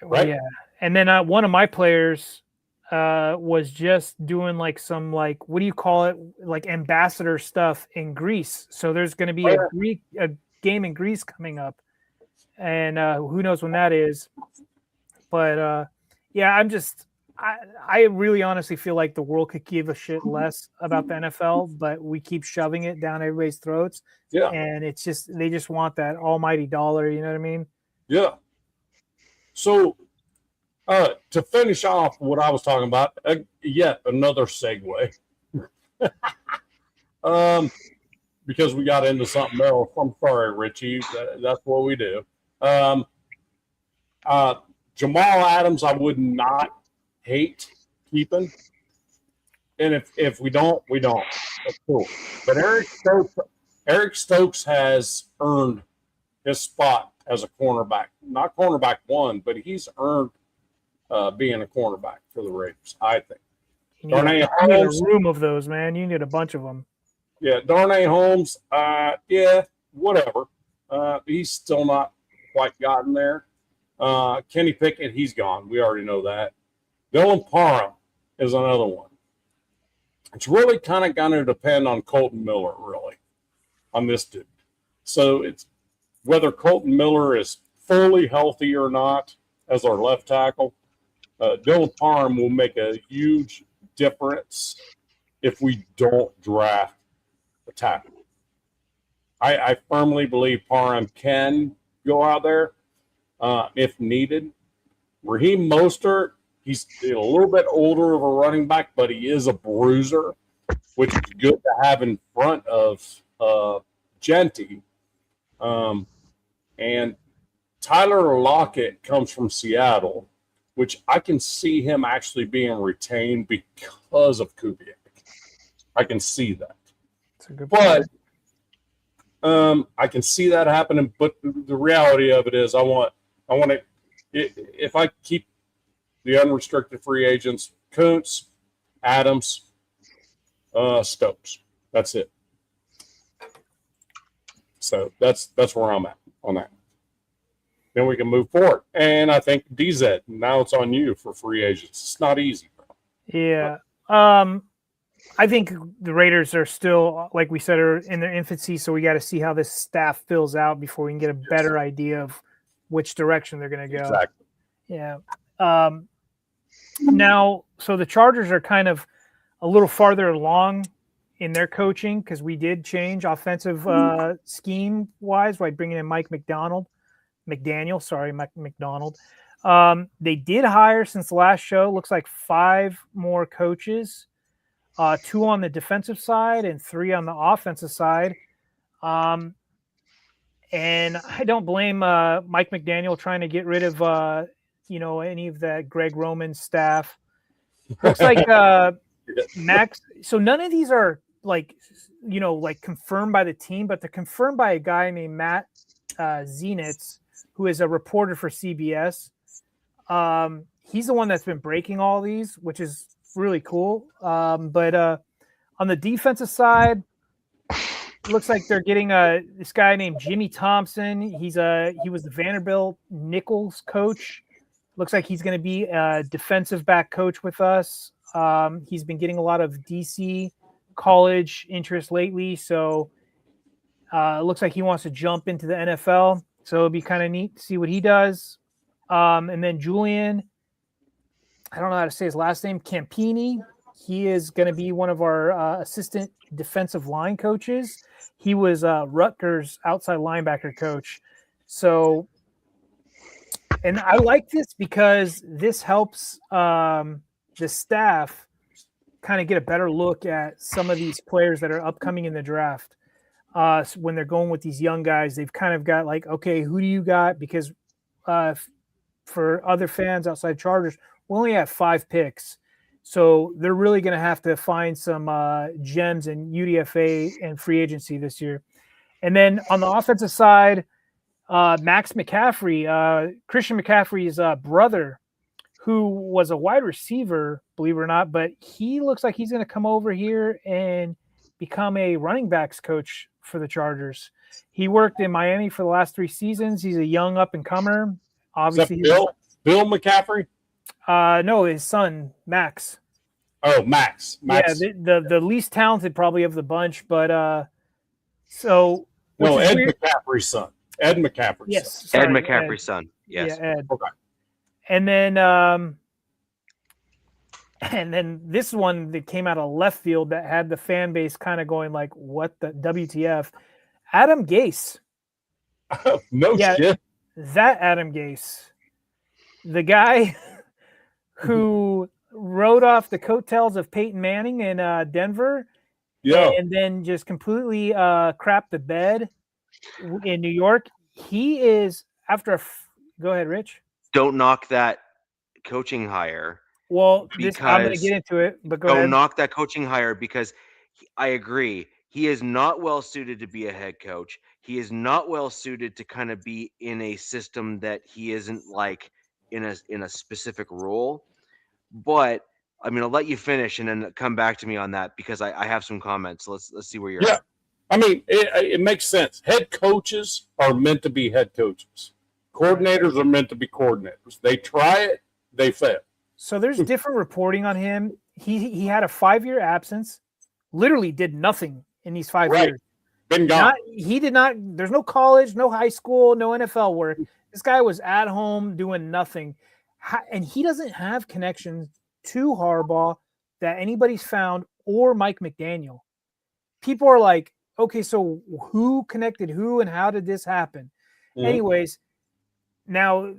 right? Yeah, and then one of my players was just doing like some like what do you call it, like ambassador stuff in Greece. So there's going to be a game in Greece coming up, and who knows when that is. But yeah, I really honestly feel like the world could give a shit less about the NFL, but we keep shoving it down everybody's throats. Yeah, and it's just they just want that almighty dollar. You know what I mean? Yeah. So to finish off what I was talking about, yet another segue. Because we got into something else. I'm sorry, Richie. That's what we do. Jamal Adams, I would not hate keeping. And if we don't, we don't. That's cool. But Eric Stokes has earned his spot as a cornerback. Not cornerback one, but he's earned being a cornerback for the Raiders, I think. You need a room of those, man. You need a bunch of them. Yeah, Darnay Holmes, yeah, whatever. He's still not quite gotten there. Kenny Pickett, he's gone. We already know that. Dylan Parham is another one. It's really kind of going to depend on Colton Miller, really, on this dude. So it's whether Colton Miller is fully healthy or not as our left tackle. Dylan Parham will make a huge difference if we don't draft a tackle. I firmly believe Parham can go out there if needed. Raheem Mostert, he's a little bit older of a running back, but he is a bruiser, which is good to have in front of Genty. And Tyler Lockett comes from Seattle, which I can see him actually being retained because of Kubiak. I can see that. That's a good point. But I can see that happening. But the reality of it is, I want to. If I keep the unrestricted free agents, Kuntz, Adams, Stokes. That's it. So that's where I'm at on that. Then we can move forward. And I think DZ, now it's on you for free agents. It's not easy, bro. Yeah. I think the Raiders are still, like we said, are in their infancy, so we got to see how this staff fills out before we can get a better idea of which direction they're going to go. Exactly. Yeah. Now, so the Chargers are kind of a little farther along in their coaching because we did change offensive scheme-wise by bringing in Mike McDaniel. They did hire since the last show, looks like 5 more coaches, 2 on the defensive side and 3 on the offensive side. And I don't blame Mike McDaniel trying to get rid of, any of that Greg Roman staff. Looks like Max. So none of these are like confirmed by the team, but they're confirmed by a guy named Matt Zenitz, who is a reporter for CBS. He's the one that's been breaking all these, which is really cool. But on the defensive side, it looks like they're getting this guy named Jimmy Thompson. He was the Vanderbilt Nichols coach. Looks like he's going to be a defensive back coach with us. He's been getting a lot of DC college interest lately, so it looks like he wants to jump into the NFL. So it'll be kind of neat to see what he does. And then Julian, I don't know how to say his last name, Campini. He is going to be one of our assistant defensive line coaches. He was Rutgers outside linebacker coach. So, and I like this because this helps the staff kind of get a better look at some of these players that are upcoming in the draft. So when they're going with these young guys, they've kind of got like, okay, who do you got? Because for other fans outside Chargers, we only have 5 picks. So they're really going to have to find some gems in UDFA and free agency this year. And then on the offensive side, Max McCaffrey, Christian McCaffrey's brother, who was a wide receiver believe it or not, but he looks like he's going to come over here and become a running backs coach for the Chargers. He worked in Miami for the last 3 seasons. He's a young up-and-comer. Obviously, Bill McCaffrey? No, his son, Max. Oh, Max. Yeah, the least talented probably of the bunch, but so no, Ed McCaffrey's son. Ed McCaffrey's yes, son. sorry, Ed McCaffrey's son. Yes. Yeah, Ed. Okay. And then this one that came out of left field that had the fan base kind of going like, "What the WTF?" Adam Gase. No shit. That Adam Gase, the guy who rode off the coattails of Peyton Manning in Denver, and then just completely crapped the bed in New York. He is after go ahead, Rich. Don't knock that coaching hire. Well, I'm going to get into it, but go ahead. Don't knock that coaching hire because I agree. He is not well suited to be a head coach. He is not well suited to kind of be in a system that he isn't like in a specific role. But I mean, I'll let you finish and then come back to me on that because I have some comments. Let's see where you're at. I mean, it makes sense. Head coaches are meant to be head coaches. Coordinators are meant to be coordinators. They try it, they fail. So there's different reporting on him. He had a 5-year absence, literally did nothing in these 5 years. Been gone. He did not. There's no college, no high school, no NFL work. This guy was at home doing nothing, and he doesn't have connections to Harbaugh that anybody's found or Mike McDaniel. People are like, okay, so who connected who and how did this happen? Mm-hmm. Anyways, now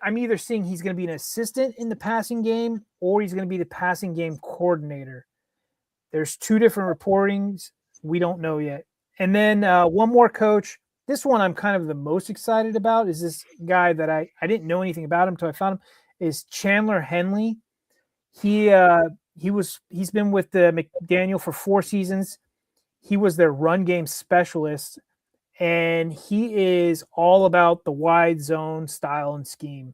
I'm either seeing he's going to be an assistant in the passing game or he's going to be the passing game coordinator. There's 2 different reportings. We don't know yet. And then one more coach. This one I'm kind of the most excited about is this guy that I didn't know anything about him until I found him, is Chandler Henley. He's been with the McDaniel for 4 seasons. He was their run game specialist, and he is all about the wide zone style and scheme.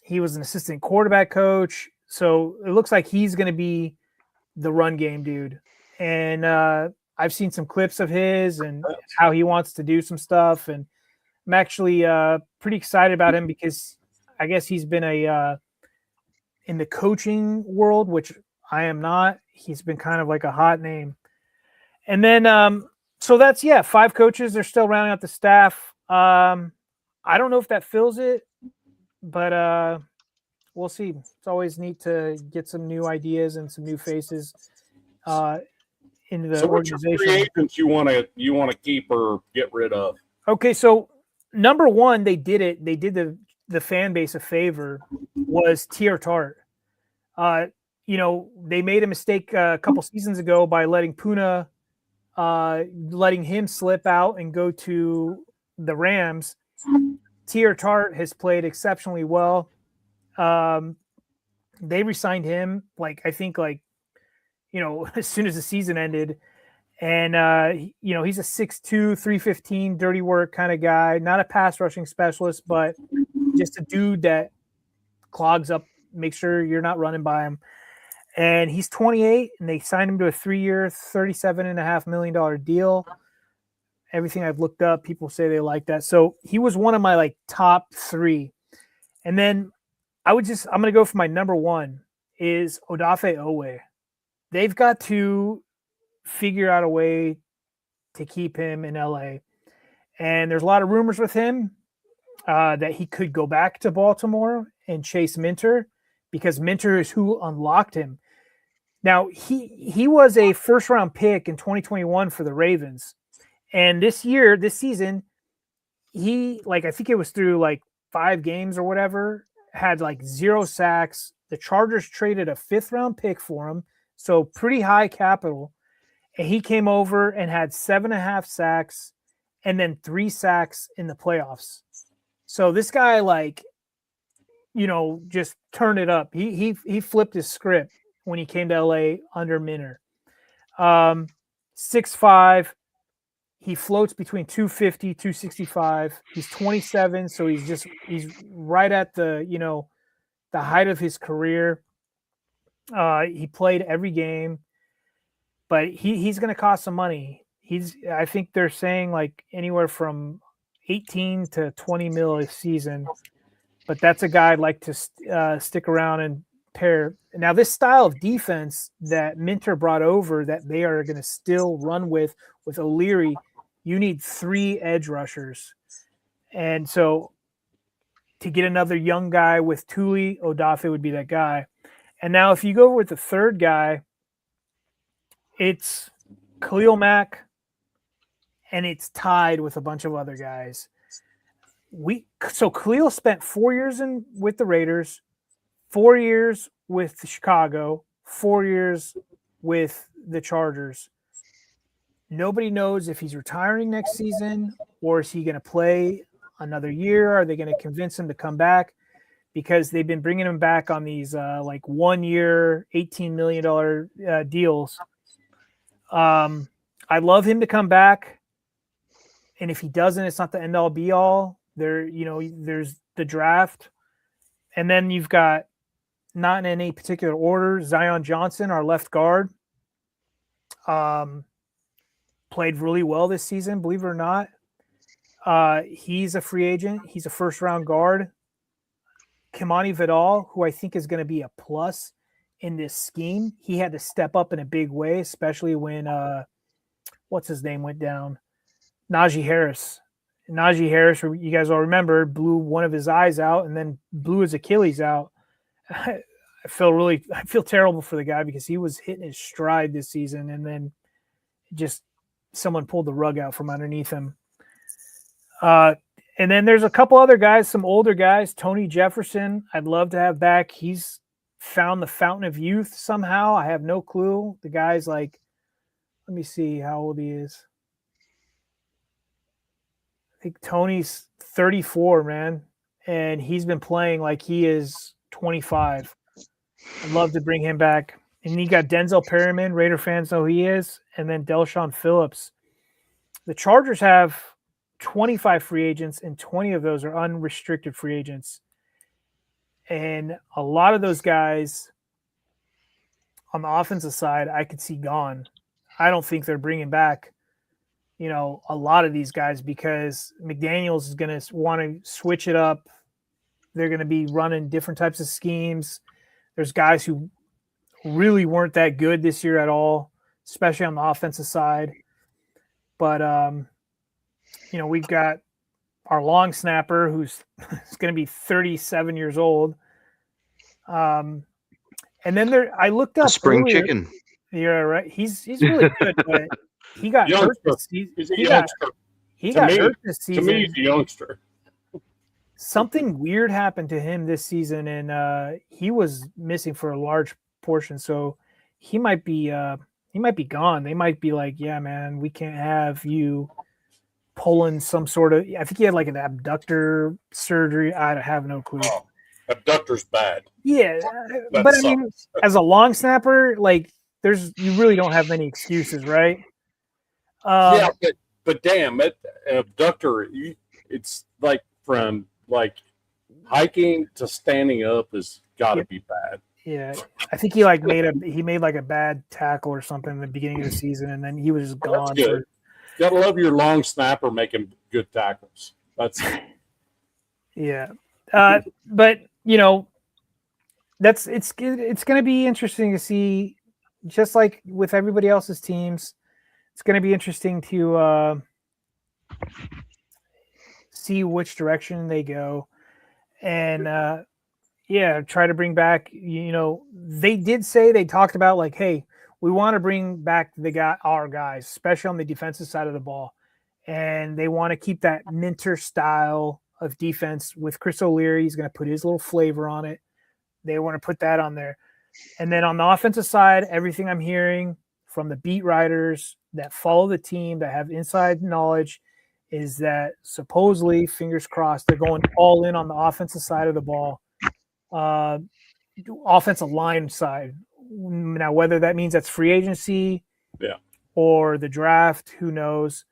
He was an assistant quarterback coach, so it looks like he's going to be the run game dude. And I've seen some clips of his and how he wants to do some stuff, and I'm actually pretty excited about him because I guess he's been in the coaching world, which I am not. He's been kind of like a hot name. And then, so that's, 5 coaches. They're still rounding out the staff. I don't know if that fills it, but we'll see. It's always neat to get some new ideas and some new faces into the organization. Free agents you want to keep or get rid of? Okay, so number one, they did it. They did the fan base a favor. Was Tear Tart. They made a mistake a couple seasons ago by letting Puna, letting him slip out and go to the Rams. Tear Tart has played exceptionally well. They re-signed him, as soon as the season ended. And, he's a 6'2", 315, dirty work kind of guy, not a pass rushing specialist, but just a dude that clogs up, make sure you're not running by him. And he's 28, and they signed him to a 3-year, $37.5 million deal. Everything I've looked up, people say they like that. So he was one of my top 3. And then I'm going to go for my number 1 is Odafe Oweh. They've got to figure out a way to keep him in LA. And there's a lot of rumors with him that he could go back to Baltimore and chase Minter, because Minter is who unlocked him. Now, he was a first-round pick in 2021 for the Ravens. And this season, he, I think it was through 5 games or whatever, had 0 sacks. The Chargers traded a 5th-round pick for him, so pretty high capital. And he came over and had 7.5 sacks and then 3 sacks in the playoffs. So this guy, just turned it up. He flipped his script when he came to LA under Minter. 6'5". He floats between 250, 265. He's 27, so he's right at the, the height of his career. He played every game, but he's going to cost some money. I think they're saying like anywhere from 18 to 20 mil a season, but that's a guy I'd like to stick around and pair. Now, this style of defense that Minter brought over that they are going to still run with O'Leary, you need 3 edge rushers. And so to get another young guy with Tuli, Odafe would be that guy. And now if you go with the third guy, it's Khalil Mack, and it's tied with a bunch of other guys. So Khalil spent 4 years with the Raiders, 4 years with Chicago, 4 years with the Chargers. Nobody knows if he's retiring next season or is he going to play another year? Are they going to convince him to come back? Because they've been bringing him back on these like 1 year, $18 million deals. I'd love him to come back. And if he doesn't, it's not the end all be all. There's the draft. And then you've got, not in any particular order, Zion Johnson, our left guard. Played really well this season, believe it or not. He's a free agent. He's a first-round guard. Kimani Vidal, who I think is going to be a plus in this scheme. He had to step up in a big way, especially when what's his name went down? Najee Harris. Najee Harris, you guys all remember, blew one of his eyes out and then blew his Achilles out. I feel terrible for the guy because he was hitting his stride this season, and then just someone pulled the rug out from underneath him. And then there's a couple other guys, some older guys. Tony Jefferson, I'd love to have back. He's found the fountain of youth somehow. I have no clue. The guy's like, let me see how old he is. I think Tony's 34, man. And he's been playing like he is 25. I'd love to bring him back. And you got Denzel Perryman, Raider fans know who he is, and then Delshon Phillips. The Chargers have 25 free agents, and 20 of those are unrestricted free agents. And a lot of those guys on the offensive side, I could see gone. I don't think they're bringing back, a lot of these guys because McDaniels is going to want to switch it up. They're going to be running different types of schemes. There's guys who really weren't that good this year at all, especially on the offensive side. But, we've got our long snapper who's going to be 37 years old. And then I looked up spring earlier, chicken. Yeah, right. He's really good, but he got hurt this season. He got hurt this season. To me, he's a youngster. Something weird happened to him this season, and he was missing for a large portion. So he might be gone. They might be like, yeah, man, we can't have you pulling some sort of. I think he had like an abductor surgery. I have no clue. Oh, abductor's bad. Yeah, but sucks. I mean, as a long snapper, like you really don't have many excuses, right? Yeah, but damn, an abductor, it's like from like hiking to standing up has got to be bad. Yeah, I think he made like a bad tackle or something in the beginning of the season, and then he was just gone. That's good. Gotta love your long snapper making good tackles. That's yeah, but it's going to be interesting to see. Just like with everybody else's teams, it's going to be interesting to see which direction they go, and try to bring back. They did say they talked about like, hey, we want to bring back our guys, especially on the defensive side of the ball, and they want to keep that Minter style of defense with Chris O'Leary. He's going to put his little flavor on it. They want to put that on there. And then on the offensive side, everything I'm hearing from the beat writers that follow the team, that have inside knowledge, is that supposedly, fingers crossed, they're going all in on the offensive side of the ball, offensive line side. Now, whether that means that's free agency or the draft, who knows?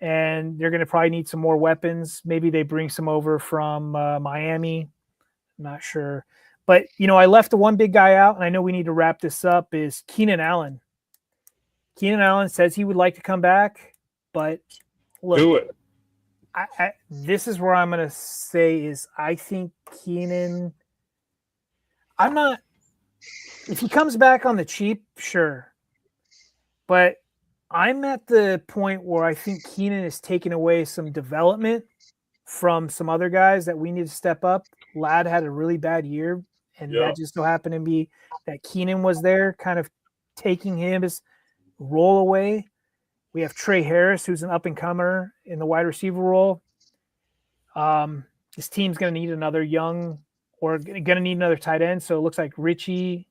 And they're going to probably need some more weapons. Maybe they bring some over from Miami. I'm not sure. But, I left the one big guy out, and I know we need to wrap this up, is Keenan Allen. Keenan Allen says he would like to come back, but look. Do it. This is where I'm going to say is I think Keenan – if he comes back on the cheap, sure. But I'm at the point where I think Keenan is taking away some development from some other guys that we need to step up. Ladd had a really bad year, and that just so happened to be that Keenan was there kind of taking his role away. We have Trey Harris, who's an up-and-comer in the wide receiver role. This team's going to need another young or going to need another tight end. So it looks like Richie,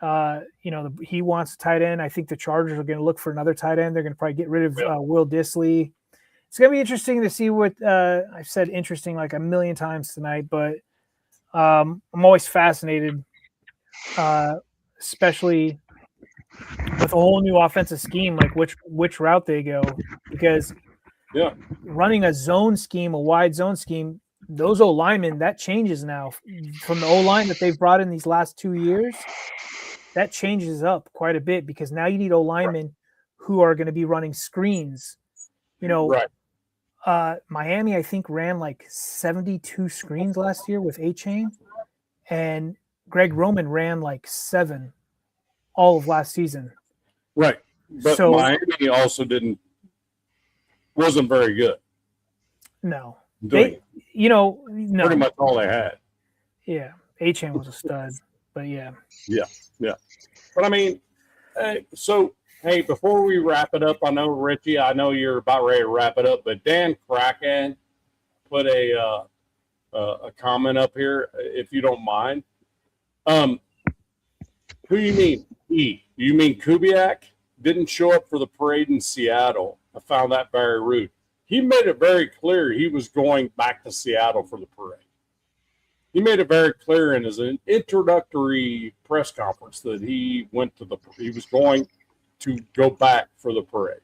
he wants a tight end. I think the Chargers are going to look for another tight end. They're going to probably get rid of Will Dissly. It's going to be interesting to see what I've said interesting like a million times tonight, but I'm always fascinated, especially with a whole new offensive scheme, like which route they go, because running a zone scheme, a wide zone scheme, those O linemen, that changes now from the O line that they've brought in these last 2 years. That changes up quite a bit because now you need O linemen who are going to be running screens. Miami, I think, ran like 72 screens last year with A-Chain, and Greg Roman ran like 7 all of last season. Right. But Miami also wasn't very good. No. No. Pretty much all they had. Yeah. A-Chain was a stud, but yeah. Yeah. But I mean, hey, before we wrap it up, I know, Richie, you're about ready to wrap it up, but Dan Kraken put a comment up here, if you don't mind. Who you mean? You mean Kubiak didn't show up for the parade in Seattle? I found that very rude. He made it very clear he was going back to Seattle for the parade. He made it very clear in his introductory press conference that he was going to go back for the parade.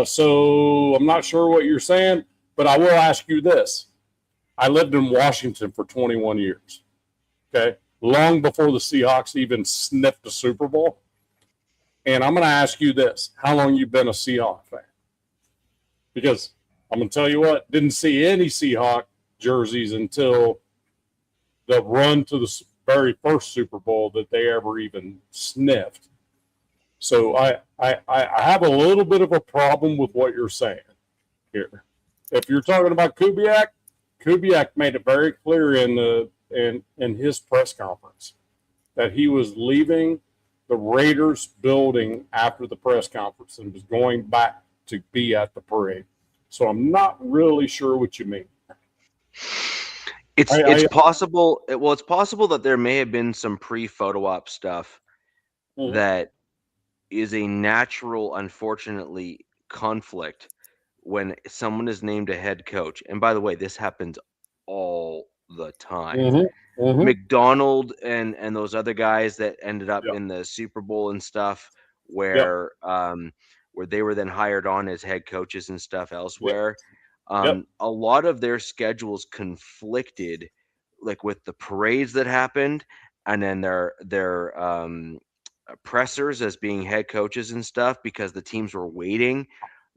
So I'm not sure what you're saying, but I will ask you this. I lived in Washington for 21 years. Okay. Long before the Seahawks even sniffed the Super Bowl. And I'm going to ask you this. How long you been a Seahawks fan? Because I'm going to tell you what, didn't see any Seahawks jerseys until the run to the very first Super Bowl that they ever even sniffed. So I have a little bit of a problem with what you're saying here. If you're talking about Kubiak made it very clear in his press conference that he was leaving the Raiders building after the press conference and was going back to be at the parade. So I'm not really sure what you mean. It's possible. Well, it's possible that there may have been some pre-photo op stuff that is a natural, unfortunately, conflict when someone is named a head coach. And by the way, this happens all the time. McDonald and those other guys that ended up in the Super Bowl and stuff, where they were then hired on as head coaches and stuff elsewhere. A lot of their schedules conflicted, like with the parades that happened, and then their pressers as being head coaches and stuff, because the teams were waiting.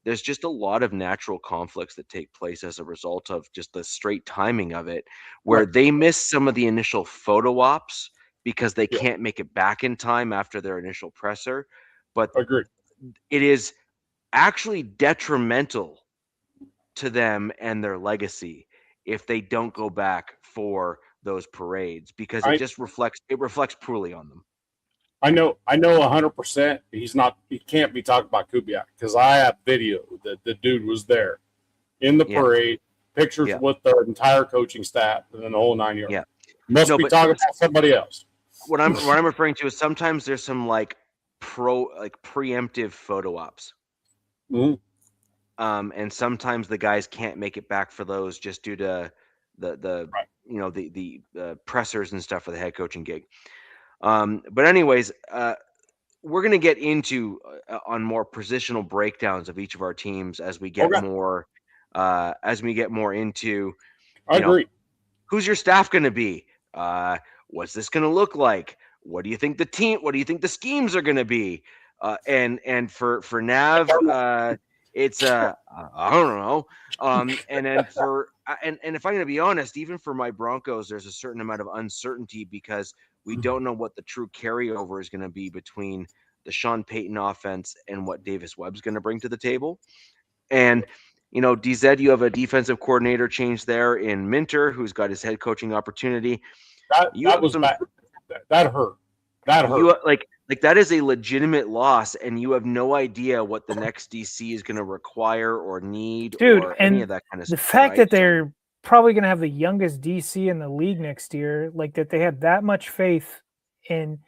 There's just a lot of natural conflicts that take place as a result of just the straight timing of it, where they miss some of the initial photo ops because they can't make it back in time after their initial presser. But it is actually detrimental to them and their legacy if they don't go back for those parades, because it just reflects poorly on them. I know 100% he can't be talking about Kubiak, because I have video that the dude was there in the parade, pictures with the entire coaching staff and the whole 9 yards. Must be talking about somebody else. What I'm referring to is sometimes there's some preemptive photo ops. And sometimes the guys can't make it back for those just due to the pressers and stuff for the head coaching gig. But anyways, we're going to get into on more positional breakdowns of each of our teams as we get more into. I agree. Who's your staff going to be? What's this going to look like? What do you think the schemes are going to be? And for Nav, it's I don't know. And then and if I'm going to be honest, even for my Broncos, there's a certain amount of uncertainty because we don't know what the true carryover is going to be between the Sean Payton offense and what Davis Webb's going to bring to the table. And DZ, you have a defensive coordinator change there in Minter, who's got his head coaching opportunity. That hurt. That hurt. Like that is a legitimate loss, and you have no idea what the next DC is going to require or need, or any of that kind of stuff. The fact that they're probably going to have the youngest DC in the league next year, like that they have that much faith in.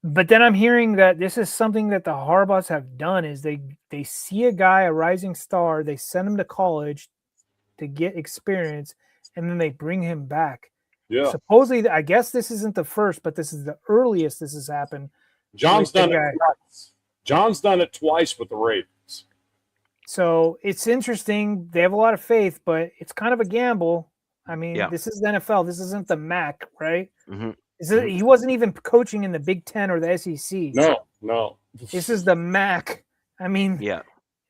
But then I'm hearing that this is something that the Harbaughs have done is they see a guy, a rising star, they send him to college to get experience, and then they bring him back. Yeah. Supposedly, I guess this isn't the first, but this is the earliest this has happened. John's done it twice. John's done it twice with the Ravens. So it's interesting. They have a lot of faith, but it's kind of a gamble. I mean, This is the NFL. This isn't the MAC, right? Mm-hmm. He wasn't even coaching in the Big Ten or the SEC. No. This is the MAC. I mean, yeah.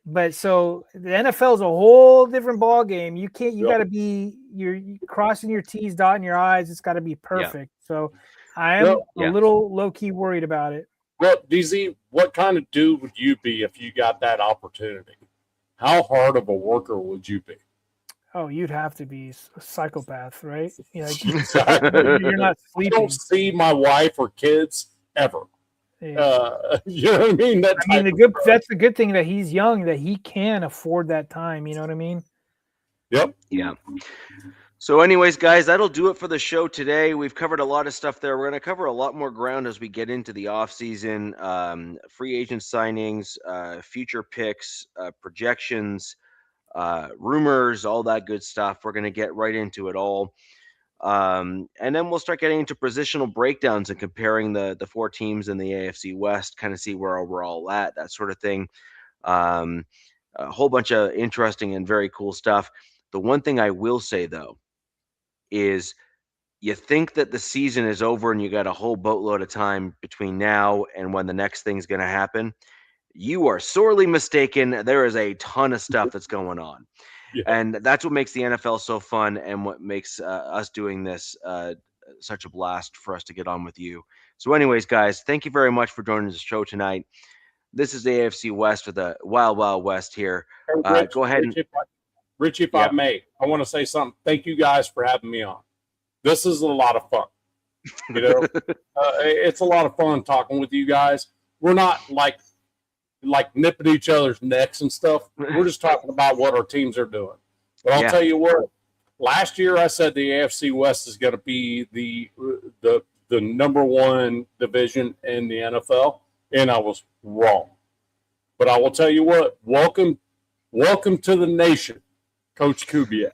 But so the NFL is a whole different ball game. You got to be you're crossing your T's, dotting your I's. It's got to be perfect. Yeah. So I am a little low key worried about it. Well, DZ, what kind of dude would you be if you got that opportunity? How hard of a worker would you be? Oh, you'd have to be a psychopath, right? You're not sleeping. I don't see my wife or kids ever. Yeah. You know what I mean? That's the good thing that he's young, that he can afford that time. You know what I mean? Yep. Yeah. So anyways, guys, that'll do it for the show today. We've covered a lot of stuff there. We're going to cover a lot more ground as we get into the offseason, free agent signings, future picks, projections, rumors, all that good stuff. We're going to get right into it all. And then we'll start getting into positional breakdowns and comparing the four teams in the AFC West, kind of see where we're all at, that sort of thing. A whole bunch of interesting and very cool stuff. The one thing I will say, though, is you think that the season is over and you got a whole boatload of time between now and when the next thing's going to happen. You are sorely mistaken. There is a ton of stuff that's going on. Yeah. And that's what makes the NFL so fun and what makes us doing this such a blast for us to get on with you. So anyways, guys, thank you very much for joining the show tonight. This is the AFC West with the Wild Wild West here. Go ahead. Richie, if I may, I want to say something. Thank you guys for having me on. This is a lot of fun. It's a lot of fun talking with you guys. We're not like nipping each other's necks and stuff. We're just talking about what our teams are doing. But I'll tell you what, last year I said the AFC West is going to be the number one division in the NFL, and I was wrong. But I will tell you what, welcome to the nation, Coach Kubiak.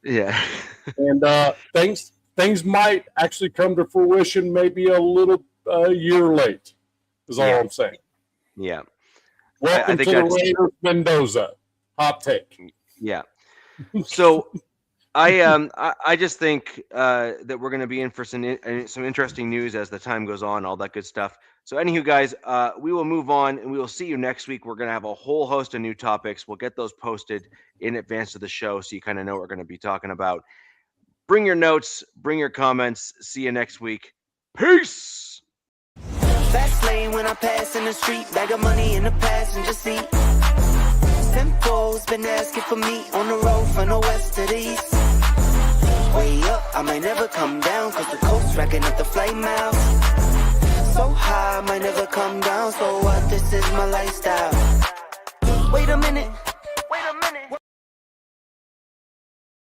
Yeah. And things might actually come to fruition maybe a little year late, is all I'm saying. Yeah. Welcome to the Raiders Mendoza. Hot take. Yeah. So I just think that we're going to be in for some interesting news as the time goes on, all that good stuff. So anywho, guys, we will move on and we will see you next week. We're going to have a whole host of new topics. We'll get those posted in advance of the show so you kind of know what we're going to be talking about. Bring your notes, bring your comments. See you next week. Peace. Fast lane when I pass in the street, bag of money in the passenger seat. Simcoe's been asking for me on the road from the west to the east. Way up, I might never come down, cause the coast's racking up the flight miles. So high, I might never come down, so what, this is my lifestyle. Wait a minute,